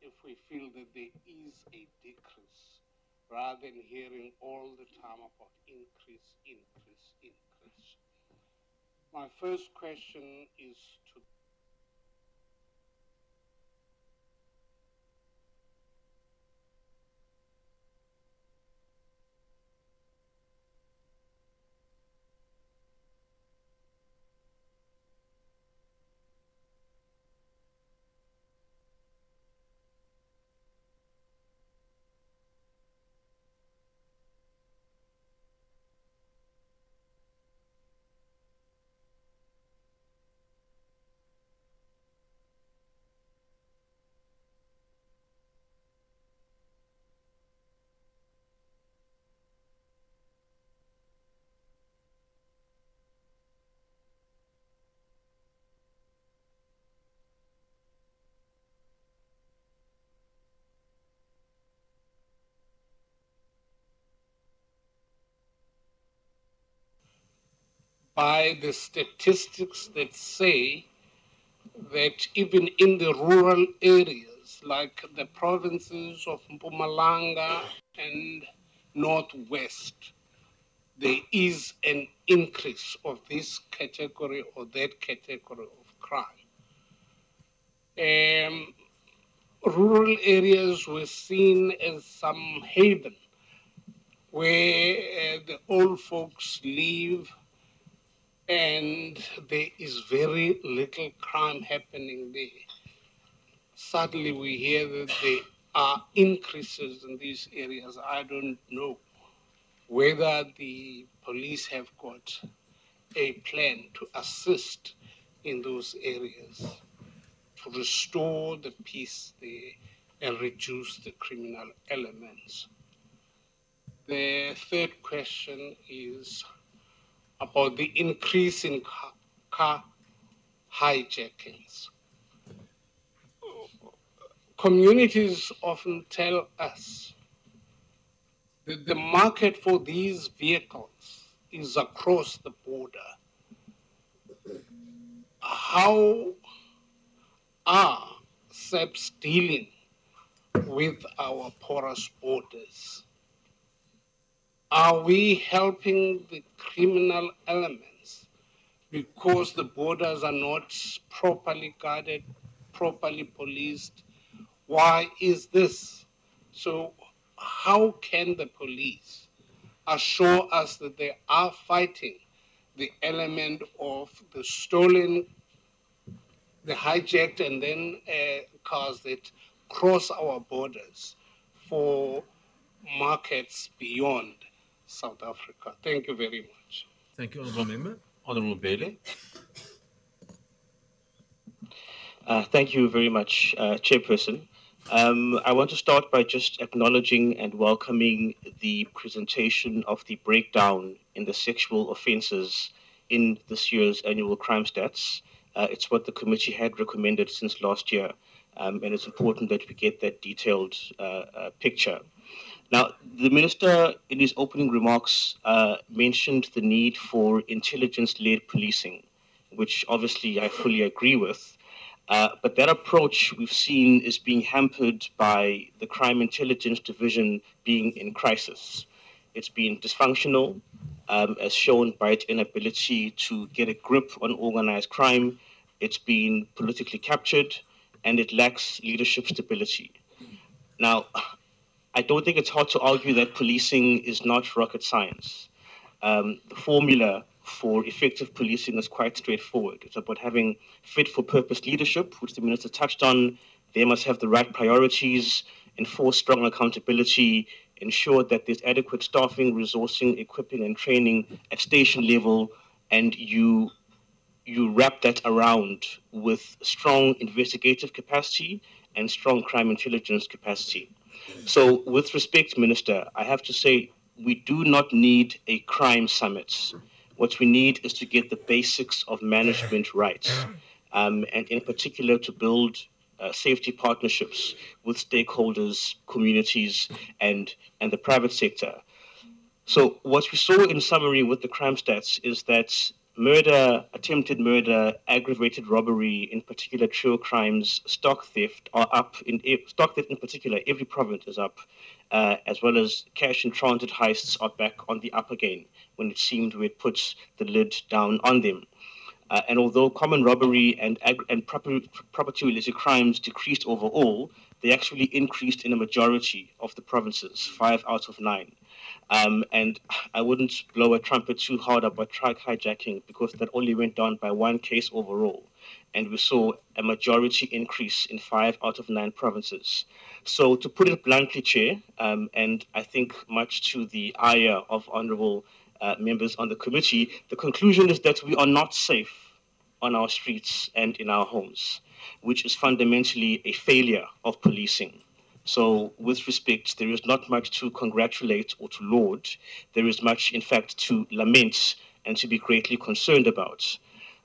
[SPEAKER 11] if we feel that there is a decrease, rather than hearing all the time about increase. My first question is to by the statistics that say that even in the rural areas, like the provinces of Mpumalanga and Northwest, there is an increase of this category or that category of crime. Rural areas were seen as some haven where the old folks live, and there is very little crime happening there. Suddenly we hear that there are increases in these areas. I don't know whether the police have got a plan to assist in those areas, to restore the peace there and reduce the criminal elements. The third question is about the increase in car hijackings. Communities often tell us that the market for these vehicles is across the border. How are SAPS dealing with our porous borders? Are we helping the criminal elements because the borders are not properly guarded, properly policed? Why is this? So how can the police assure us that they are fighting the element of the stolen, the hijacked, and then cars that cross our borders for markets beyond South Africa? Thank you very much.
[SPEAKER 2] Thank you, Honourable Member. Honourable Bailey.
[SPEAKER 12] Thank you very much, Chairperson. I want to start by just acknowledging and welcoming the presentation of the breakdown in the sexual offences in this year's annual crime stats. It's what the committee had recommended since last year, and it's important that we get that detailed picture. Now, the Minister, in his opening remarks, mentioned the need for intelligence-led policing, which obviously I fully agree with. But that approach we've seen is being hampered by the Crime Intelligence Division being in crisis. It's been dysfunctional, as shown by its inability to get a grip on organized crime. It's been politically captured, and it lacks leadership stability. Now, I don't think it's hard to argue that policing is not rocket science. The formula for effective policing is quite straightforward. It's about having fit-for-purpose leadership, which the Minister touched on. They must have the right priorities, enforce strong accountability, ensure that there's adequate staffing, resourcing, equipping, and training at station level, and you wrap that around with strong investigative capacity and strong crime intelligence capacity. So with respect, Minister, I have to say we do not need a crime summit. What we need is to get the basics of management right, and in particular to build safety partnerships with stakeholders, communities, and the private sector. So what we saw in summary with the crime stats is that murder, attempted murder, aggravated robbery, in particular trio crimes, stock theft are up. Stock theft in particular, every province is up, as well as cash and transit heists are back on the up again when it seemed we had put the lid down on them. And although common robbery and property-related crimes decreased overall, they actually increased in a majority of the provinces, 5 out of 9. And I wouldn't blow a trumpet too hard about truck hijacking because that only went down by 1 case overall. And we saw a majority increase in 5 out of 9 provinces. So to put it bluntly, Chair, and I think much to the ire of honourable members on the committee, the conclusion is that we are not safe on our streets and in our homes, which is fundamentally a failure of policing. So with respect, there is not much to congratulate or to laud. There is much, in fact, to lament and to be greatly concerned about.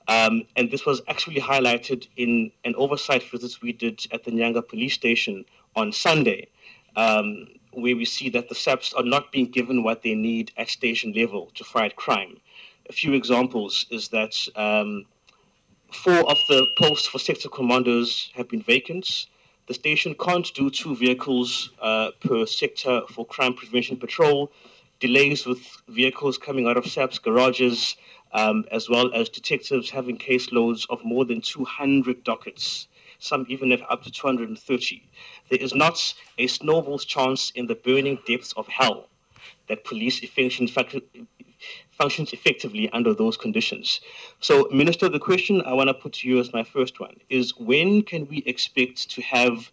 [SPEAKER 12] And this was actually highlighted in an oversight visit we did at the Nyanga police station on Sunday, where we see that the SAPS are not being given what they need at station level to fight crime. A few examples is that 4 of the posts for sector commandos have been vacant. The station can't do 2 vehicles per sector for crime prevention patrol, delays with vehicles coming out of SAPS garages, as well as detectives having caseloads of more than 200 dockets. Some even have up to 230. There is not a snowball's chance in the burning depths of hell that police functions effectively under those conditions. So, Minister, the question I want to put to you as my first one is, when can we expect to have,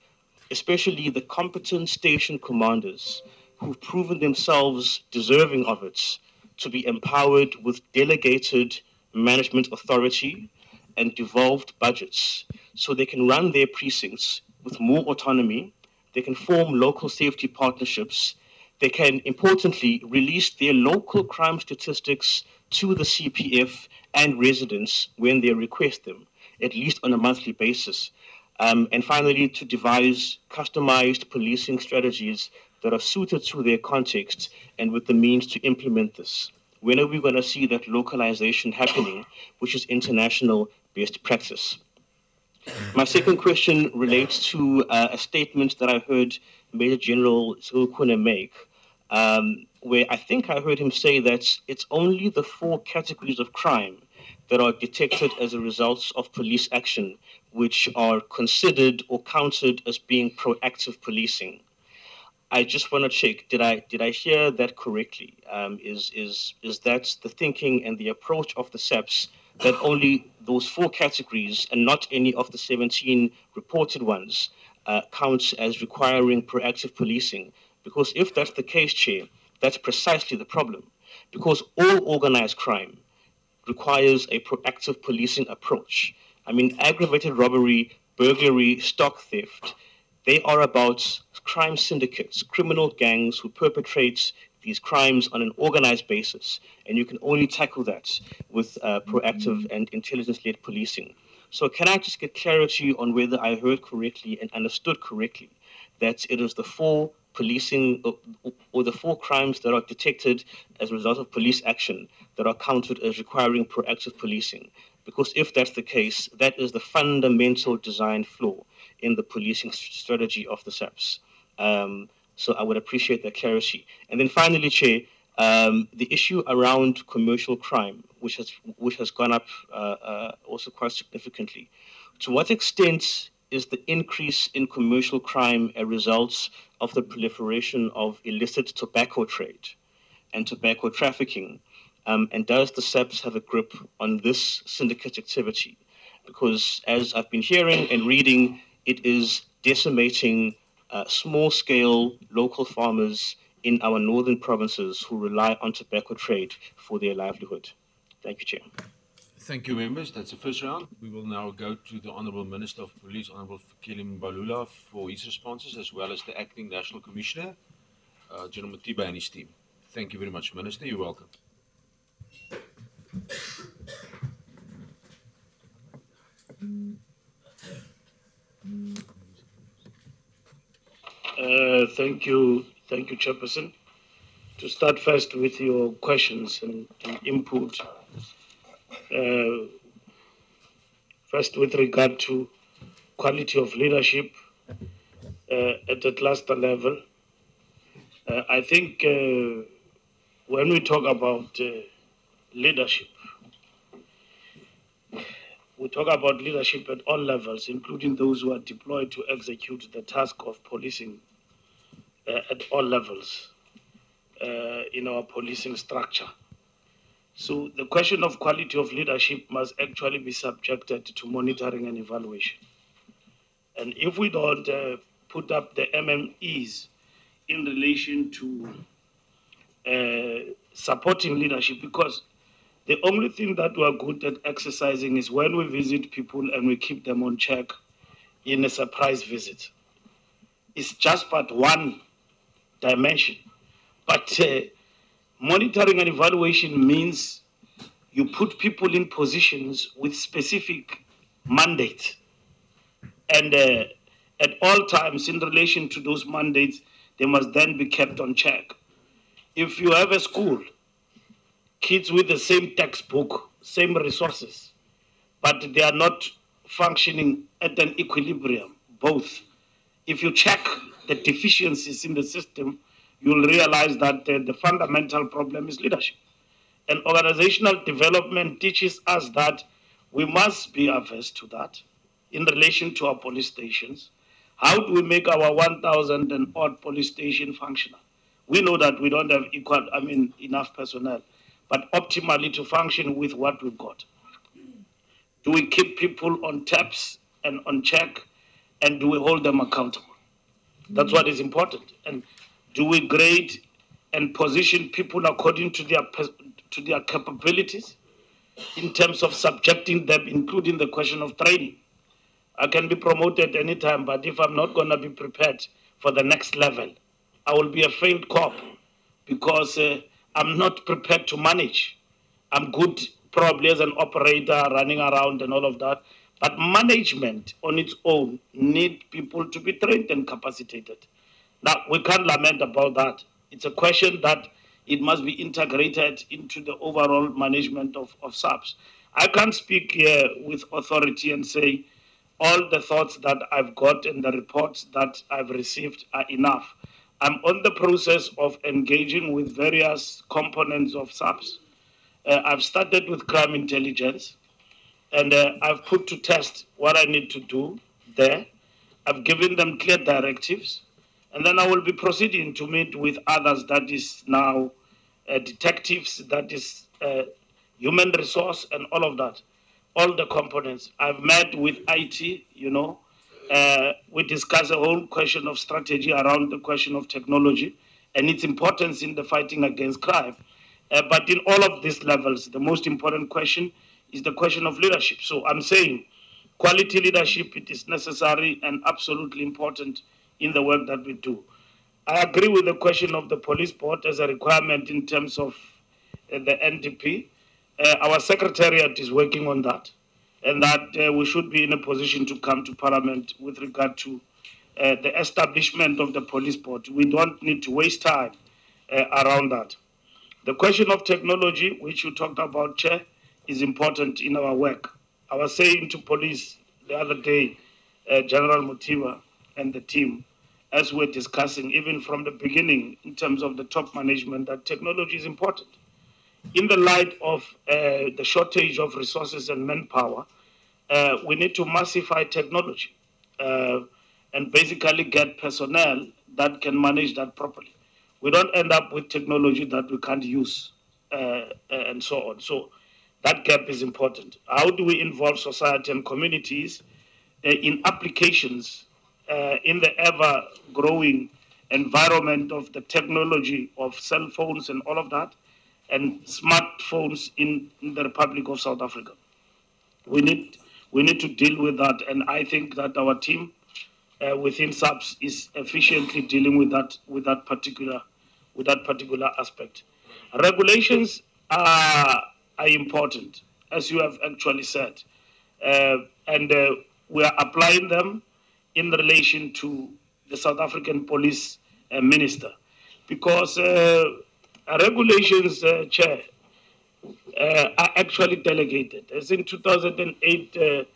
[SPEAKER 12] especially the competent station commanders who've proven themselves deserving of it, to be empowered with delegated management authority and devolved budgets so they can run their precincts with more autonomy. They can form local safety partnerships. They can, importantly, release their local crime statistics to the CPF and residents when they request them, at least on a monthly basis. And finally, to devise customized policing strategies that are suited to their context and with the means to implement this. When are we going to see that localization happening, which is international best practice? My second question relates to a statement that I heard Major General Zilkune make, where I think I heard him say that it's only the 4 categories of crime that are detected as a result of police action which are considered or counted as being proactive policing. I just want to check, did I hear that correctly? Is that the thinking and the approach of the SAPS, that only those 4 categories and not any of the 17 reported ones counts as requiring proactive policing? Because if that's the case, Chair, that's precisely the problem. Because all organized crime requires a proactive policing approach. I mean, aggravated robbery, burglary, stock theft, they are about crime syndicates, criminal gangs who perpetrate these crimes on an organized basis. And you can only tackle that with proactive and intelligence-led policing. So can I just get clarity on whether I heard correctly and understood correctly that it is the 4 policing or the 4 crimes that are detected as a result of police action that are counted as requiring proactive policing? Because if that's the case, that is the fundamental design flaw in the policing strategy of the SAPS. So I would appreciate that clarity. And then finally, Chair, the issue around commercial crime, which has gone up also quite significantly. To what extent is the increase in commercial crime a result of the proliferation of illicit tobacco trade and tobacco trafficking? And does the SAPS have a grip on this syndicate activity? Because as I've been hearing and reading, it is decimating small-scale local farmers in our northern provinces who rely on tobacco trade for their livelihood. Thank you, Chair.
[SPEAKER 2] Thank you, members. That's the first round. We will now go to the Honourable Minister of Police, Honourable Fikile Mbalula, for his responses, as well as the Acting National Commissioner, General Matiba, and his team. Thank you very much, Minister. You're welcome.
[SPEAKER 3] Thank you, Chairperson. To start first with your questions and input, first with regard to quality of leadership at the cluster level, I think when we talk about leadership, we talk about leadership at all levels, including those who are deployed to execute the task of policing at all levels in our policing structure. So the question of quality of leadership must actually be subjected to monitoring and evaluation. And if we don't put up the MMEs in relation to supporting leadership, because the only thing that we are good at exercising is when we visit people and we keep them on check in a surprise visit. It's just but one dimension. But monitoring and evaluation means you put people in positions with specific mandate. And at all times, in relation to those mandates, they must then be kept on check. If you have a school, kids with the same textbook, same resources, but they are not functioning at an equilibrium, both. If you check the deficiencies in the system, you'll realize that the fundamental problem is leadership. And organizational development teaches us that we must be averse to that in relation to our police stations. How do we make our 1,000 and odd police station functional? We know that we don't have enough personnel, but optimally to function with what we've got. Do we keep people on taps and on check, and do we hold them accountable? That's what is important. And do we grade and position people according to their capabilities in terms of subjecting them, including the question of training? I can be promoted anytime, but if I'm not going to be prepared for the next level, I will be a failed cop because I'm not prepared to manage. I'm good probably as an operator running around and all of that, but management on its own need people to be trained and capacitated. Now, we can't lament about that. It's a question that it must be integrated into the overall management of SAPS. I can't speak here with authority and say all the thoughts that I've got and the reports that I've received are enough. I'm on the process of engaging with various components of SAPS. I've started with crime intelligence, and I've put to test what I need to do there. I've given them clear directives, and then I will be proceeding to meet with others, that is now detectives, that is human resource, and all of that, all the components. I've met with IT, we discuss a whole question of strategy around the question of technology and its importance in the fighting against crime. But in all of these levels, the most important question is the question of leadership. So I'm saying quality leadership, it is necessary and absolutely important in the work that we do. I agree with the question of the police board as a requirement in terms of the NDP. Our secretariat is working on that, and that we should be in a position to come to Parliament with regard to the establishment of the police board. We don't need to waste time around that. The question of technology, which you talked about, Chair, is important in our work. I was saying to police the other day, General Mutiba and the team, as we're discussing, even from the beginning, in terms of the top management, that technology is important. In the light of the shortage of resources and manpower, we need to massify technology and basically get personnel that can manage that properly. We don't end up with technology that we can't use and so on. So that gap is important. How do we involve society and communities in applications in the ever-growing environment of the technology of cell phones and all of that, and smartphones in the Republic of South Africa? We need to deal with that, and I think that our team within SAPS is efficiently dealing with that particular aspect. Regulations are important, as you have actually said, and we are applying them in relation to the South African Police Minister, because regulations, Chair, are actually delegated. As in 2008,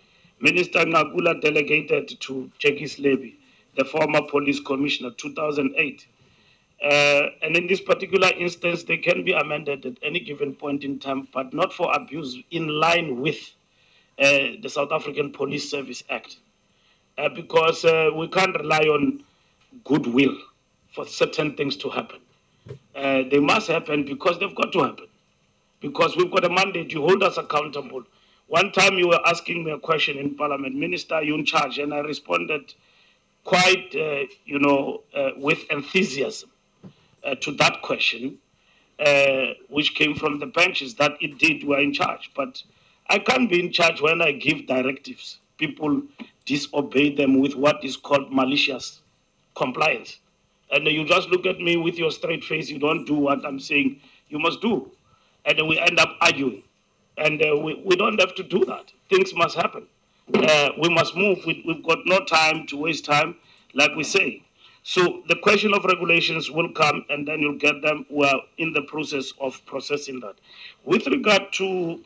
[SPEAKER 3] Minister Ngakula delegated to Jackie Sleby, the former police commissioner, 2008. And in this particular instance, they can be amended at any given point in time, but not for abuse, in line with the South African Police Service Act. Because we can't rely on goodwill for certain things to happen. They must happen because they've got to happen. Because we've got a mandate, you hold us accountable. One time you were asking me a question in Parliament, Minister, you're in charge, and I responded quite, with enthusiasm to that question, which came from the benches, that indeed we're in charge. But I can't be in charge when I give directives. People disobey them with what is called malicious compliance. And you just look at me with your straight face, you don't do what I'm saying you must do. And then we end up arguing. And we don't have to do that. Things must happen. We must move. We've got no time to waste time, like we say. So the question of regulations will come, and then you'll get them. We're in the process of processing that. With regard to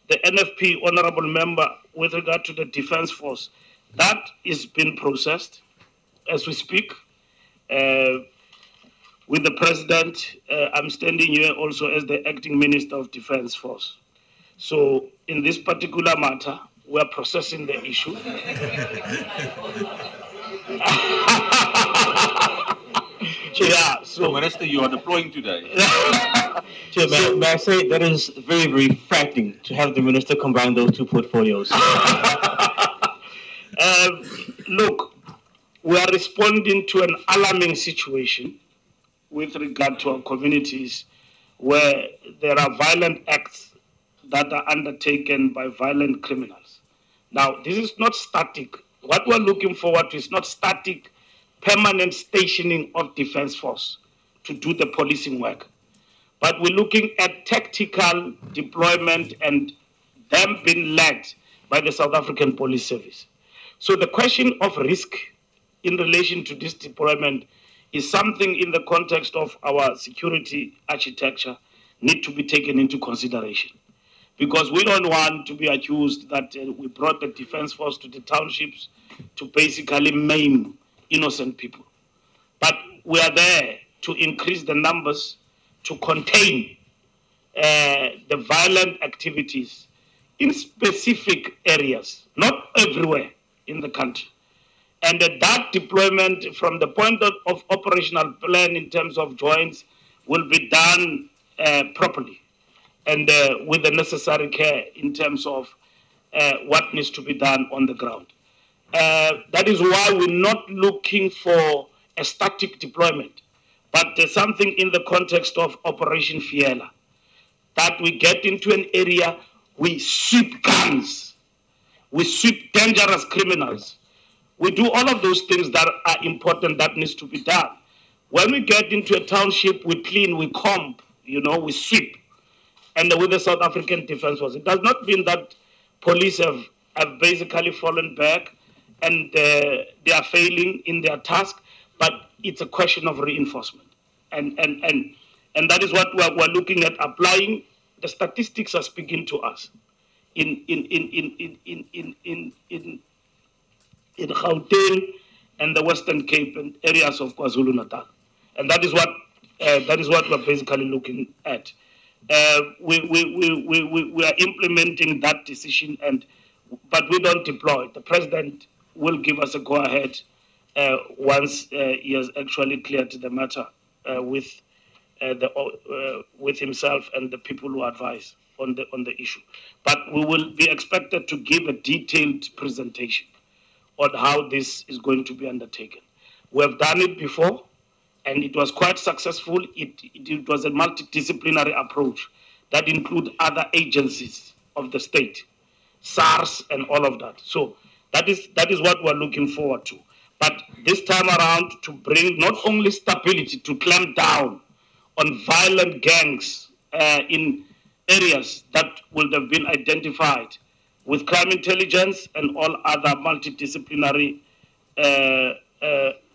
[SPEAKER 3] the NFP, honorable member, with regard to the Defense Force, that is being processed as we speak. With the President, I'm standing here also as the Acting Minister of Defense Force. So in this particular matter, we're processing the issue.
[SPEAKER 2] Yeah, so Minister, you are deploying today.
[SPEAKER 12] Chair, may I say that is very, very frightening to have the minister combine those two portfolios.
[SPEAKER 3] Look, we are responding to an alarming situation with regard to our communities where there are violent acts that are undertaken by violent criminals. Now, this is not static What we're looking forward to is not static, permanent stationing of defense force to do the policing work, but we're looking at tactical deployment and them being led by the South African Police Service. So the question of risk in relation to this deployment is something in the context of our security architecture need to be taken into consideration. Because we don't want to be accused that we brought the defense force to the townships to basically maim innocent people. But we are there to increase the numbers, to contain the violent activities in specific areas, not everywhere in the country. And that deployment from the point of operational plan in terms of joints will be done properly and with the necessary care in terms of what needs to be done on the ground. That is why we're not looking for a static deployment, but there's something in the context of Operation Fiela, that we get into an area, we sweep guns, we sweep dangerous criminals. We do all of those things that are important that needs to be done. When we get into a township, we clean, we comb, we sweep. And with the South African Defence Force, it does not mean that police have basically fallen back and they are failing in their task, but it's a question of reinforcement. And that is what we're looking at applying. The statistics are speaking to us in Gauteng and the Western Cape and areas of KwaZulu-Natal. And that is what we're basically looking at. We are implementing that decision, but we don't deploy. The president will give us a go-ahead once he has actually cleared the matter with himself and the people who advise on the issue. But we will be expected to give a detailed presentation on how this is going to be undertaken. We have done it before, and it was quite successful. It was a multidisciplinary approach that includes other agencies of the state, SARS and all of that. So that is what we're looking forward to. But this time around, to bring not only stability, to clamp down on violent gangs in areas that will have been identified with crime intelligence and all other multidisciplinary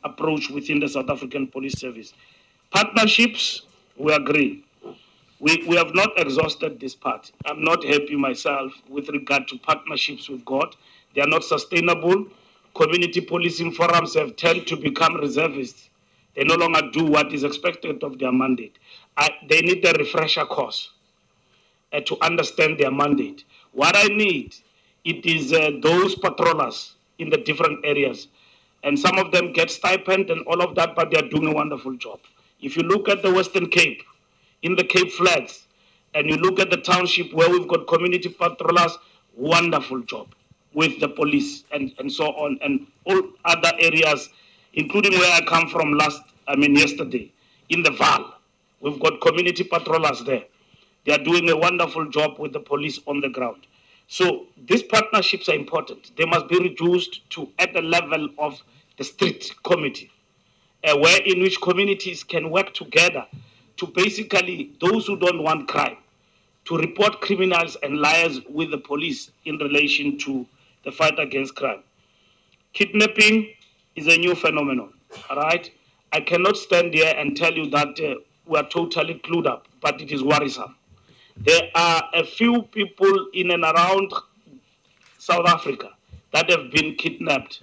[SPEAKER 3] approach within the South African Police Service. Partnerships, we agree. We have not exhausted this part. I'm not happy myself with regard to partnerships we've got. They are not sustainable. Community policing forums have tended to become reservists. They no longer do what is expected of their mandate. They need a refresher course to understand their mandate. What I need, it is those patrollers in the different areas. And some of them get stipend and all of that, but they are doing a wonderful job. If you look at the Western Cape, in the Cape Flats, and you look at the township where we've got community patrollers, wonderful job with the police and so on, and all other areas, including where I come from yesterday, in the Val. We've got community patrollers there. They are doing a wonderful job with the police on the ground. So these partnerships are important. They must be reduced to at the level of the street committee, where in which communities can work together to basically, those who don't want crime, to report criminals and liars with the police in relation to the fight against crime. Kidnapping is a new phenomenon, all right? I cannot stand here and tell you that we are totally clued up, but it is worrisome. There are a few people in and around South Africa that have been kidnapped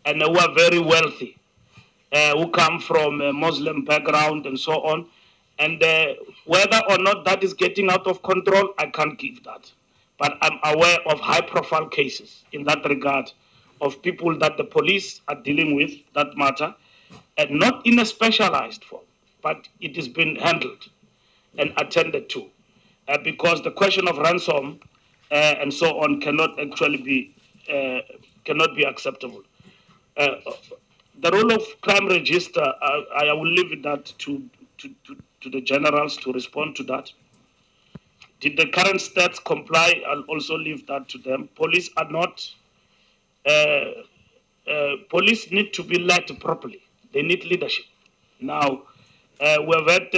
[SPEAKER 3] and who are very wealthy, who come from a Muslim background and so on. And whether or not that is getting out of control, I can't give that. But I'm aware of high-profile cases in that regard of people that the police are dealing with that matter, and not in a specialized form, but it has been handled and attended to. Because the question of ransom and so on cannot actually be acceptable. The role of crime register, I will leave that to the generals to respond to that. Did the current stats comply? I'll also leave that to them. Police are not police need to be led properly. They need leadership. Now, we have had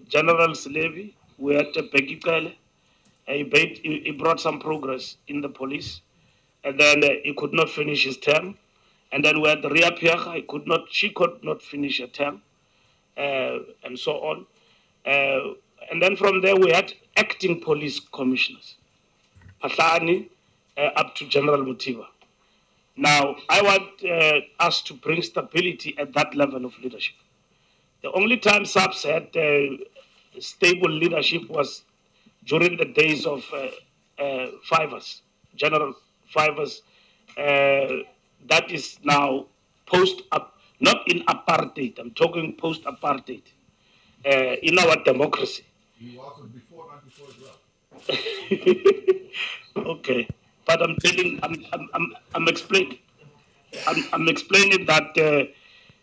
[SPEAKER 3] General Slevi, we had Pegikele. He brought some progress in the police, and then he could not finish his term. And then we had Ria Piacha, she could not finish her term, and so on. And then from there we had acting police commissioners, Patlani, up to General Mutiba. Now, I want us to bring stability at that level of leadership. The only time SAPS had stable leadership was during the days of Fivers, General Fivers. That is now not in apartheid, I'm talking post-apartheid, in our democracy.
[SPEAKER 13] He was before, not before as well.
[SPEAKER 3] Okay, but I'm explaining. I'm explaining that.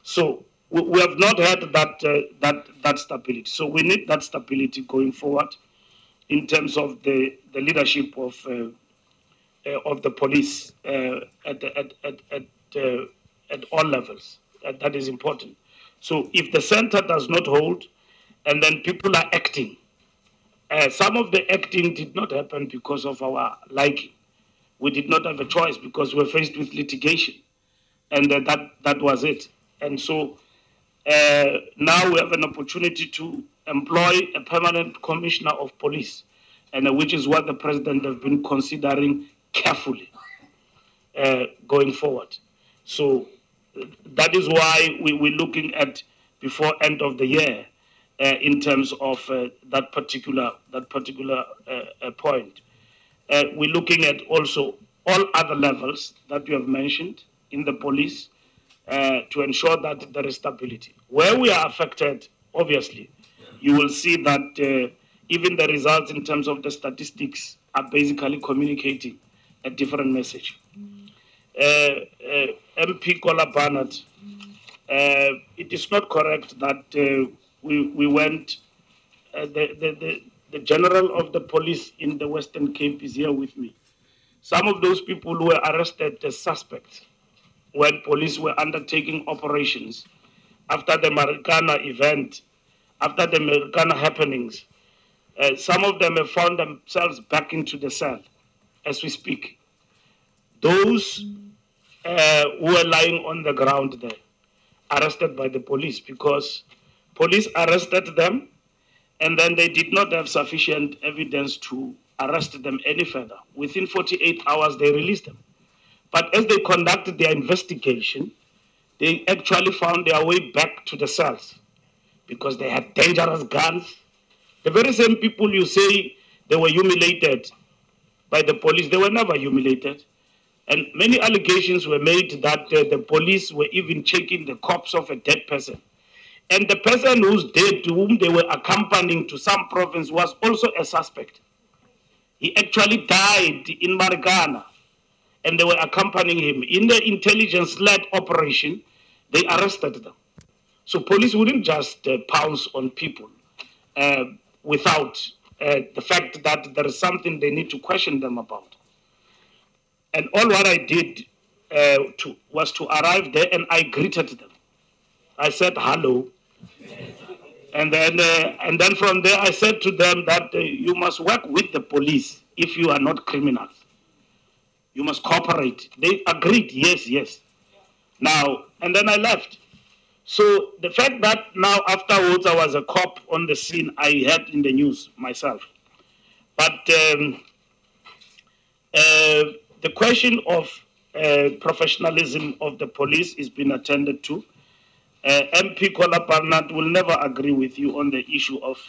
[SPEAKER 3] So we have not had that stability. So we need that stability going forward, in terms of the leadership of the police at all levels. That is important. So if the center does not hold, and then people are acting, some of the acting did not happen because of our liking. We did not have a choice because we were faced with litigation, and that was it. And so now we have an opportunity to employ a permanent commissioner of police, and which is what the president has been considering carefully going forward. So that is why we're looking at before end of the year in terms of that particular point. We're looking at also all other levels that you have mentioned in the police to ensure that there is stability. Where we are affected, obviously, you will see that even the results in terms of the statistics are basically communicating a different message. MP Kola Barnett, it is not correct that we went, the general of the police in the Western Cape is here with me. Some of those people were arrested as suspects when police were undertaking operations after the Marikana event, after the Marikana happenings. Some of them have found themselves back into the cell as we speak. Those who are lying on the ground there, arrested by the police, because police arrested them and then they did not have sufficient evidence to arrest them any further. Within 48 hours, they released them. But as they conducted their investigation, they actually found their way back to the cells because they had dangerous guns. The very same people you say they were humiliated by the police, they were never humiliated. And many allegations were made that the police were even checking the corpse of a dead person. And the person who's dead, to whom they were accompanying to some province, was also a suspect. He actually died in Marikana, and they were accompanying him. In the intelligence-led operation, they arrested them. So police wouldn't just pounce on people without the fact that there is something they need to question them about. And all what I did was to arrive there and I greeted them. I said, hello. And then from there I said to them that you must work with the police if you are not criminals. You must cooperate. They agreed, yes, yes. Now, and then I left. So the fact that now afterwards I was a cop on the scene, I heard in the news myself. But the question of professionalism of the police is being attended to. MP Kola Barnett will never agree with you on the issue of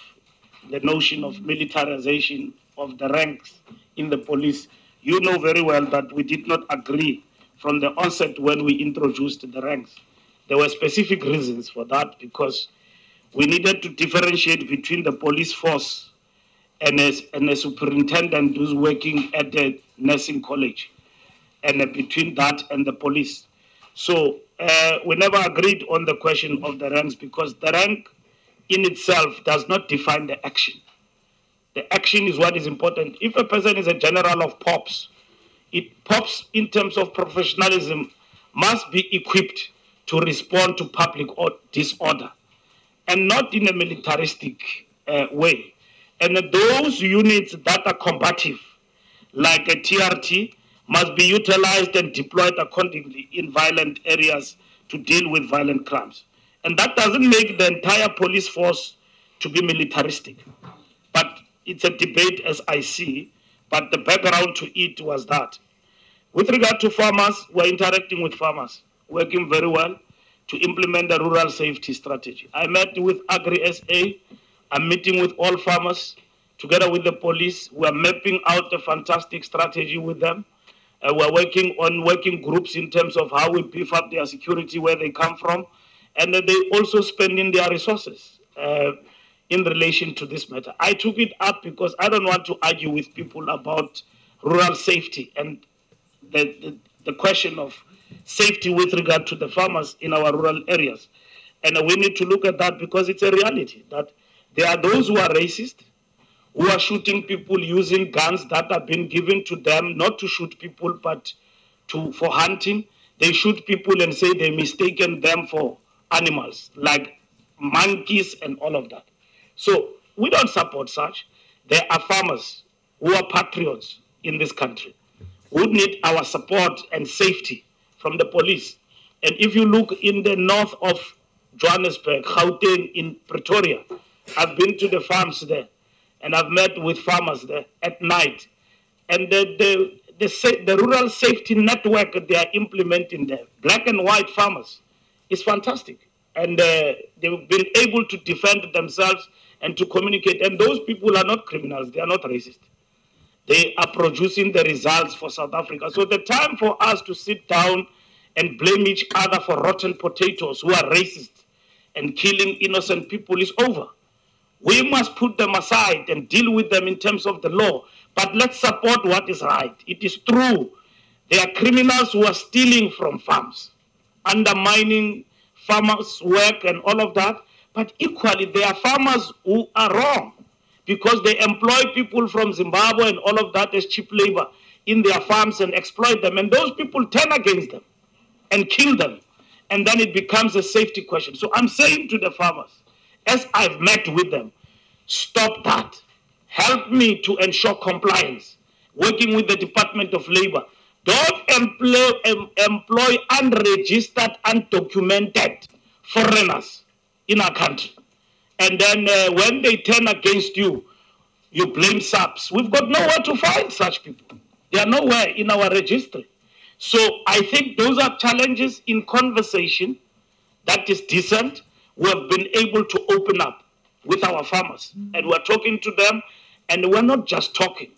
[SPEAKER 3] the notion of militarization of the ranks in the police. You know very well that we did not agree from the onset when we introduced the ranks. There were specific reasons for that because we needed to differentiate between the police force and a superintendent who's working at the nursing college, and between that and the police. So we never agreed on the question of the ranks because the rank in itself does not define the action. The action is what is important. If a person is a general of POPs, it POPs in terms of professionalism must be equipped to respond to public disorder, and not in a militaristic way. And those units that are combative, like a TRT, must be utilized and deployed accordingly in violent areas to deal with violent crimes. And that doesn't make the entire police force to be militaristic. But it's a debate as I see, but the background to it was that. With regard to farmers, we're interacting with farmers, working very well to implement the rural safety strategy. I met with Agri-SA. I'm meeting with all farmers together with the police. We're mapping out a fantastic strategy with them. We're working on working groups in terms of how we beef up their security, where they come from, and they also spending their resources in relation to this matter. I took it up because I don't want to argue with people about rural safety and the question of safety with regard to the farmers in our rural areas. And we need to look at that because it's a reality that there are those who are racist, who are shooting people using guns that have been given to them, not to shoot people, but for hunting. They shoot people and say they mistaken them for animals, like monkeys and all of that. So we don't support such. There are farmers who are patriots in this country who need our support and safety from the police. And if you look in the north of Johannesburg, Gauteng, in Pretoria, I've been to the farms there, and I've met with farmers there at night. And the rural safety network they are implementing there, black and white farmers, is fantastic. And they've been able to defend themselves and to communicate. And those people are not criminals, they are not racist. They are producing the results for South Africa. So the time for us to sit down and blame each other for rotten potatoes who are racist and killing innocent people is over. We must put them aside and deal with them in terms of the law. But let's support what is right. It is true. There are criminals who are stealing from farms, undermining farmers' work and all of that. But equally, there are farmers who are wrong because they employ people from Zimbabwe and all of that as cheap labor in their farms and exploit them. And those people turn against them and kill them. And then it becomes a safety question. So I'm saying to the farmers, as I've met with them, stop that. Help me to ensure compliance, working with the Department of Labor. Don't employ unregistered, undocumented foreigners in our country. And then when they turn against you, you blame SAPS. We've got nowhere to find such people. They are nowhere in our registry. So I think those are challenges in conversation that is decent. We have been able to open up with our farmers. And we're talking to them, and we're not just talking.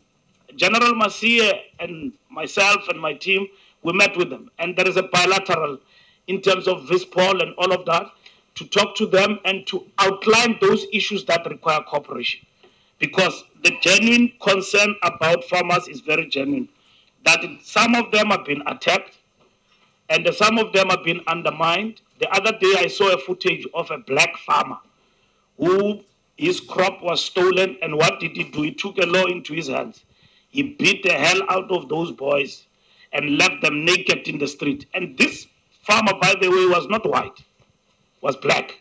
[SPEAKER 3] General Masia and myself and my team, we met with them. And there is a bilateral in terms of Vispol and all of that, to talk to them and to outline those issues that require cooperation. Because the genuine concern about farmers is very genuine. That some of them have been attacked and some of them have been undermined. The other day I saw a footage of a black farmer who his crop was stolen, and what did he do? He took a law into his hands. He beat the hell out of those boys and left them naked in the street. And this farmer, by the way, was not white, was black.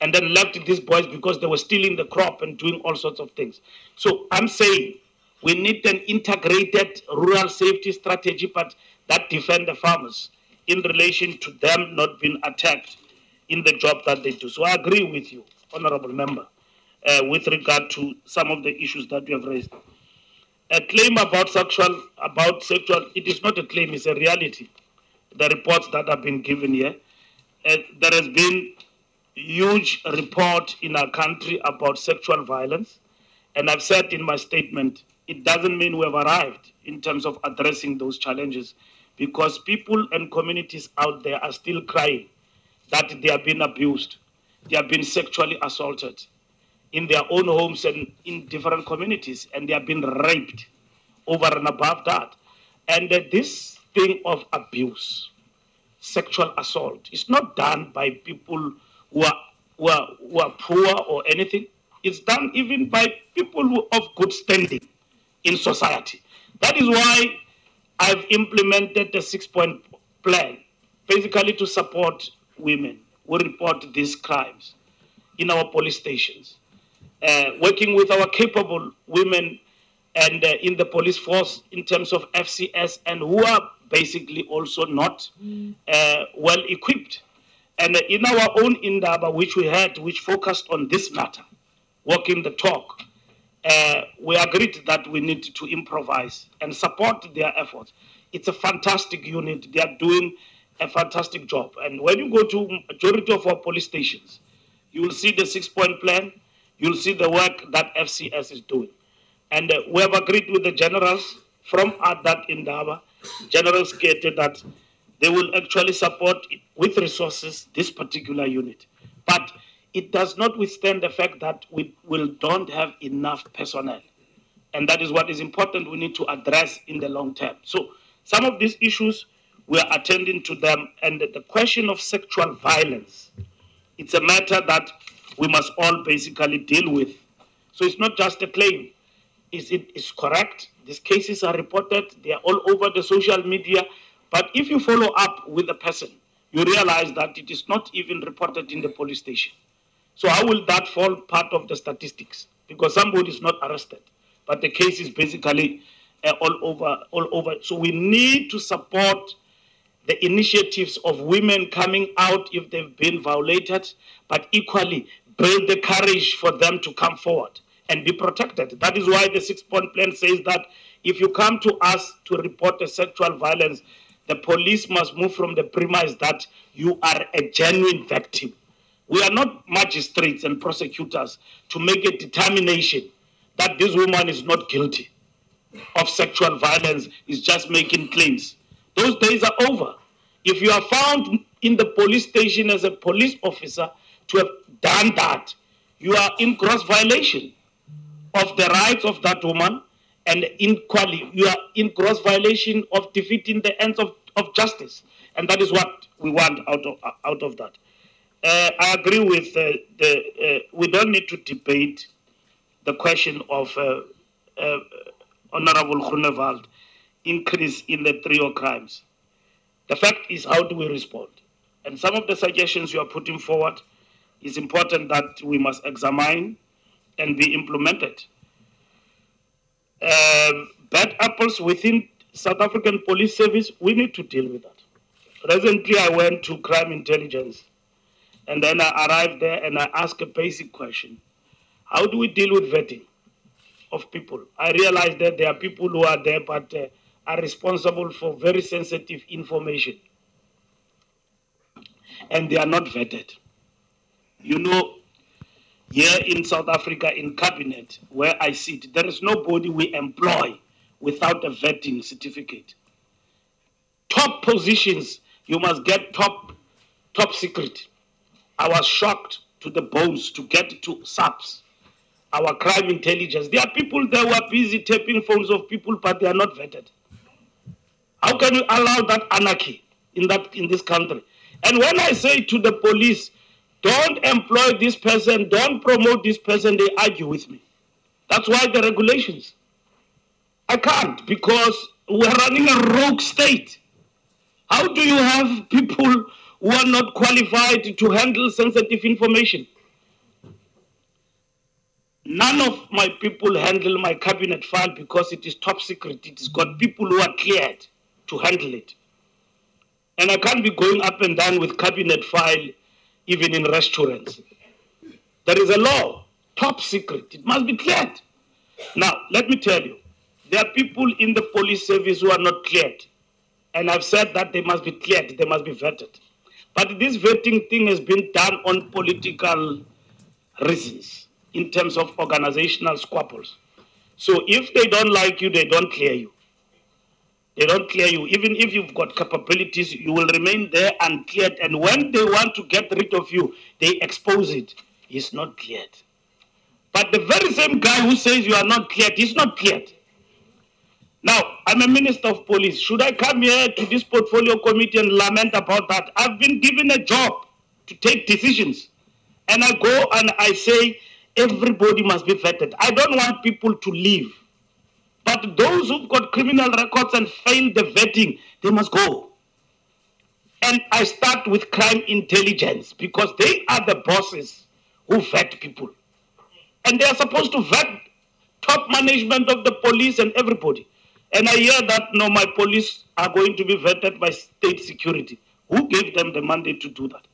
[SPEAKER 3] And then left these boys because they were stealing the crop and doing all sorts of things. So I'm saying we need an integrated rural safety strategy, but that defend the farmers in relation to them not being attacked in the job that they do. So I agree with you, Honorable Member, with regard to some of the issues that you have raised. A claim about sexual, it is not a claim, it's a reality. The reports that have been given here. There has been huge report in our country about sexual violence. And I've said in my statement, it doesn't mean we've arrived in terms of addressing those challenges, because people and communities out there are still crying that they have been abused, they have been sexually assaulted in their own homes and in different communities, and they have been raped over and above that. And this thing of abuse, sexual assault, is not done by people who are poor or anything. It's done even by people of good standing in society. That is why I've implemented the 6-point plan basically to support women who report these crimes in our police stations, working with our capable women and in the police force in terms of FCS, and who are basically also not well equipped. And in our own Indaba, which we had, which focused on this matter, walking the talk, we agreed that we need to improvise and support their efforts. It's a fantastic unit. They are doing a fantastic job. And when you go to majority of our police stations, you will see the 6-point plan. You'll see the work that FCS is doing. And we have agreed with the generals from that Indaba, generals stated that they will actually support with resources this particular unit. But it does not withstand the fact that we don't have enough personnel. And that is what is important we need to address in the long term. So some of these issues, we are attending to them. And the question of sexual violence, it's a matter that we must all basically deal with. So it's not just a claim. It's correct. These cases are reported. They are all over the social media. But if you follow up with the person, you realize that it is not even reported in the police station. So how will that fall part of the statistics? Because somebody is not arrested, but the case is basically all over. So we need to support the initiatives of women coming out if they've been violated, but equally build the courage for them to come forward and be protected. That is why the 6-point plan says that if you come to us to report a sexual violence, the police must move from the premise that you are a genuine victim. We are not magistrates and prosecutors to make a determination that this woman is not guilty of sexual violence, is just making claims. Those days are over. If you are found in the police station as a police officer to have done that, you are in gross violation of the rights of that woman, and equally, you are in gross violation of defeating the ends of justice. And that is what we want out of that. I agree with we don't need to debate the question of Honorable Groenewald increase in the trio crimes. The fact is, how do we respond? And some of the suggestions you are putting forward is important that we must examine and be implemented. Bad apples within South African Police Service, we need to deal with that. Recently, I went to crime intelligence, and then I arrived there and I asked a basic question. How do we deal with vetting of people? I realized that there are people who are there but are responsible for very sensitive information, and they are not vetted. You know, here in South Africa, in cabinet, where I sit, there is nobody we employ without a vetting certificate. Top positions, you must get top secret. I was shocked to the bones to get to SAPS, our crime intelligence. There are people there who are busy tapping phones of people, but they are not vetted. How can we allow that anarchy in this country? And when I say to the police, don't employ this person, don't promote this person, they argue with me. That's why the regulations. I can't, because we're running a rogue state. How do you have people who are not qualified to handle sensitive information? None of my people handle my cabinet file because it is top secret. It has got people who are cleared to handle it. And I can't be going up and down with cabinet file even in restaurants. There is a law, top secret. It must be cleared. Now, let me tell you, there are people in the police service who are not cleared. And I've said that they must be cleared, they must be vetted. But this vetting thing has been done on political reasons in terms of organizational squabbles. So if they don't like you, they don't clear you. They don't clear you. Even if you've got capabilities, you will remain there uncleared. And when they want to get rid of you, they expose it. He's not cleared. But the very same guy who says you are not cleared, he's not cleared. Now, I'm a minister of police. Should I come here to this portfolio committee and lament about that? I've been given a job to take decisions. And I go and I say, everybody must be vetted. I don't want people to leave. But those who've got criminal records and failed the vetting, they must go. And I start with crime intelligence because they are the bosses who vet people. And they are supposed to vet top management of the police and everybody. And I hear that no, my police are going to be vetted by state security. Who gave them the mandate to do that?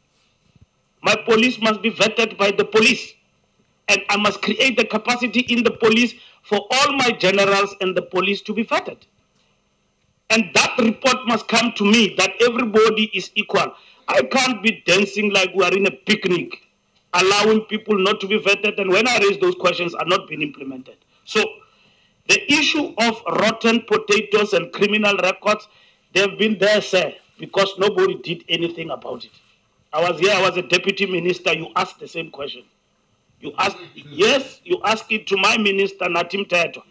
[SPEAKER 3] My police must be vetted by the police. And I must create the capacity in the police for all my generals and the police to be vetted. And that report must come to me that everybody is equal. I can't be dancing like we are in a picnic, allowing people not to be vetted, and when I raise those questions are not being implemented. So the issue of rotten potatoes and criminal records, they've been there, sir, because nobody did anything about it. I was here, I was a deputy minister, you asked the same question. You asked, yes, you asked it to my minister, Natim Teto.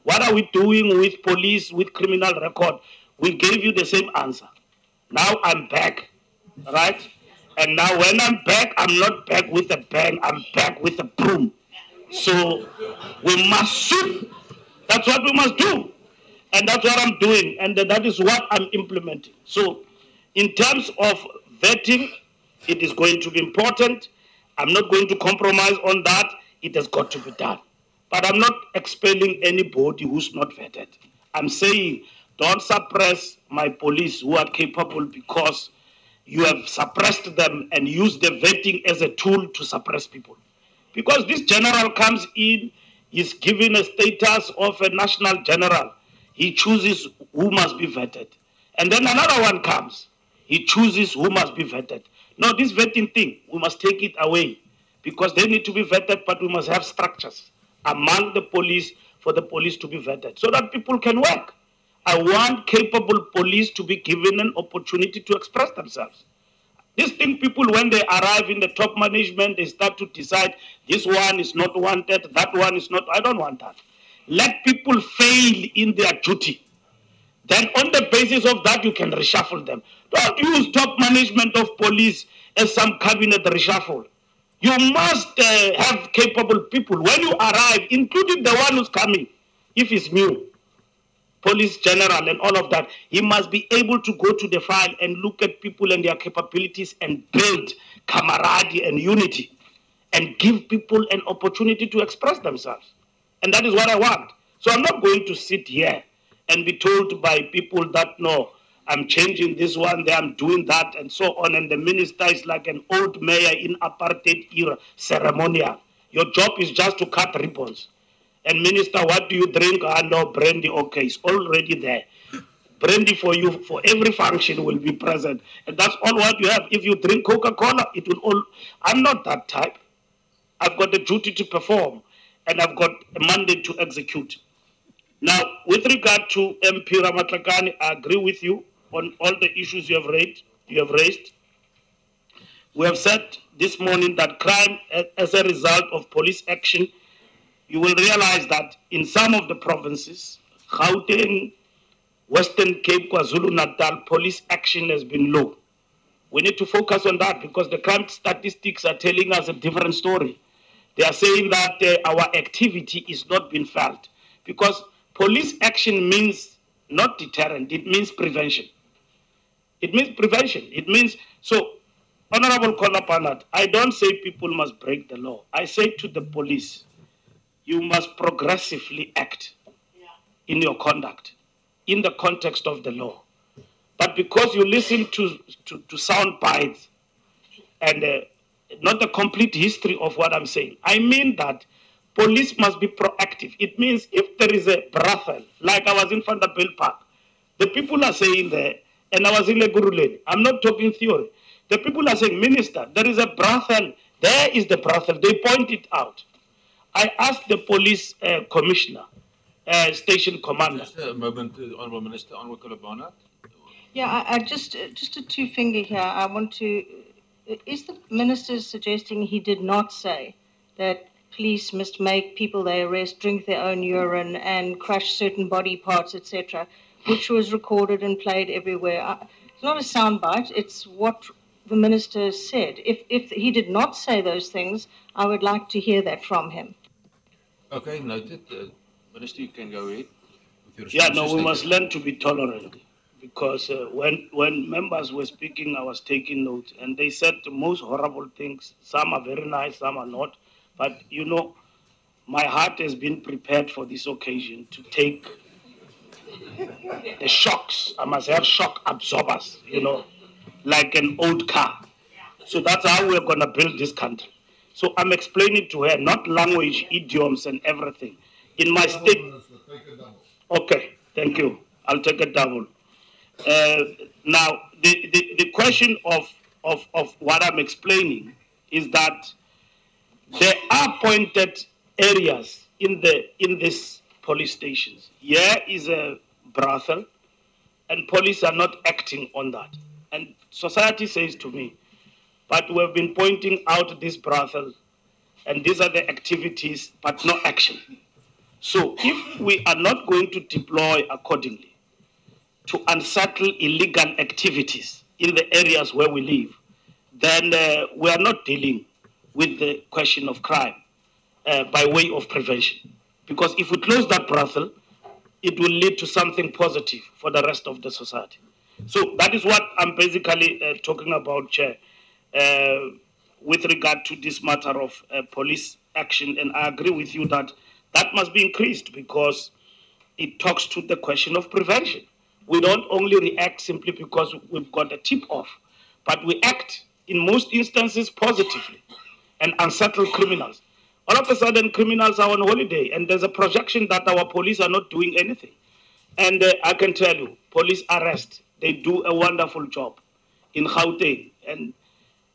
[SPEAKER 3] What are we doing with police, with criminal record? We gave you the same answer. Now I'm back, right? And now when I'm back, I'm not back with a bang, I'm back with a broom. So we must sweep. That's what we must do. And that's what I'm doing. And that is what I'm implementing. So in terms of vetting, it is going to be important. I'm not going to compromise on that. It has got to be done. But I'm not expelling anybody who's not vetted. I'm saying don't suppress my police who are capable because you have suppressed them and used the vetting as a tool to suppress people. Because this general comes in, is given a status of a national general. He chooses who must be vetted. And then another one comes. He chooses who must be vetted. No, this vetting thing, we must take it away because they need to be vetted, but we must have structures among the police for the police to be vetted so that people can work. I want capable police to be given an opportunity to express themselves. These thing people, when they arrive in the top management, they start to decide this one is not wanted, that one is not. I don't want that. Let people fail in their duty. Then on the basis of that, you can reshuffle them. Don't use top management of police as some cabinet reshuffle. You must have capable people. When you arrive, including the one who's coming, if he's new, police general and all of that, he must be able to go to the file and look at people and their capabilities and build camaraderie and unity and give people an opportunity to express themselves. And that is what I want. So I'm not going to sit here and be told by people that, no, I'm changing this one, I'm doing that, and so on. And the minister is like an old mayor in apartheid era, ceremonial. Your job is just to cut ribbons. And minister, what do you drink? Ah, no, brandy. Okay, it's already there. Brandy for you, for every function will be present. And that's all what you have. If you drink Coca-Cola, it will all... I'm not that type. I've got a duty to perform, and I've got a mandate to execute. Now, with regard to MP Ramatlakane, I agree with you on all the issues you have raised. We have said this morning that crime, as a result of police action, you will realize that in some of the provinces, Gauteng, Western Cape, KwaZulu-Natal, police action has been low. We need to focus on that because the crime statistics are telling us a different story. They are saying that our activity is not being felt because police action means not deterrent, it means prevention. It means prevention. It means, so, Honorable Kolapanat, I don't say people must break the law. I say to the police, you must progressively act in your conduct, in the context of the law. But because you listen to sound bites and not the complete history of what I'm saying, I mean that police must be proactive. It means if there is a brothel, like I was in Vanderbilt Park, the people are saying there, and I was in Leguruleni, I'm not talking theory. The people are saying, Minister, there is a brothel, there is the brothel. They point it out. I asked the police commissioner, station commander.
[SPEAKER 2] Just a moment, Honourable Minister, Honourable Kolapanat.
[SPEAKER 8] Yeah, I just a two-finger here. I want to... Is the minister suggesting he did not say that police must make people they arrest drink their own urine and crush certain body parts, etc., which was recorded and played everywhere? It's not a soundbite. It's what the minister said. If he did not say those things, I would like to hear that from him.
[SPEAKER 2] Okay, noted. Minister, you can go ahead with your
[SPEAKER 3] responses. Yeah, no, we must learn to be tolerant. because when members were speaking, I was taking notes, and they said the most horrible things. Some are very nice, some are not. But, you know, my heart has been prepared for this occasion to take the shocks. I must have shock absorbers, you know, like an old car. So that's how we're going to build this country. So I'm explaining to her, not language, idioms, and everything. In my state. Okay, thank you. I'll take a double. Now, the question of what I'm explaining is that there are pointed areas in these police stations. Here is a brothel, and police are not acting on that. And society says to me, but we've been pointing out this brothel, and these are the activities, but no action. So if we are not going to deploy accordingly to unsettle illegal activities in the areas where we live, then we are not dealing with the question of crime by way of prevention. Because if we close that brothel, it will lead to something positive for the rest of the society. So that is what I'm basically talking about, Chair, with regard to this matter of police action. And I agree with you that that must be increased because it talks to the question of prevention. We don't only react simply because we've got a tip-off, but we act in most instances positively and unsettle criminals. All of a sudden, criminals are on holiday, and there's a projection that our police are not doing anything. And I can tell you, police arrest, they do a wonderful job in Gauteng. And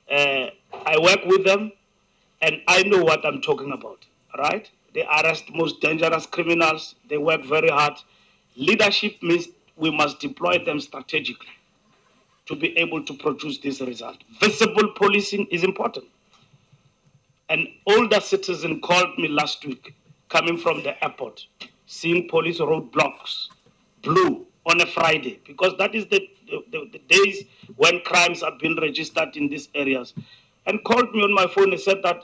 [SPEAKER 3] I work with them, and I know what I'm talking about, right? They arrest most dangerous criminals. They work very hard. Leadership means we must deploy them strategically to be able to produce this result. Visible policing is important. An older citizen called me last week, coming from the airport, seeing police roadblocks, blue, on a Friday, because that is the days when crimes have been registered in these areas, and called me on my phone and said that,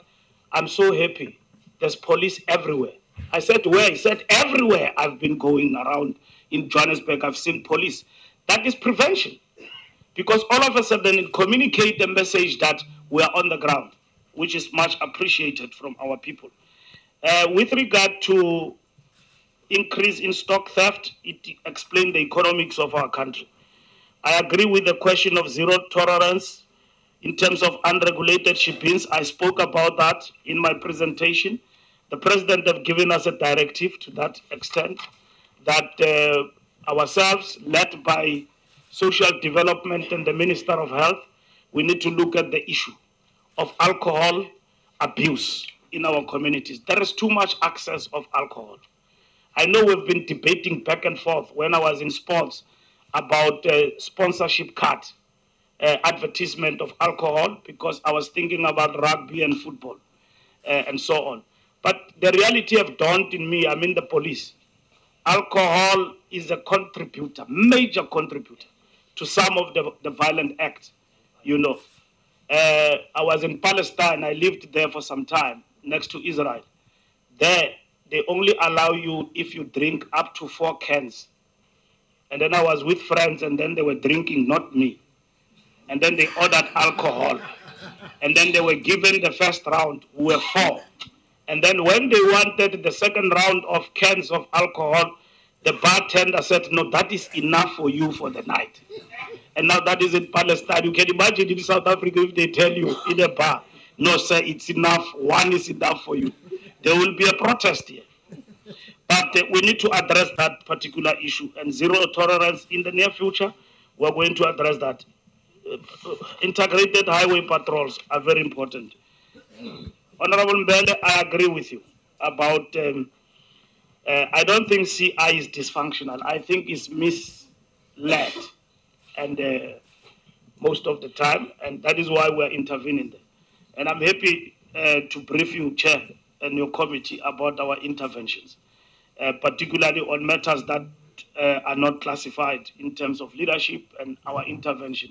[SPEAKER 3] I'm so happy, there's police everywhere. I said, where? He said, everywhere I've been going around in Johannesburg, I've seen police. That is prevention, because all of a sudden it communicates the message that we are on the ground, which is much appreciated from our people. With regard to increase in stock theft, it explained the economics of our country. I agree with the question of zero tolerance in terms of unregulated shippings. I spoke about that in my presentation. The president have given us a directive to that extent that ourselves, led by social development and the Minister of Health, we need to look at the issue of alcohol abuse in our communities. There is too much access of alcohol. I know we've been debating back and forth when I was in sports about sponsorship card, advertisement of alcohol, because I was thinking about rugby and football and so on. But the reality have dawned in me, I'm in the police. Alcohol is a contributor, major contributor to some of the violent acts, you know. I was in Palestine, I lived there for some time, next to Israel. There, they only allow you if you drink up to 4 cans. And then I was with friends, and then they were drinking, not me. And then they ordered alcohol. And then they were given the first round, who were 4. And then when they wanted the second round of cans of alcohol, the bartender said, no, that is enough for you for the night. And now that is in Palestine. You can imagine in South Africa if they tell you in a bar, no, sir, it's enough. 1 is enough for you. There will be a protest here. But we need to address that particular issue. And zero tolerance in the near future, we're going to address that. Integrated highway patrols are very important. Honorable Mbele, I agree with you about, I don't think CI is dysfunctional. I think it's misled and most of the time, and that is why we're intervening there. And I'm happy to brief you, Chair, and your committee about our interventions, particularly on matters that are not classified in terms of leadership and our intervention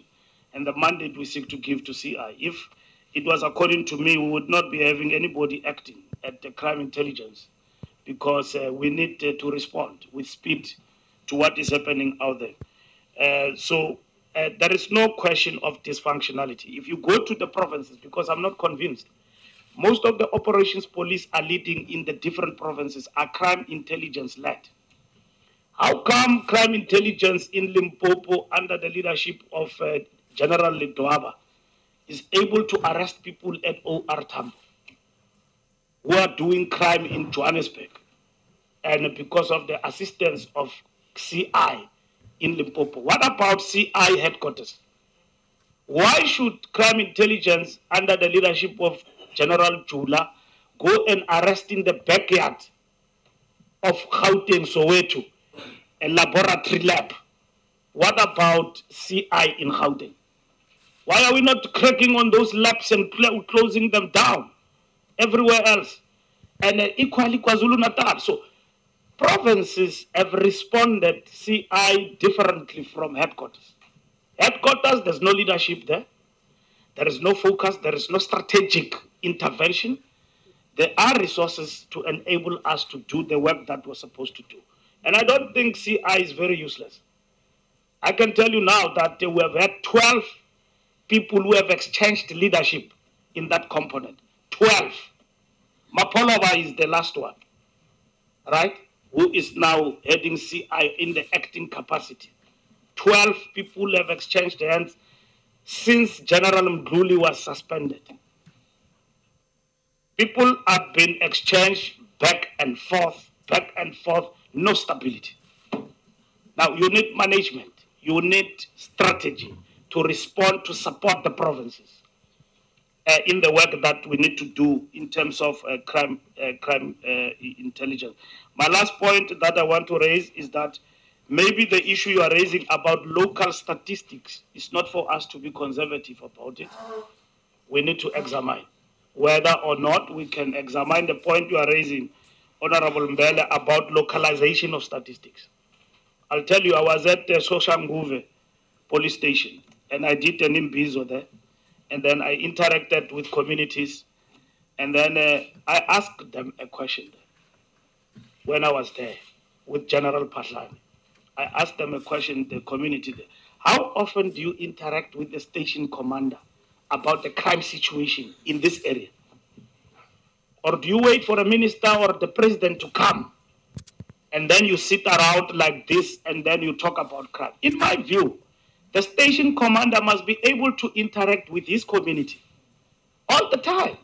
[SPEAKER 3] and the mandate we seek to give to CI. If it was according to me, we would not be having anybody acting at the crime intelligence, because we need to respond with speed to what is happening out there. So there is no question of dysfunctionality. If you go to the provinces, because I'm not convinced, most of the operations police are leading in the different provinces are crime intelligence led. How come crime intelligence in Limpopo under the leadership of General Ledwaba is able to arrest people at OR Tambo who are doing crime in Johannesburg, and because of the assistance of CI in Limpopo? What about CI headquarters? Why should crime intelligence under the leadership of General Jula go and arrest in the backyard of Gauteng, Soweto, a laboratory lab? What about CI in Gauteng? Why are we not cracking on those labs and closing them down everywhere else? And equally KwaZulu-Natal. So provinces have responded CI differently from headquarters. Headquarters, there's no leadership there. There is no focus. There is no strategic intervention. There are resources to enable us to do the work that we're supposed to do. And I don't think CI is very useless. I can tell you now that we have had 12 people who have exchanged leadership in that component. 12. Mapolova is the last one, right? Who is now heading CI in the acting capacity. 12 people have exchanged hands since General Mdluli was suspended. People have been exchanged back and forth, no stability. Now you need management, you need strategy to respond, to support the provinces in the work that we need to do in terms of crime intelligence. My last point that I want to raise is that maybe the issue you are raising about local statistics is not for us to be conservative about it. We need to examine whether or not we can examine the point you are raising, Honorable Mbele, about localization of statistics. I'll tell you, I was at the Soshanguve police station and I did an imbizo there, and then I interacted with communities, and then I asked them a question when I was there with General Patlani. I asked them a question, the community there. How often do you interact with the station commander about the crime situation in this area? Or do you wait for a minister or the president to come and then you sit around like this and then you talk about crime? In my view, the station commander must be able to interact with his community all the time.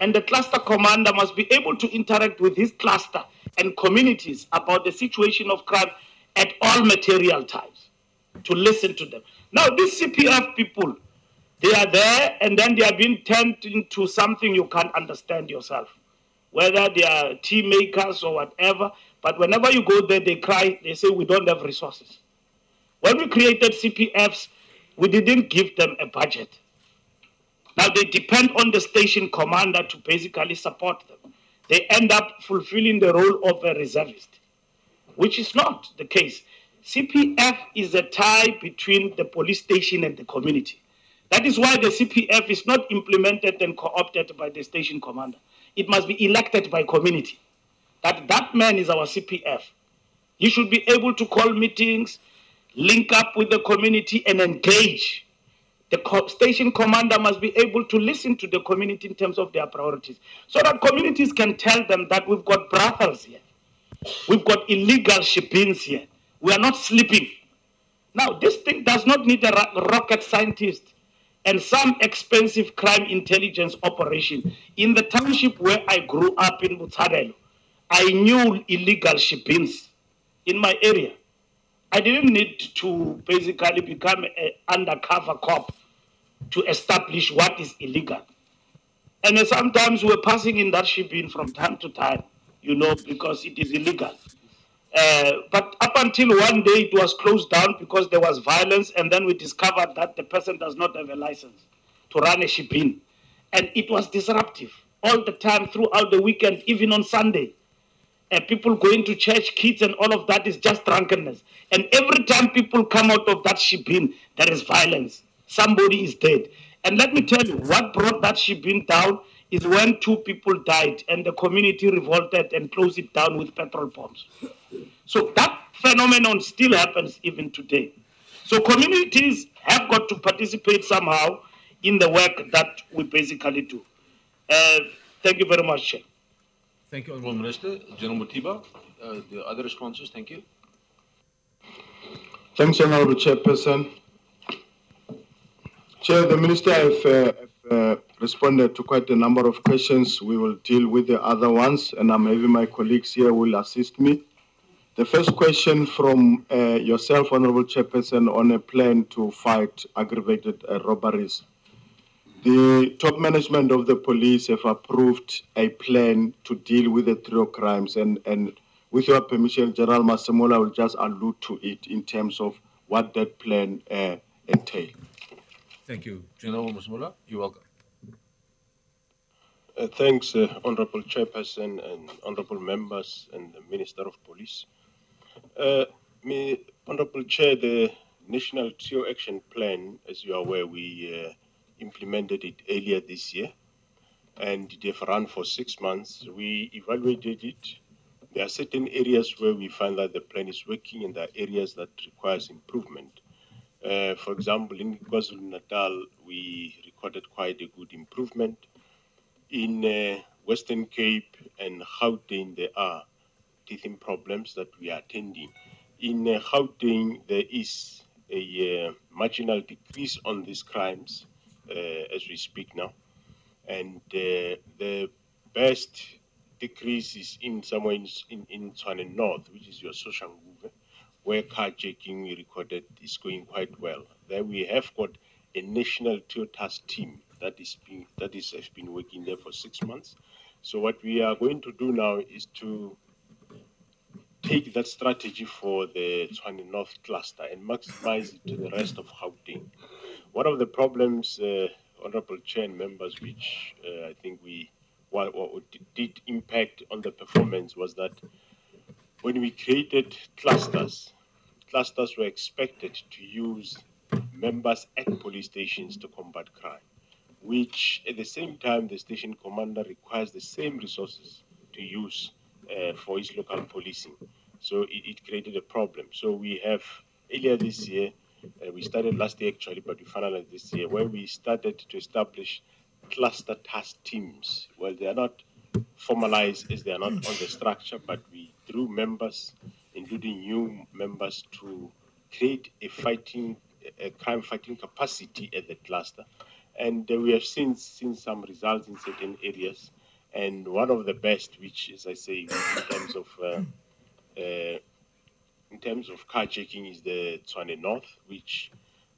[SPEAKER 3] And the cluster commander must be able to interact with his cluster and communities about the situation of crime at all material times, to listen to them. Now, these CPF people, they are there and then they are being turned into something you can't understand yourself, whether they are tea makers or whatever. But whenever you go there, they cry, they say, we don't have resources. When we created CPFs, we didn't give them a budget. Now they depend on the station commander to basically support them. They end up fulfilling the role of a reservist, which is not the case. CPF is a tie between the police station and the community. That is why the CPF is not implemented and co-opted by the station commander. It must be elected by community. That man is our CPF. He should be able to call meetings, link up with the community and engage. The station commander must be able to listen to the community in terms of their priorities, so that communities can tell them that we've got brothels here. We've got illegal ship-ins here. We are not sleeping. Now, this thing does not need a rocket scientist and some expensive crime intelligence operation. In the township where I grew up in Butarelo, I knew illegal ship-ins in my area. I didn't need to basically become an undercover cop to establish what is illegal. And sometimes we're passing in that ship-in from time to time, because it is illegal. But up until one day it was closed down because there was violence, and then we discovered that the person does not have a license to run a ship-in. And it was disruptive all the time throughout the weekend, even on Sunday. People going to church, kids and all of that is just drunkenness. And every time people come out of that ship-in, there is violence. Somebody is dead. And let me tell you, what brought that ship-in down is when 2 people died and the community revolted and closed it down with petrol bombs. So that phenomenon still happens even today. So communities have got to participate somehow in the work that we basically do. Thank you very much, Chair.
[SPEAKER 2] Thank you, Honourable Minister. General Mutiba, the other responses, thank you.
[SPEAKER 1] Thanks, Honourable Chairperson. Chair, the Minister have responded to quite a number of questions. We will deal with the other ones, and maybe my colleagues here will assist me. The first question from yourself, Honourable Chairperson, on a plan to fight aggravated robberies. The top management of the police have approved a plan to deal with the trio crimes, and with your permission, General Masemola will just allude to it in terms of what that plan entails.
[SPEAKER 2] Thank you. General Masemola, you're welcome.
[SPEAKER 14] Thanks, Honourable Chairperson and Honourable Members and the Minister of Police. Honourable Chair, the National Trio Action Plan, as you are aware, we implemented it earlier this year, and it have run for 6 months. We evaluated it. There are certain areas where we find that the plan is working, and there are areas that requires improvement. For example, in KwaZulu-Natal, we recorded quite a good improvement. In Western Cape and Gauteng, there are teething problems that we are attending. In Gauteng, there is a marginal decrease on these crimes as we speak now. And the best decrease is in somewhere in Tshwane North, which is your Soshanguve, where carjacking we recorded is going quite well. There we have got a national trio task team that has been working there for 6 months. So what we are going to do now is to take that strategy for the Tshwane North cluster and maximize it to the rest of Gauteng. One of the problems, Honourable Chair and members, which I think did impact on the performance was that when we created clusters were expected to use members at police stations to combat crime, which at the same time the station commander requires the same resources to use for his local policing. So it created a problem. So we have, earlier this year, we started last year actually, but we finalized this year, where we started to establish cluster task teams. Well, they are not formalized as they are not on the structure, but we drew members, including new members, to create a crime fighting capacity at the cluster. And we have seen some results in certain areas. And one of the best, which, as I say, in terms of carjacking, is the Tshwane North, which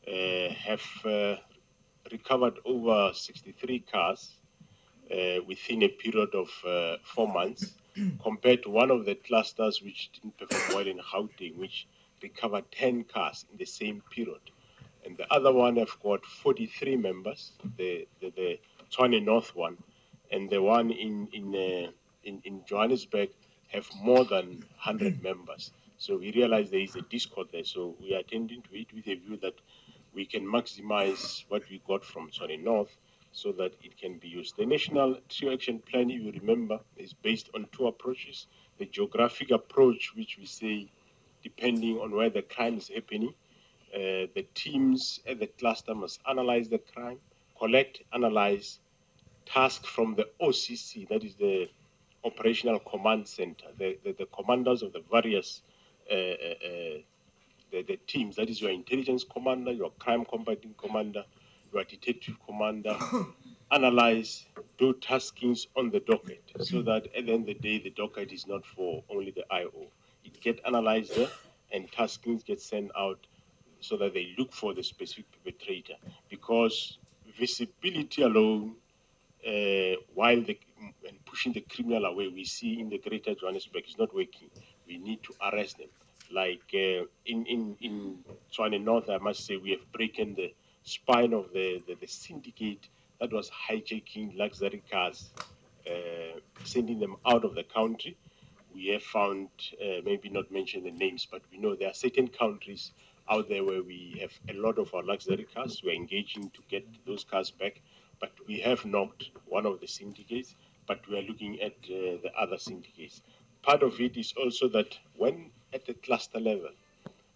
[SPEAKER 14] have recovered over 63 cars within a period of 4 months, compared to one of the clusters which didn't perform well in Gauteng, which recovered 10 cars in the same period. And the other one have got 43 members, the Tshwane North one, and the one in Johannesburg have more than 100 members. So we realize there is a discord there. So we are attending to it with a view that we can maximize what we got from Tshwane North so that it can be used. The National Trio Action Plan, if you remember, is based on 2 approaches. The geographic approach, which we say, depending on where the crime is happening, the teams at the cluster must analyze the crime, collect, analyze, task from the OCC, that is the Operational Command Center, the commanders of the various the teams, that is your intelligence commander, your crime combating commander, your detective commander, analyze, do taskings on the docket, so that at the end of the day, the docket is not for only the IO. It gets analyzed there, and taskings get sent out so that they look for the specific perpetrator. Because visibility alone, while pushing the criminal away, we see in the greater Johannesburg is not working. We need to arrest them. Like in Tshwane North, I must say, we have broken the spine of the syndicate that was hijacking luxury cars, sending them out of the country. We have found, maybe not mention the names, but we know there are certain countries out there where we have a lot of our luxury cars. We're engaging to get those cars back, but we have knocked one of the syndicates, but we are looking at the other syndicates. Part of it is also that when at the cluster level,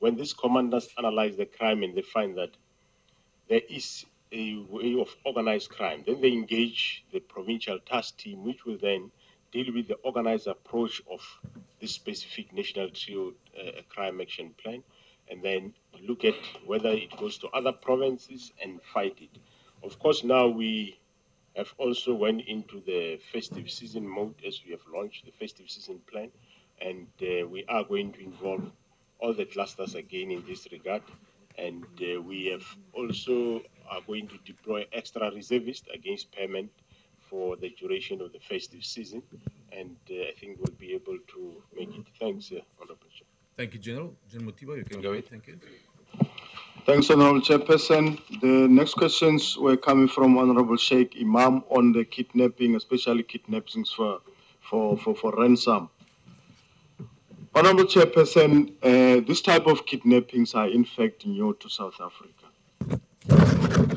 [SPEAKER 14] when these commanders analyze the crime and they find that there is a way of organized crime, then they engage the provincial task team, which will then deal with the organized approach of this specific national trio crime action plan, and then look at whether it goes to other provinces and fight it. Of course, now we have also went into the festive season mode as we have launched the festive season plan, and we are going to involve all the clusters again in this regard. And we have also are going to deploy extra reservists against payment for the duration of the festive season, and I think we'll be able to make it. Thanks, Honorable Chair.
[SPEAKER 13] Thank you, General. General Mutiba, you can go ahead. Thank you.
[SPEAKER 1] Thanks, Honorable Chairperson. The next questions were coming from Honorable Sheikh Imam on the kidnapping, especially kidnappings for ransom. Honorable Chairperson, this type of kidnappings are in fact new to South Africa.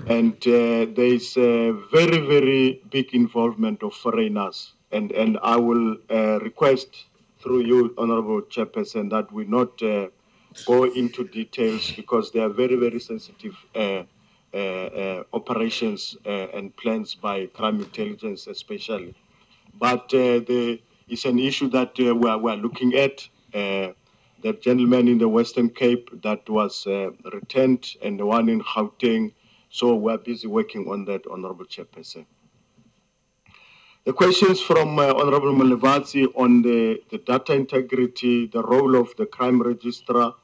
[SPEAKER 1] And there is a very, very big involvement of foreigners. And I will request through you, Honorable Chairperson, that we not go into details because they are very, very sensitive operations and plans by crime intelligence especially. But it's an issue that we are looking at. The gentleman in the Western Cape that was returned and the one in Gauteng. So we're busy working on that, Honorable Chairperson. The questions from Honorable Malevatsi on the data integrity, the role of the crime registrar,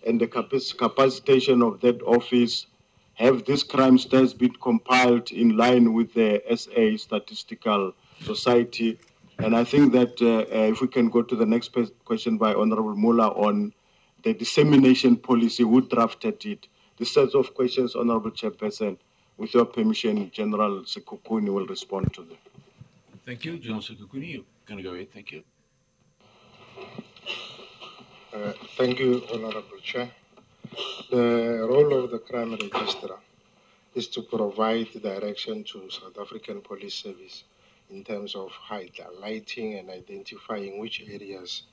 [SPEAKER 1] and the capacitation of that office. Have these crime stats been compiled in line with the SA Statistical Society? And I think that if we can go to the next question by Honorable Muller on the dissemination policy, who drafted it? This set of questions, Honorable Chairperson, with your permission, General Sekukuni will respond to them.
[SPEAKER 13] Thank you. General Sekukuni, you can go ahead. Thank you.
[SPEAKER 4] Thank you, Honorable Chair. The role of the crime registrar is to provide direction to South African Police Service in terms of highlighting and identifying which areas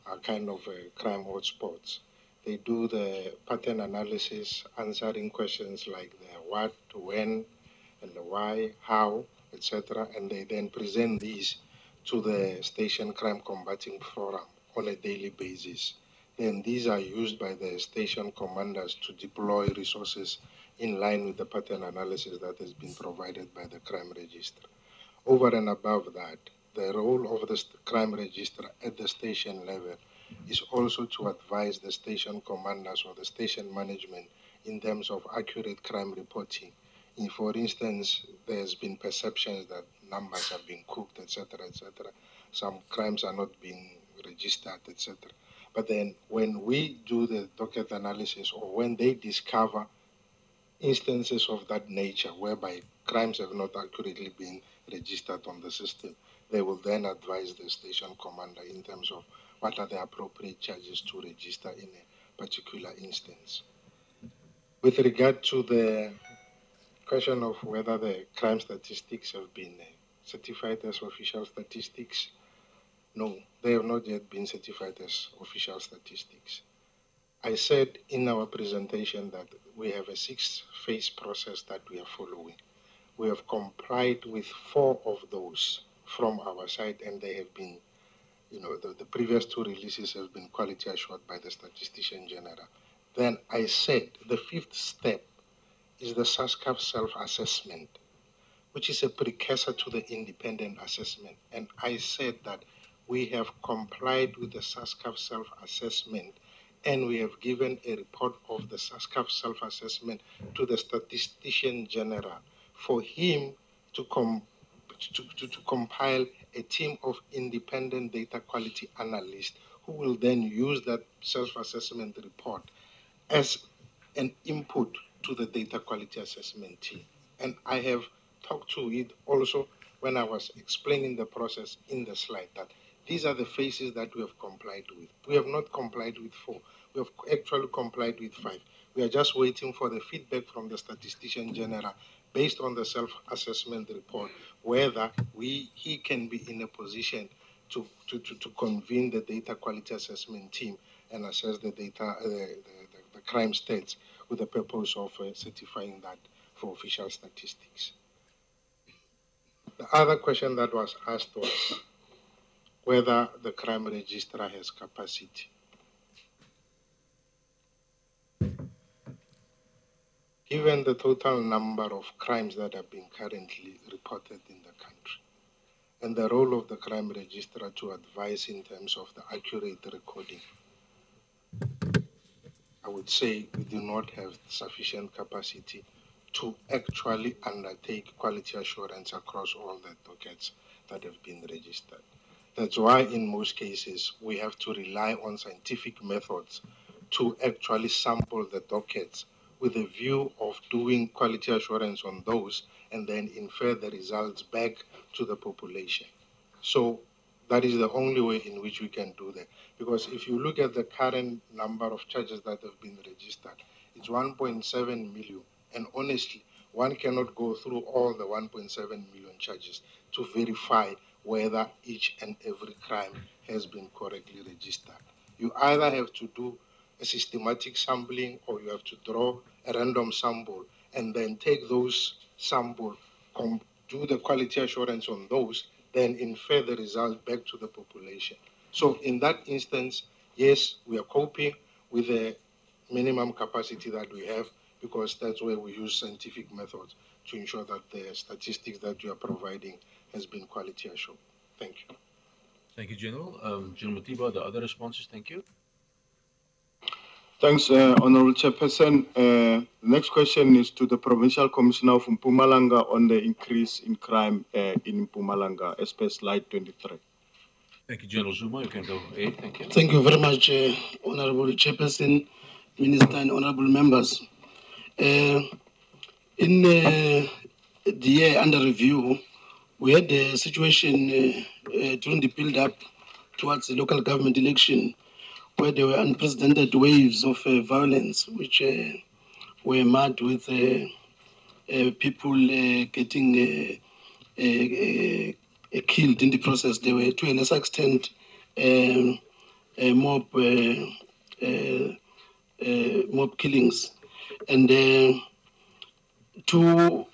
[SPEAKER 4] are kind of crime hotspots. They do the pattern analysis, answering questions like the what, when, and the why, how, etc., and they then present these to the Station Crime Combating Forum on a daily basis. Then these are used by the station commanders to deploy resources in line with the pattern analysis that has been provided by the crime register. Over and above that, the role of the crime register at the station level is also to advise the station commanders or the station management in terms of accurate crime reporting. For instance, there's been perceptions that numbers are being cooked, etc., etc. Some crimes are not being registered, etc. But then when we do the docket analysis or when they discover instances of that nature whereby crimes have not accurately been registered on the system, they will then advise the station commander in terms of what are the appropriate charges to register in a particular instance. With regard to the question of whether the crime statistics have been certified as official statistics, no, they have not yet been certified as official statistics. I said in our presentation that we have a 6-phase process that we are following. We have complied with 4 of those from our side, and they have been, the previous 2 releases have been quality assured by the Statistician General. Then I said the 5th step is the SASCAF self-assessment, which is a precursor to the independent assessment. And I said that we have complied with the SASCAF self-assessment, and we have given a report of the SASCAF self-assessment to the Statistician General for him to compile a team of independent data quality analysts who will then use that self-assessment report as an input to the data quality assessment team. And I have talked to it also when I was explaining the process in the slide that these are the phases that we have complied with. We have not complied with 4. We have actually complied with 5. We are just waiting for the feedback from the Statistician General based on the self-assessment report, whether he can be in a position to convene the data quality assessment team and assess the data, the crime stats with the purpose of certifying that for official statistics. The other question that was asked was whether the crime registrar has capacity. Given the total number of crimes that have been currently reported in the country, and the role of the crime registrar to advise in terms of the accurate recording, I would say we do not have sufficient capacity to actually undertake quality assurance across all the dockets that have been registered. That's why in most cases we have to rely on scientific methods to actually sample the dockets with a view of doing quality assurance on those and then infer the results back to the population. So that is the only way in which we can do that. Because if you look at the current number of charges that have been registered, it's 1.7 million. And honestly, one cannot go through all the 1.7 million charges to verify whether each and every crime has been correctly registered. You either have to do a systematic sampling or you have to draw a random sample and then take those samples, do the quality assurance on those, then infer the result back to the population. So in that instance, yes, we are coping with the minimum capacity that we have because that's where we use scientific methods to ensure that the statistics that you are providing has been quality assured. Thank you.
[SPEAKER 2] Thank you, General. General Matiba, the other responses, thank you.
[SPEAKER 1] Thanks, Honorable Chairperson. The next question is to the Provincial Commissioner of Mpumalanga on the increase in crime in Mpumalanga, as per slide 23.
[SPEAKER 2] Thank you, General Zuma. You can go ahead. Thank you.
[SPEAKER 3] Thank you very much, Honorable Chairperson, Minister, and honorable members. In the year under review, we had a situation during the build-up towards the local government election where there were unprecedented waves of violence, which were marked with people getting killed in the process. There were, to a lesser extent, mob killings. And to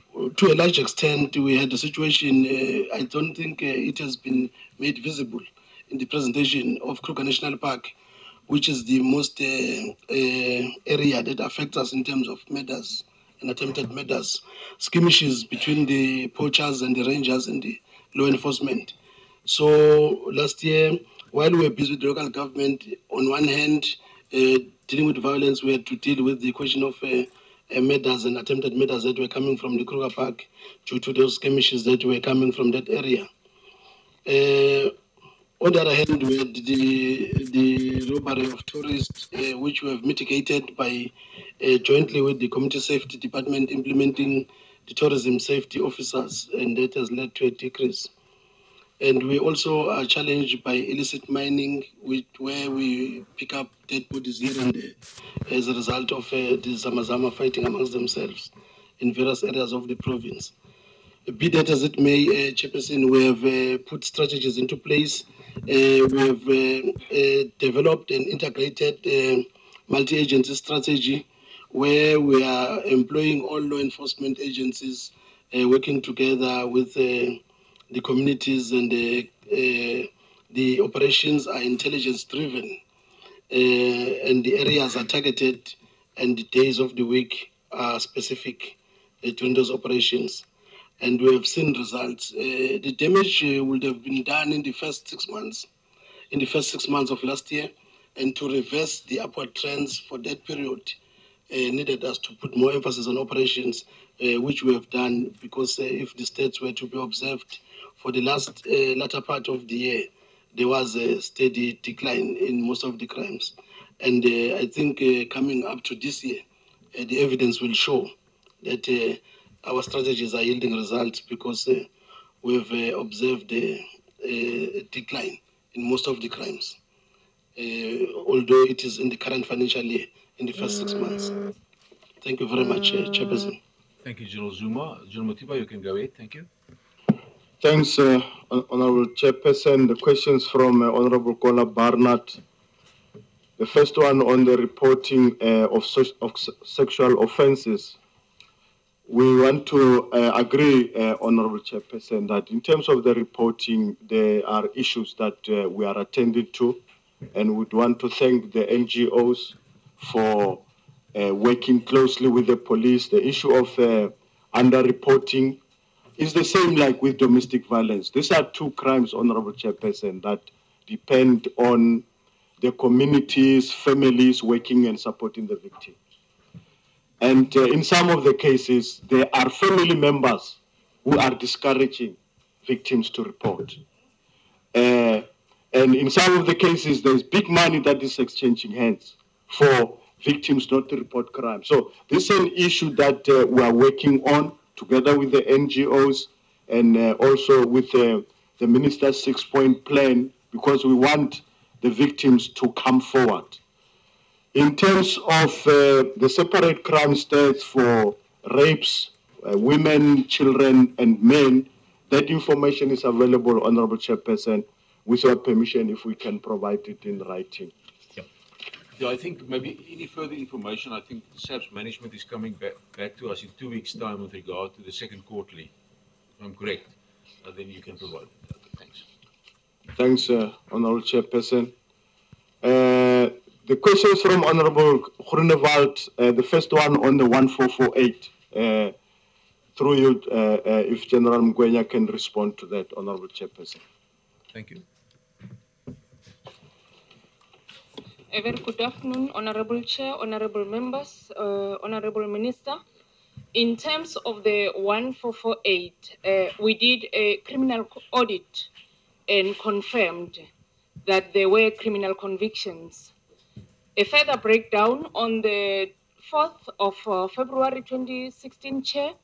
[SPEAKER 3] a large extent, we had a situation, I don't think it has been made visible in the presentation of Kruger National Park, which is the most area that affects us in terms of murders and attempted murders, skirmishes between the poachers and the rangers and the law enforcement. So last year, while we were busy with the local government, on one hand, dealing with violence, we had to deal with the question of murders and attempted murders that were coming from the Kruger Park due to those skirmishes that were coming from that area. On the other hand, we had the robbery of tourists, which we have mitigated by jointly with the Community Safety Department implementing the tourism safety officers, and that has led to a decrease. And we also are challenged by illicit mining, where we pick up dead bodies here and there as a result of the Zamazama fighting amongst themselves in various areas of the province. Be that as it may, Chairperson, we have put strategies into place. We have developed an integrated multi-agency strategy where we are employing all law enforcement agencies working together with the communities, and the operations are intelligence-driven, and the areas are targeted, and the days of the week are specific during those operations. And we have seen results. The damage would have been done in the first 6 months, of last year, and to reverse the upward trends for that period needed us to put more emphasis on operations, which we have done, because if the stats were to be observed for the latter part of the year, there was a steady decline in most of the crimes. And I think coming up to this year, the evidence will show that our strategies are yielding results, because we've observed a decline in most of the crimes, although it is in the current financial year, in the first 6 months. Thank you very much, Chairperson.
[SPEAKER 2] Thank you, General Zuma. General Matiba, you can go ahead. Thank you.
[SPEAKER 1] Thanks, Honorable Chairperson. The questions from Honorable Kola Barnard. The first one on the reporting of sexual offences. We want to agree, Honourable Chairperson, that in terms of the reporting, there are issues that we are attending to, and we'd want to thank the NGOs for working closely with the police. The issue of underreporting is the same like with domestic violence. These are two crimes, Honourable Chairperson, that depend on the communities, families working and supporting the victim. And in some of the cases, there are family members who are discouraging victims to report. And in some of the cases, there's big money that is exchanging hands for victims not to report crime. So this is an issue that we are working on together with the NGOs and also with the Minister's 6-point plan, because we want the victims to come forward. In terms of the separate crime stats for rapes, women, children, and men, that information is available, Honourable Chairperson, with your permission, if we can provide it in writing.
[SPEAKER 2] Yeah, I think maybe any further information, I think SAPS management is coming back to us in 2 weeks' time with regard to the second quarterly. If I'm correct, then you can provide it. Thanks.
[SPEAKER 1] Thanks, Honourable Chairperson. The questions from Honourable Groenewald, the first one on the 1448. Through you, if General Mgwenya can respond to that, Honourable Chairperson.
[SPEAKER 2] Thank you.
[SPEAKER 7] A very good afternoon, Honourable Chair, Honourable Members, Honourable Minister. In terms of the 1448, we did a criminal audit and confirmed that there were criminal convictions. A further breakdown on the 4th of February 2016, Chair,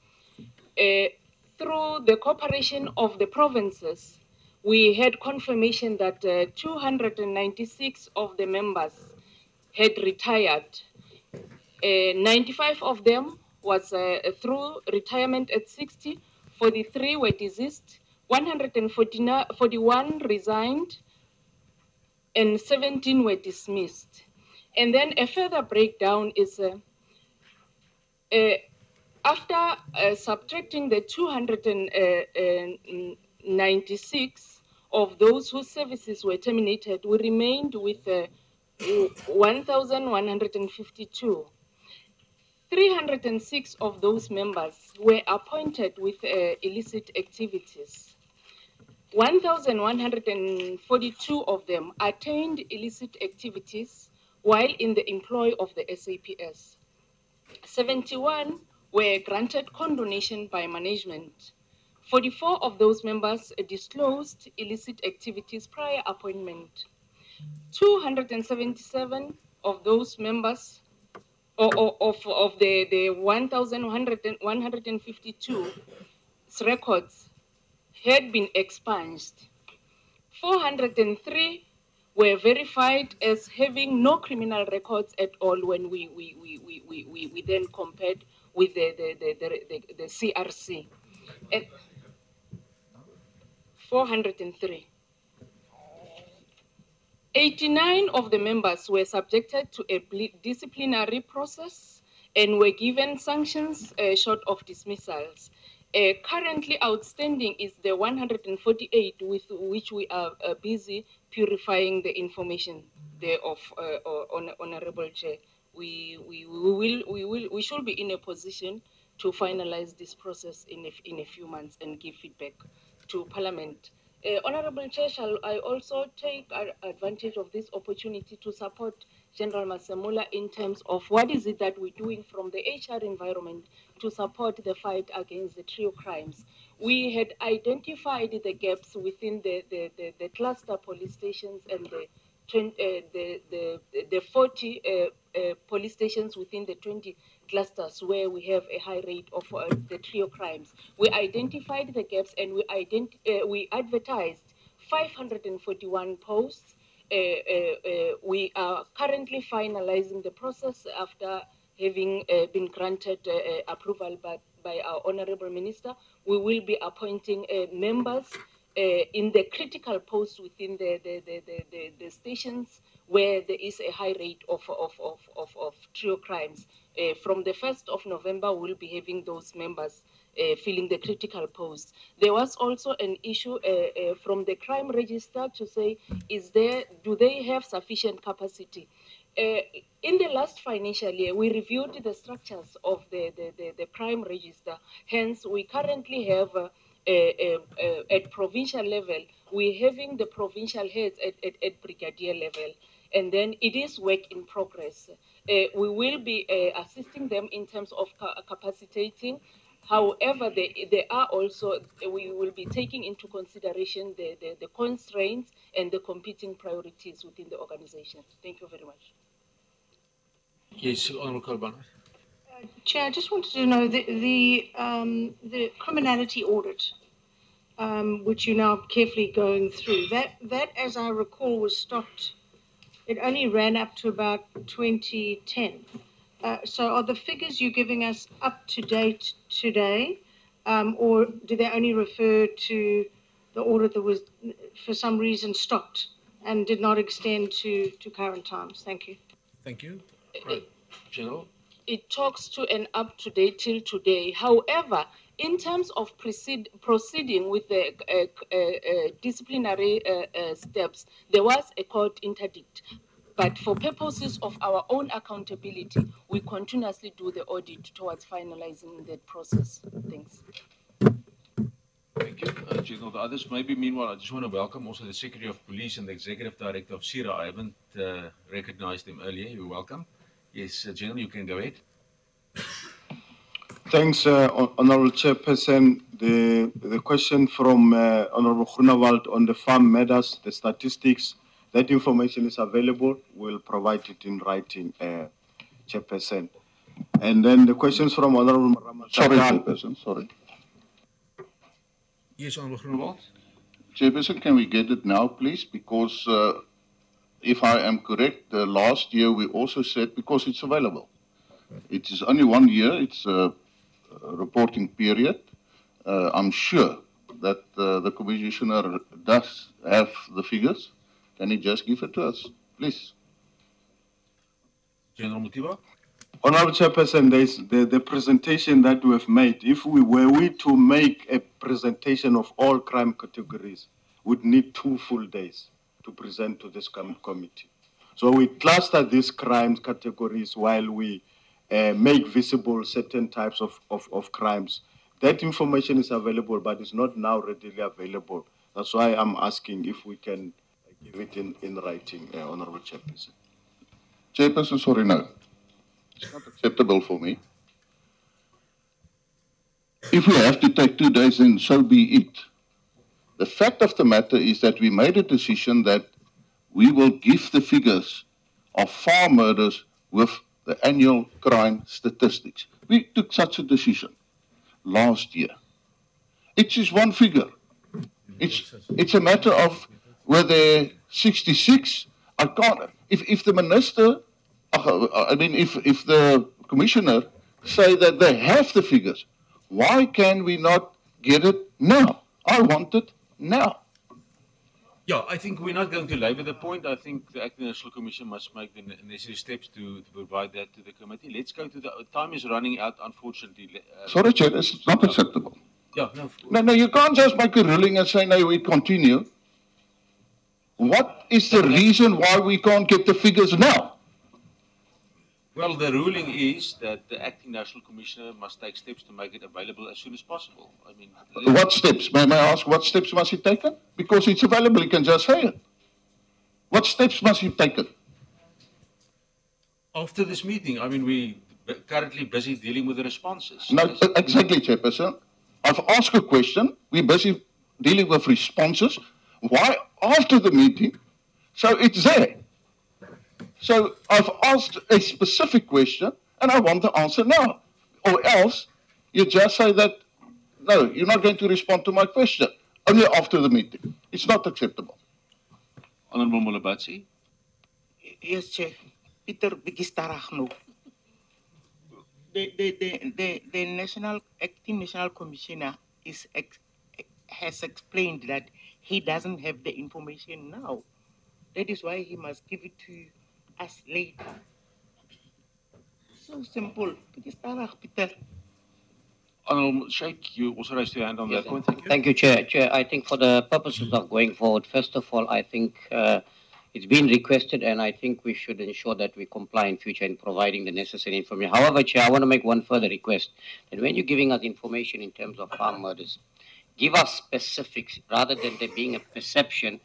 [SPEAKER 7] through the cooperation of the provinces, we had confirmation that 296 of the members had retired. 95 of them was through retirement at 60, 43 were deceased, 141 resigned, and 17 were dismissed. And then a further breakdown is after subtracting the 296 of those whose services were terminated, we remained with 1,152. 306 of those members were appointed with illicit activities. 1,142 of them attained illicit activities while in the employ of the SAPS. 71 were granted condonation by management. 44 of those members disclosed illicit activities prior appointment. 277 of those members, of the 1,152 records had been expunged. 403 were verified as having no criminal records at all when we then compared with the CRC. And 403. 89 of the members were subjected to a disciplinary process and were given sanctions short of dismissals. Currently outstanding is the 148 with which we are busy purifying the information thereof, Honourable Chair. We should be in a position to finalize this process in a few months and give feedback to Parliament. Honourable Chair, shall I also take advantage of this opportunity to support General Masemula in terms of what is it that we're doing from the HR environment to support the fight against the trio crimes? We had identified the gaps within the cluster police stations and the 40 police stations within the 20 clusters where we have a high rate of the trio crimes. We identified the gaps and we advertised 541 posts. We are currently finalizing the process after having been granted approval by our Honourable Minister. We will be appointing members
[SPEAKER 15] in the critical posts within the stations where there is a high rate of trio crimes. From the 1st of November, we'll be having those members filling the critical posts. There was also an issue from the crime register to say, do they have sufficient capacity? In the last financial year, we reviewed the structures of the crime register. Hence, we currently have at provincial level, we're having the provincial heads at brigadier level. And then it is work in progress. We will be assisting them in terms of capacitating. However, they are also, we will be taking into consideration the constraints and the competing priorities within the organization. Thank you very much.
[SPEAKER 16] Yes, Honourable Kolbana.
[SPEAKER 8] Chair, I just wanted to know the criminality audit, which you're now carefully going through. That, as I recall, was stopped. It only ran up to about 2010. So are the figures you're giving us up to date today, or do they only refer to the audit that was, for some reason, stopped and did not extend to current times? Thank you.
[SPEAKER 16] Thank you. Right. General?
[SPEAKER 15] It talks to an up-to-date till today. However, in terms of proceeding with the disciplinary steps, there was a court interdict. But for purposes of our own accountability, we continuously do the audit towards finalizing that process. Thanks.
[SPEAKER 16] Thank you. General, the others, maybe meanwhile, I just want to welcome also the Secretary of Police and the Executive Director of SIRA. I haven't recognized him earlier. You're welcome. Yes, General, you can go ahead.
[SPEAKER 1] Thanks, Honourable Chairperson. The question from Honourable Groenewald on the farm matters, the statistics, that information is available. We'll provide it in writing, Chairperson. And then the questions from Honourable Ramaswamy.
[SPEAKER 9] Sorry, Chairperson, sorry.
[SPEAKER 16] Yes, Honourable Groenewald.
[SPEAKER 9] Chairperson, can we get it now, please? Because if I am correct, last year we also said because it's available. It is only 1 year, it's a reporting period. I'm sure that the Commissioner does have the figures. Can he just give it to us, please?
[SPEAKER 16] General Mutiba.
[SPEAKER 1] Honourable Chairperson, there's the presentation that we have made. If we were to make a presentation of all crime categories, we'd need 2 full days to present to this committee. So we cluster these crime categories while we make visible certain types of crimes. That information is available, but it's not now readily available. That's why I'm asking if we can give it in writing, Honourable Chairperson.
[SPEAKER 9] Chairperson, sorry, no. It's not acceptable for me. If we have to take 2 days, then so be it. The fact of the matter is that we made a decision that we will give the figures of farm murders with the annual crime statistics. We took such a decision last year. It's just one figure. It's a matter of whether 66, I can't, if the minister, if the commissioner say that they have the figures, why can we not get it now? I want it now.
[SPEAKER 16] Yeah, I think we're not going to labour the point. I think the Acting National Commission must make the necessary steps to provide that to the committee. Let's go to the time is running out, unfortunately.
[SPEAKER 9] Sorry, Chair, it's not acceptable.
[SPEAKER 16] Yeah,
[SPEAKER 9] no, you can't just make a ruling and say, no, we continue. What is the reason why we can't get the figures now?
[SPEAKER 16] Well, the ruling is that the Acting National Commissioner must take steps to make it available as soon as possible. I mean,
[SPEAKER 9] what steps? May I ask, what steps must he take? Because it's available, he can just say it. What steps must he take?
[SPEAKER 16] After this meeting, I mean, we're currently busy dealing with the responses.
[SPEAKER 9] No, exactly, Chairperson. I've asked a question. We're busy dealing with responses. Why after the meeting? So it's there. So I've asked a specific question and I want the answer now. Or else you just say that, no, you're not going to respond to my question. Only after the meeting. It's not acceptable.
[SPEAKER 16] Honourable Mulabatsi.
[SPEAKER 6] Yes, Chair. Peter Bigistarachno. The Acting National Commissioner is has explained that he doesn't have the information now. That is why he must give it to us later. So simple.
[SPEAKER 16] Sheikh, you also raised your hand on
[SPEAKER 5] Yes,
[SPEAKER 16] that point. Thank you.
[SPEAKER 5] Thank you, Chair. Chair, I think for the purposes of going forward, first of all, I think it's been requested, and I think we should ensure that we comply in future in providing the necessary information. However, Chair, I want to make one further request, that when you're giving us information in terms of farm murders, give us specifics rather than there being a perception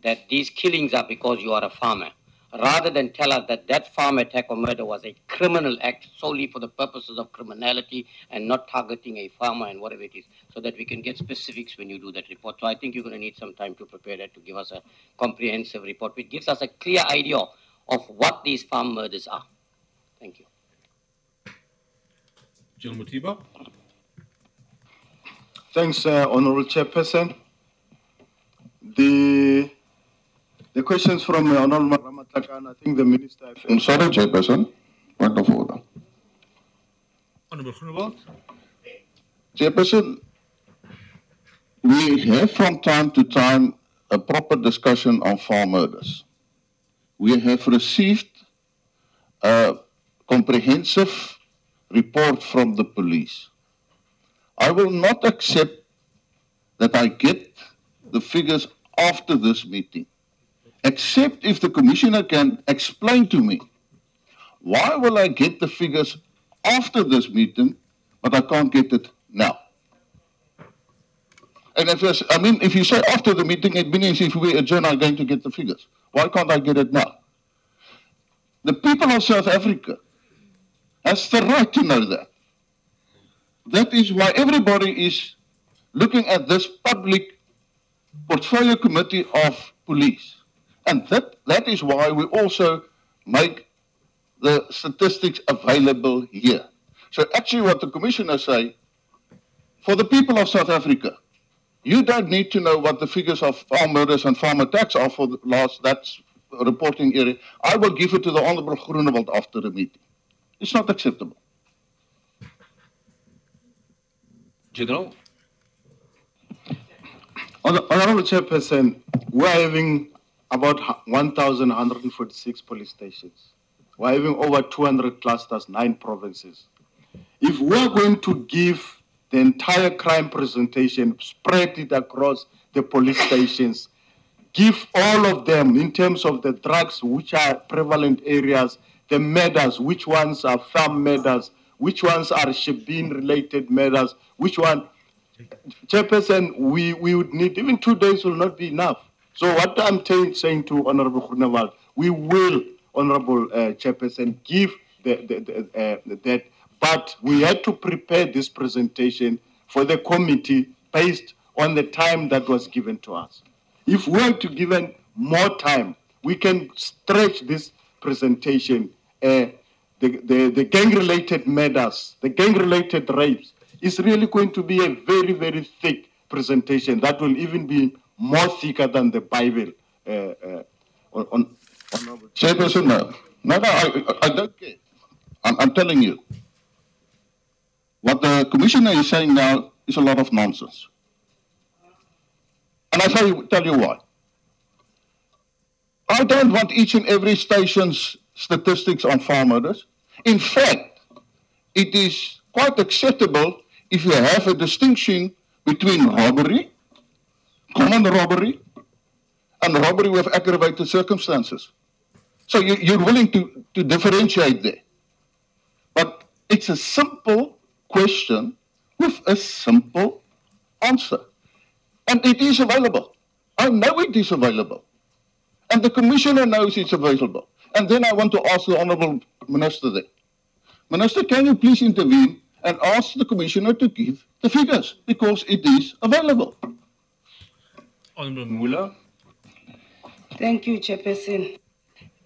[SPEAKER 5] that these killings are because you are a farmer. Rather than tell us that that farm attack or murder was a criminal act solely for the purposes of criminality and not targeting a farmer and whatever it is, so that we can get specifics when you do that report. So I think you're going to need some time to prepare that, to give us a comprehensive report, which gives us a clear idea of what these farm murders are. Thank you.
[SPEAKER 16] General Mutiba.
[SPEAKER 1] Thanks, Honorable Chairperson. The questions from Honorable Ramatakan, I think the Minister...
[SPEAKER 9] I'm sorry, Chairperson. Point of order.
[SPEAKER 16] Honorable Groenewald.
[SPEAKER 9] Chairperson, we have from time to time a proper discussion on farm murders. We have received a comprehensive report from the police. I will not accept that I get the figures after this meeting, except if the Commissioner can explain to me, why will I get the figures after this meeting, but I can't get it now? And if you say after the meeting, it means if we adjourn, I'm going to get the figures. Why can't I get it now? The people of South Africa has the right to know that. That is why everybody is looking at this public portfolio committee of police. And that is why we also make the statistics available here. So actually what the Commissioner say, for the people of South Africa, you don't need to know what the figures of farm murders and farm attacks are for the that's reporting area. I will give it to the Honorable Groenewald after the meeting. It's not acceptable.
[SPEAKER 16] General.
[SPEAKER 1] Honorable Chairperson, we're having about 1,146 police stations. We're having over 200 clusters, 9 provinces. If we're going to give the entire crime presentation, spread it across the police stations, give all of them in terms of the drugs, which are prevalent areas, the murders, which ones are farm murders, which ones are Shebeen-related murders, which one... Chairperson, we would need, even 2 days will not be enough. So what I'm saying to Honorable Groenewald, we will, Honorable Chairperson, give that, but we had to prepare this presentation for the committee based on the time that was given to us. If we are to give more time, we can stretch this presentation. The gang-related murders, the gang-related rapes, is really going to be a very, very thick presentation that will even be more thicker than the Bible.
[SPEAKER 9] Chairperson, no, I don't care. I'm telling you. What the Commissioner is saying now is a lot of nonsense. And I'll tell you why. I don't want each and every station's statistics on farm murders. In fact, it is quite acceptable if you have a distinction between robbery, common robbery, and robbery with aggravated circumstances. So you're willing to differentiate there. But it's a simple question with a simple answer. And it is available. I know it is available. And the Commissioner knows it's available. And then I want to ask the Honourable Minister there. Minister, can you please intervene and ask the Commissioner to give the figures, because it is available.
[SPEAKER 16] Honourable Mbalula.
[SPEAKER 7] Thank you, Chairperson.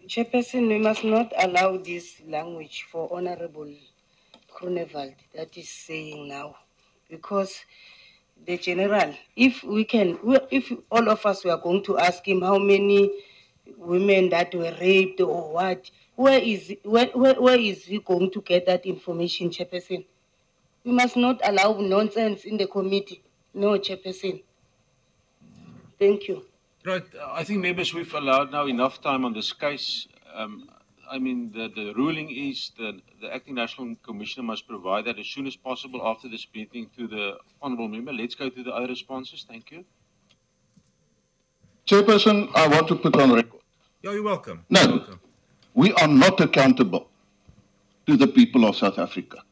[SPEAKER 7] Chairperson, we must not allow this language for Honourable Groenewald that is saying now, because the general, if all of us were going to ask him how many women that were raped or what, where is he going to get that information, Chairperson? We must not allow nonsense in the committee. No, Chairperson. Thank you.
[SPEAKER 16] Right. I think members, we've allowed now enough time on this case. I mean, the ruling is that the acting national commissioner must provide that as soon as possible after this meeting to the honourable member. Let's go to the other responses. Thank you.
[SPEAKER 9] Chairperson, I want to put on record.
[SPEAKER 13] Yeah, you're welcome.
[SPEAKER 9] No,
[SPEAKER 13] You're welcome.
[SPEAKER 9] we are not accountable to the people of South Africa.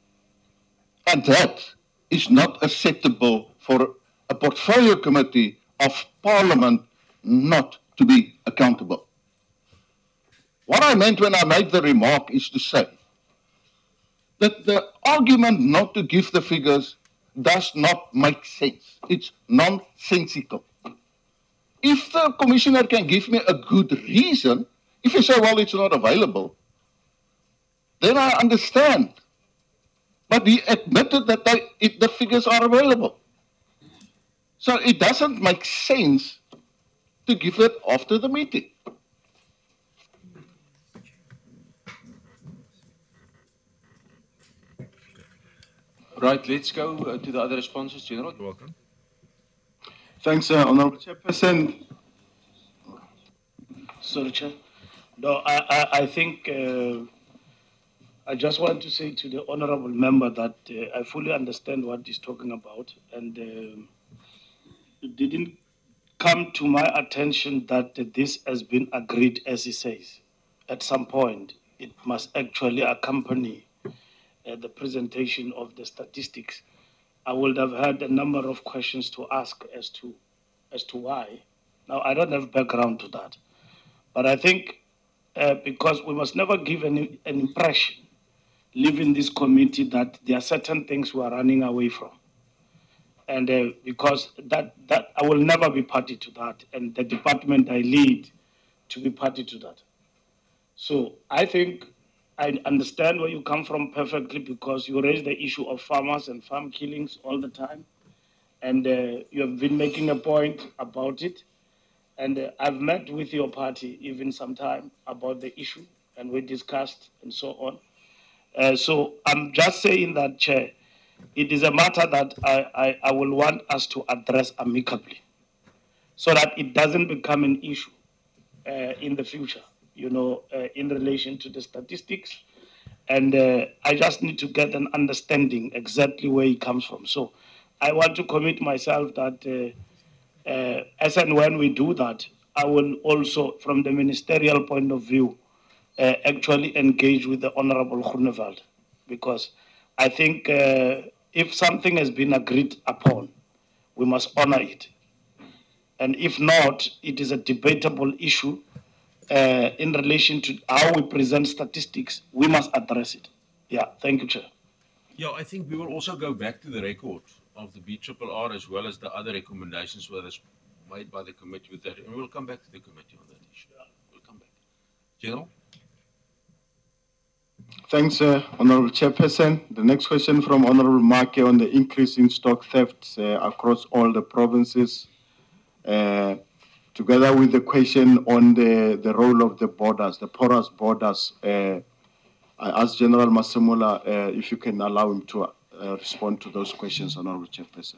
[SPEAKER 9] And that is not acceptable for a portfolio committee of Parliament not to be accountable. What I meant when I made the remark is to say that the argument not to give the figures does not make sense. It's nonsensical. If the commissioner can give me a good reason, if you say, well, it's not available, then I understand. But he admitted that the figures are available. So it doesn't make sense to give it after the meeting.
[SPEAKER 2] Right, let's go to the other responses, General.
[SPEAKER 13] You're welcome.
[SPEAKER 1] Thanks, Honourable Chairperson.
[SPEAKER 3] Sorry, Chair. No, I think I just want to say to the honourable member that I fully understand what he's talking about, and it didn't come to my attention that this has been agreed, as he says. At some point, it must actually accompany the presentation of the statistics. I would have had a number of questions to ask as to why. Now, I don't have background to that, but I think because we must never give an impression, leaving this committee, that there are certain things we are running away from. And because that I will never be party to that, and the department I lead to be party to that. So I think I understand where you come from perfectly, because you raise the issue of farmers and farm killings all the time. And you have been making a point about it. And I've met with your party even sometime about the issue, and we discussed and so on. So I'm just saying that, Chair, it is a matter that I will want us to address amicably, so that it doesn't become an issue in the future, in relation to the statistics. And I just need to get an understanding exactly where it comes from. So I want to commit myself that as and when we do that, I will also, from the ministerial point of view, actually engage with the Honorable Groenewald, because I think if something has been agreed upon, we must honor it. And if not, it is a debatable issue in relation to how we present statistics. We must address it. Yeah, thank you, Chair.
[SPEAKER 16] Yeah, I think we will also go back to the record of the BRRR as well as the other recommendations were made by the committee with that, and we'll come back to the committee on that issue. We'll come back. General?
[SPEAKER 1] Thanks, Honourable Chairperson. The next question from Honourable Marke on the increase in stock thefts across all the provinces, together with the question on the role of the borders, the porous borders. I ask General Masemola if you can allow him to respond to those questions, Honourable Chairperson.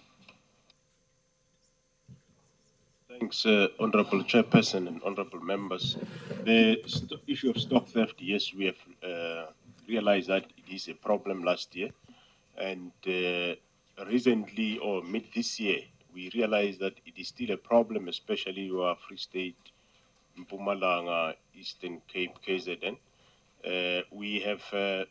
[SPEAKER 14] Thanks, Honourable Chairperson and Honourable Members. The issue of stock theft, yes, we have realized that it is a problem last year. And recently, or mid this year, we realized that it is still a problem, especially our Free State, Mpumalanga, Eastern Cape, KZN. We have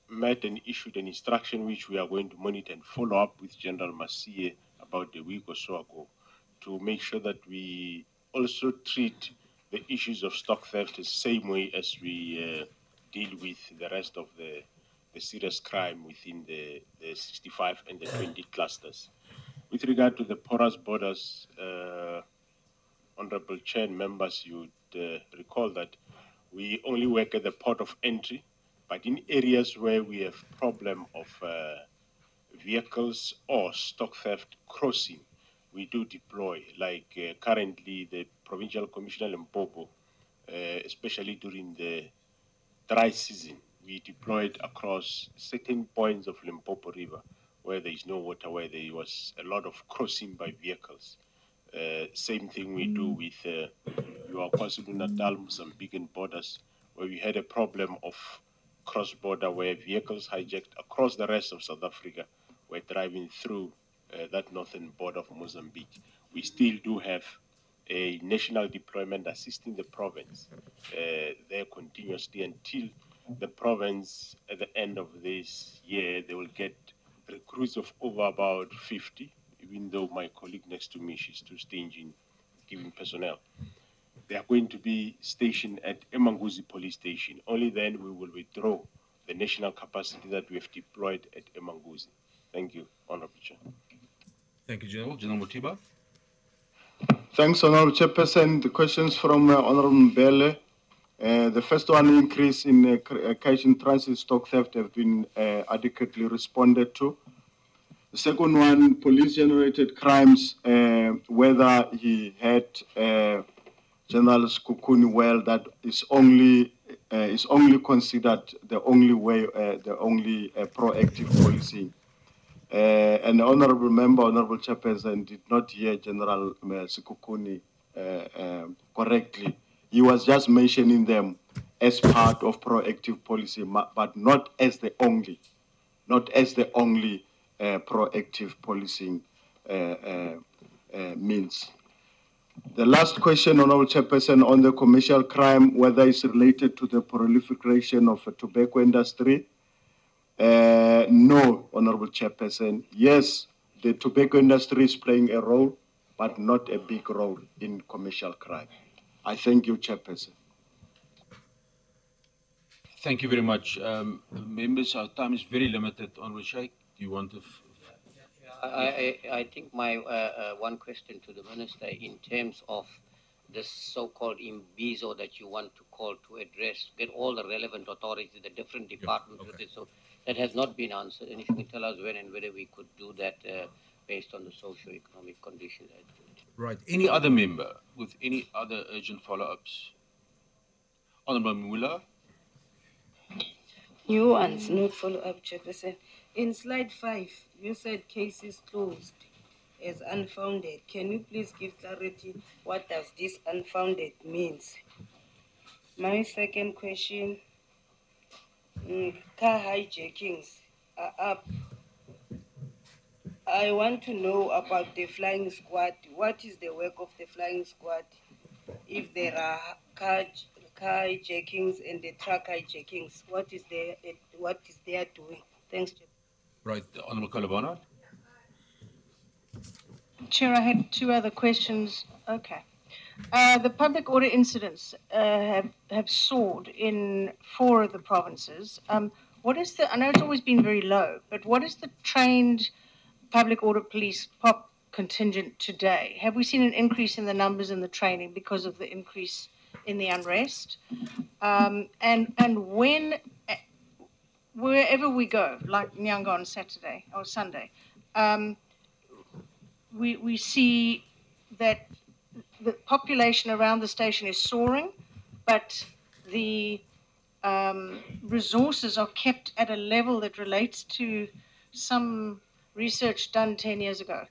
[SPEAKER 14] met and issued an instruction which we are going to monitor and follow up with General Masie about a week or so ago, to make sure that we also treat the issues of stock theft the same way as we deal with the rest of the serious crime within the 65 and the 20 clusters. With regard to the porous borders, Honorable Chair and members, you would recall that we only work at the port of entry, but in areas where we have problem of vehicles or stock theft crossing, we do deploy, like currently the Provincial Commissioner Limpopo, especially during the dry season, we deployed across certain points of Limpopo River where there is no water, where there was a lot of crossing by vehicles. Same thing we do with your KwaZulu-Natal, Mozambican borders, where we had a problem of cross-border where vehicles hijacked across the rest of South Africa were driving through that northern border of Mozambique. We still do have a national deployment assisting the province there continuously until the province, at the end of this year, they will get recruits of over about 50, even though my colleague next to me, she's too stingy in giving personnel. They are going to be stationed at Emanguzi police station. Only then we will withdraw the national capacity that we have deployed at Emanguzi. Thank you, Honorable Chair.
[SPEAKER 16] Thank you, General. General Mutiba.
[SPEAKER 1] Thanks, Honorable Chairperson. The questions from Honorable Mbele. The first one, increase in cash in transit stock theft, have been adequately responded to. The second one, police-generated crimes, whether he had General Skukuni well, that is only considered the only way, the only proactive policing. And the Honorable Member, Honorable Chairperson, did not hear General Sikukuni correctly. He was just mentioning them as part of proactive policy, but not as the only, proactive policing means. The last question, Honorable Chairperson, on the commercial crime, whether it's related to the proliferation of the tobacco industry. No, Honorable Chairperson. Yes, the tobacco industry is playing a role, but not a big role in commercial crime. I thank you, Chairperson.
[SPEAKER 16] Thank you very much. Members, our time is very limited. Honorable Sheikh, do you want to...
[SPEAKER 5] I think my one question to the Minister in terms of this so-called imbizo that you want to call to address, get all the relevant authorities, the different departments with it. So that has not been answered. And if you can tell us when and whether we could do that based on the socio-economic conditions.
[SPEAKER 16] Right. Any other member with any other urgent follow-ups? Honorable Mula.
[SPEAKER 7] Nuance, not follow-up, Chairperson. In slide 5, you said cases closed as unfounded. Can you please give clarity what does this unfounded means? My second question, car hijackings are up. I want to know about the flying squad. What is the work of the flying squad? If there are car hijackings and the truck hijackings, what is their doing? Thanks, Chair.
[SPEAKER 16] Right, Honorable Kalabana.
[SPEAKER 8] Chair, I had two other questions. Okay. The public order incidents have soared in 4 of the provinces. What is the, I know it's always been very low, but what is the trained public order police POP contingent today? Have we seen an increase in the numbers and the training because of the increase in the unrest? And when, wherever we go, like Nyanga on Saturday or Sunday, we see that the population around the station is soaring, but the resources are kept at a level that relates to some research done 10 years ago.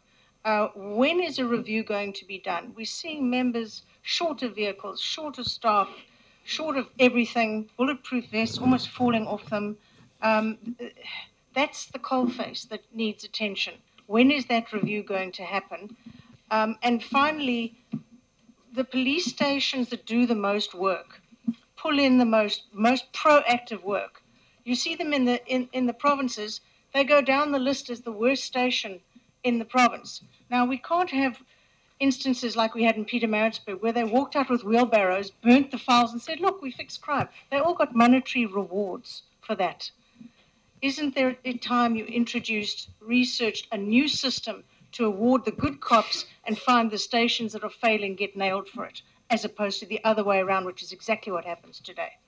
[SPEAKER 8] When is a review going to be done? We're seeing members short of vehicles, short of staff, short of everything, bulletproof vests almost falling off them. That's the coalface that needs attention. When is that review going to happen? And finally, the police stations that do the most work, pull in the most proactive work. You see them in the provinces, they go down the list as the worst station in the province. Now, we can't have instances like we had in Pietermaritzburg where they walked out with wheelbarrows, burnt the files and said, look, we fixed crime. They all got monetary rewards for that. Isn't there a time you introduced, researched a new system to award the good cops and find the stations that are failing get nailed for it, as opposed to the other way around, which is exactly what happens today?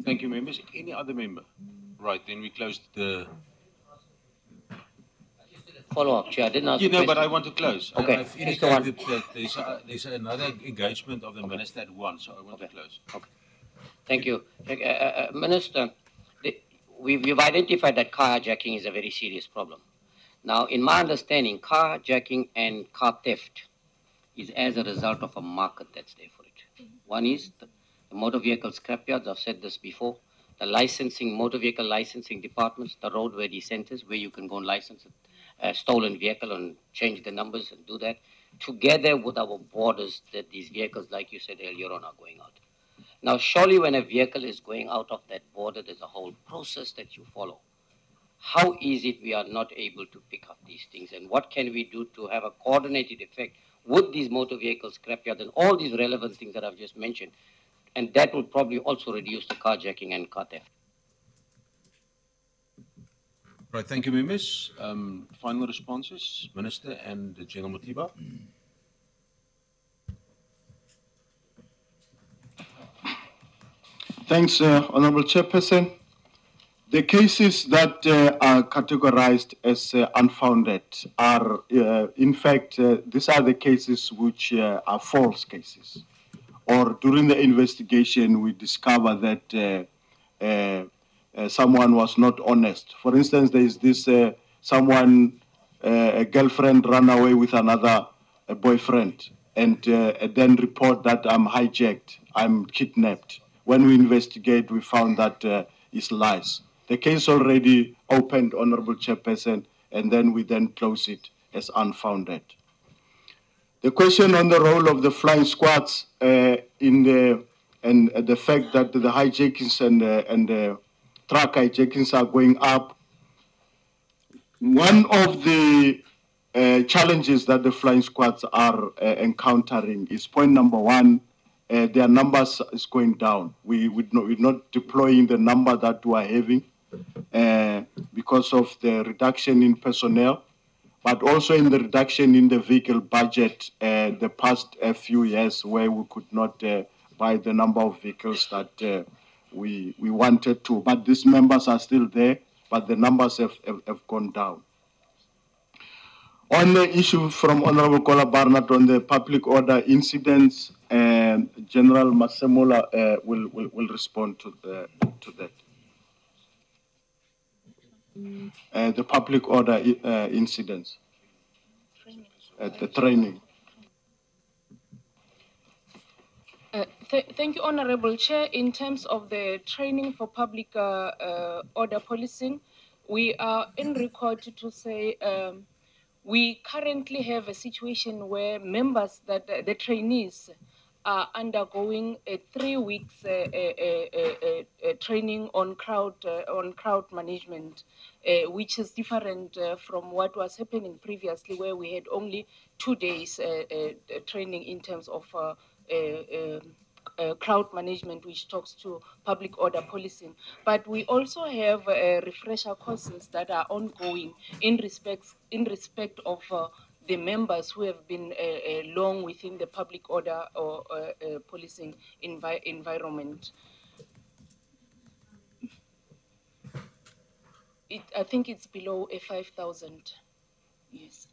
[SPEAKER 16] Thank you, members. Any other member? Right, then we close the...
[SPEAKER 5] Follow-up, Chair. I didn't ask.
[SPEAKER 16] You know, but I want to close.
[SPEAKER 5] Okay.
[SPEAKER 16] I've indicated that there's another engagement of the Minister at 1, so I want to close.
[SPEAKER 5] Okay. Thank you. Minister, we've identified that carjacking is a very serious problem. Now, in my understanding, carjacking and car theft is as a result of a market that's there for it. One is the motor vehicle scrapyards, I've said this before, the licensing, motor vehicle licensing departments, the roadworthy centers where you can go and license a stolen vehicle and change the numbers and do that, together with our borders that these vehicles, like you said earlier on, are going out. Now, surely when a vehicle is going out of that border, there's a whole process that you follow. How is it we are not able to pick up these things, and what can we do to have a coordinated effect with these motor vehicle scrapyards and all these relevant things that I've just mentioned? And that would probably also reduce the carjacking and car theft.
[SPEAKER 2] Right, thank you, members. Final responses, Minister and General Matiba.
[SPEAKER 1] Thanks, Honorable Chairperson. The cases that are categorized as unfounded are, in fact, these are the cases which are false cases. Or during the investigation, we discover that someone was not honest. For instance, there is this a girlfriend ran away with another boyfriend, and then report that I'm hijacked, I'm kidnapped. When we investigate, we found that it's lies. The case already opened, Honorable Chairperson, and then we close it as unfounded. The question on the role of the flying squads and the fact that the hijackings and the truck hijackings are going up. One of the challenges that the flying squads are encountering is point number one, their numbers is going down. We're not deploying the number that we are having because of the reduction in personnel, but also in the reduction in the vehicle budget the past few years, where we could not buy the number of vehicles that we wanted to. But these members are still there, but the numbers have gone down. On the issue from Honorable Kola Barnett on the public order incidents, General Masemola will respond to that. The public order incidents, the training.
[SPEAKER 15] Thank you, Honorable Chair. In terms of the training for public order policing, we are in record to say we currently have a situation where members, that the trainees, are undergoing a 3 weeks training on crowd management, which is different from what was happening previously, where we had only 2 days training in terms of crowd management, which talks to public order policing. But we also have refresher courses that are ongoing in respect of the members who have been long within the public order or policing environment. I think it's below 5,000. Yes.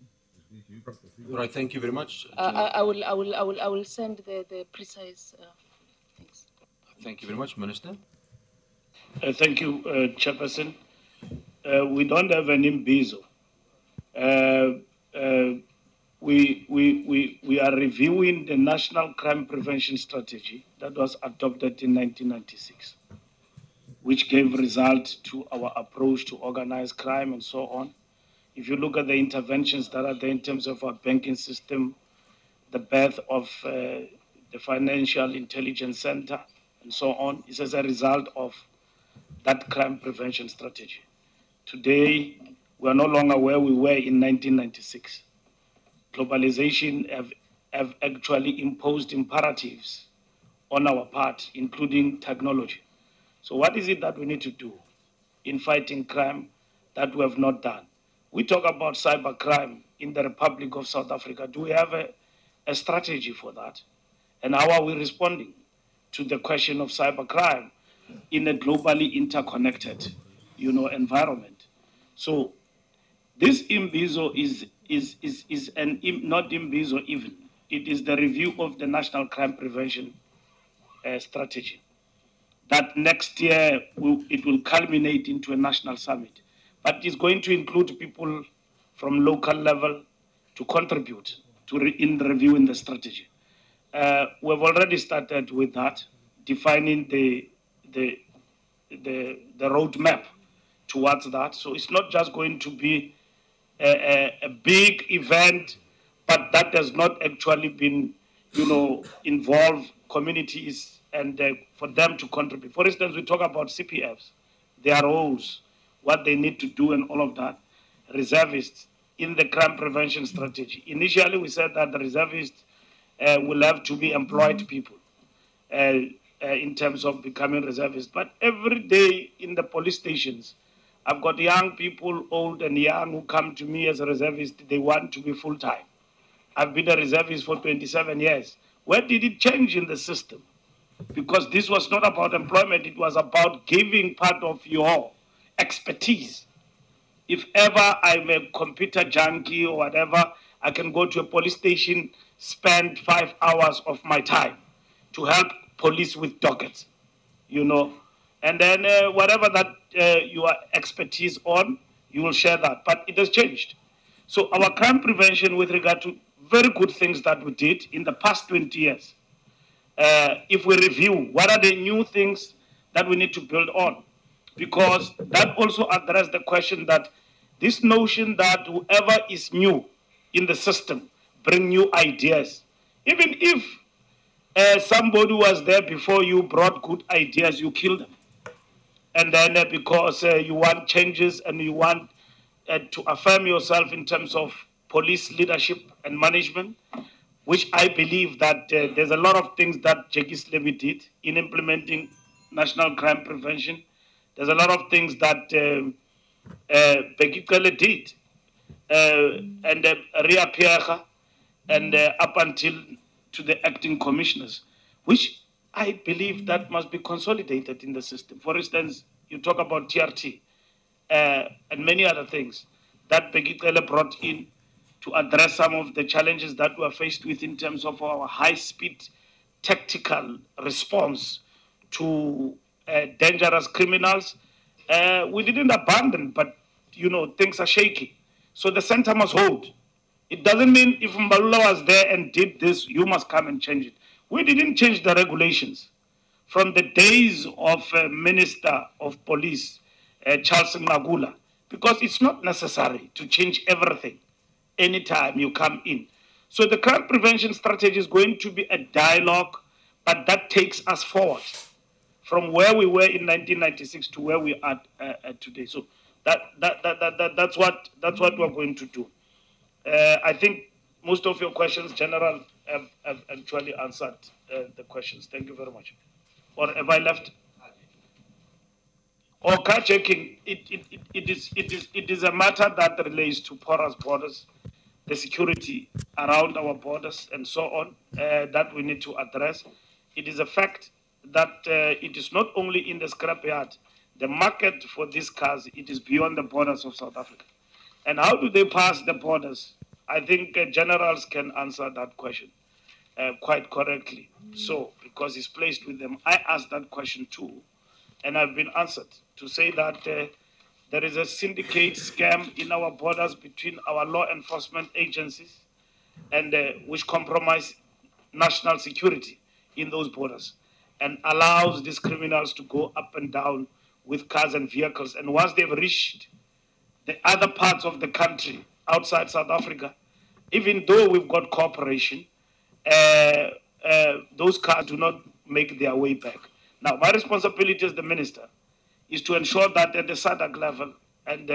[SPEAKER 2] Right. Thank you very much.
[SPEAKER 15] I will send the precise things.
[SPEAKER 2] Thank you very much, Minister.
[SPEAKER 3] Thank you, Chairperson. We don't have an imbizo. We are reviewing the National Crime Prevention Strategy that was adopted in 1996, which gave result to our approach to organized crime and so on. If you look at the interventions that are there in terms of our banking system, the birth of the Financial Intelligence Center and so on, is as a result of that crime prevention strategy. Today, we are no longer where we were in 1996. Globalization have actually imposed imperatives on our part, including technology. So what is it that we need to do in fighting crime that we have not done? We talk about cybercrime in the Republic of South Africa. Do we have a strategy for that? And how are we responding to the question of cybercrime in a globally interconnected, environment? So this imbizo is not imbizo even. It is the review of the National Crime Prevention Strategy. That next year it will culminate into a national summit. But it's going to include people from local level to contribute in reviewing the strategy. We've already started with that, defining the roadmap towards that. So it's not just going to be a big event, but that has not actually been, involve communities and for them to contribute. For instance, we talk about CPFs, their roles, what they need to do and all of that. Reservists in the crime prevention strategy. Initially, we said that the reservists will have to be employed people in terms of becoming reservists. But every day in the police stations, I've got young people, old and young, who come to me as a reservist. They want to be full-time. I've been a reservist for 27 years. Where did it change in the system? Because this was not about employment. It was about giving part of your expertise. If ever I'm a computer junkie or whatever, I can go to a police station, spend 5 hours of my time to help police with dockets, and then whatever that you are expertise on, you will share that. But it has changed. So our crime prevention with regard to very good things that we did in the past 20 years, if we review, what are the new things that we need to build on? Because that also addressed the question that this notion that whoever is new in the system bring new ideas. Even if somebody was there before you brought good ideas, you kill them. And then because you want changes and you want to affirm yourself in terms of police leadership and management, which I believe that there's a lot of things that Jackie Levy did in implementing national crime prevention. There's a lot of things that Fikile did, and Ria Pierre, and up until to the acting commissioners, which I believe that must be consolidated in the system. For instance, you talk about TRT and many other things that Fikile brought in to address some of the challenges that we are faced with in terms of our high-speed tactical response to dangerous criminals. We didn't abandon, but things are shaky. So the center must hold. It doesn't mean if Mbalula was there and did this, you must come and change it. We didn't change the regulations. From the days of Minister of Police, Charles Ngagula, because it's not necessary to change everything anytime you come in. So the crime prevention strategy is going to be a dialogue, but that takes us forward from where we were in 1996 to where we are today. So that's what we're going to do. I think most of your questions, General, have actually answered the questions. Thank you very much. Or have I left? Or car checking, it is a matter that relates to porous borders, the security around our borders, and so on, that we need to address. It is a fact that it is not only in the scrapyard. The market for these cars, it is beyond the borders of South Africa. And how do they pass the borders? I think generals can answer that question quite correctly. So, because it's placed with them, I asked that question too, and I've been answered to say that there is a syndicate scam in our borders between our law enforcement agencies and which compromise national security in those borders and allows these criminals to go up and down with cars and vehicles. And once they've reached the other parts of the country outside South Africa, even though we've got cooperation, those cars do not make their way back. Now, my responsibility as the minister is to ensure that at the SADC level and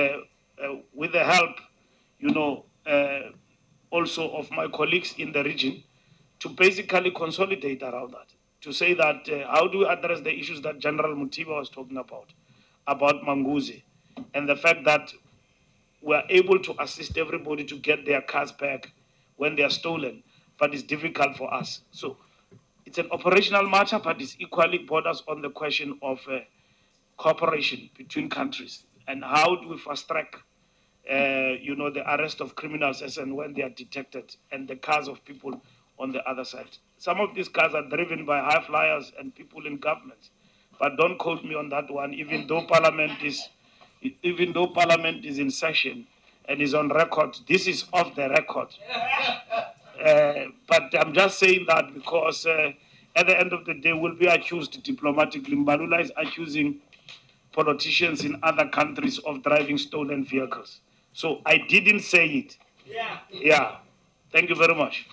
[SPEAKER 3] with the help, also of my colleagues in the region, to basically consolidate around that, to say that how do we address the issues that General Mutiba was talking about Manguzi, and the fact that we're able to assist everybody to get their cars back when they are stolen, but it's difficult for us. So it's an operational matter, but it equally borders on the question of cooperation between countries and how do we fast track, the arrest of criminals as and when they are detected, and the cars of people on the other side. Some of these cars are driven by high flyers and people in government, but don't quote me on that one. Even though Parliament is in session and is on record, this is off the record. But I'm just saying that because at the end of the day, we'll be accused diplomatically. Mbalula is accusing politicians in other countries of driving stolen vehicles. So I didn't say it. Yeah. Thank you very much.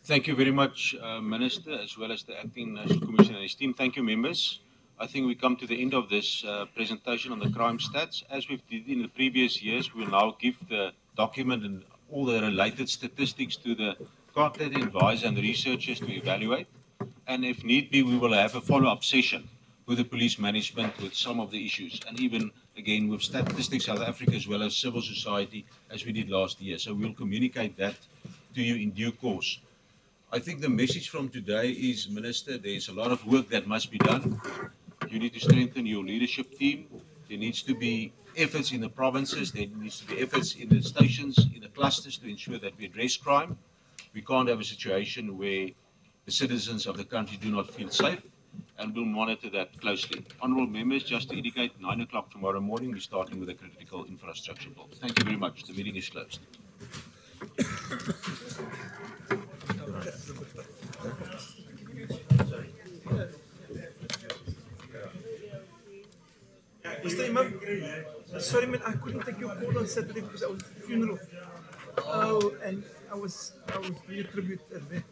[SPEAKER 2] Thank you very much, Minister, as well as the Acting National Commissioner and his team. Thank you, members. I think we come to the end of this presentation on the crime stats. As we've did in the previous years, we'll now give the document and all the related statistics to the content advisor and the researchers to evaluate. And if need be, we will have a follow-up session with the police management with some of the issues, and even, again, with Statistics South Africa as well as civil society, as we did last year. So we'll communicate that to you in due course. I think the message from today is, Minister, there's a lot of work that must be done. You need to strengthen your leadership team. There needs to be efforts in the provinces. There needs to be efforts in the stations, in the clusters to ensure that we address crime. We can't have a situation where the citizens of the country do not feel safe, and we'll monitor that closely. Honourable members, just to indicate, 9 o'clock tomorrow morning, we're starting with a critical infrastructure bill. Thank you very much. The meeting is closed.
[SPEAKER 17] Mr. Imam, sorry man, I couldn't take your call on Saturday because I was at the funeral. And I was doing a tribute there.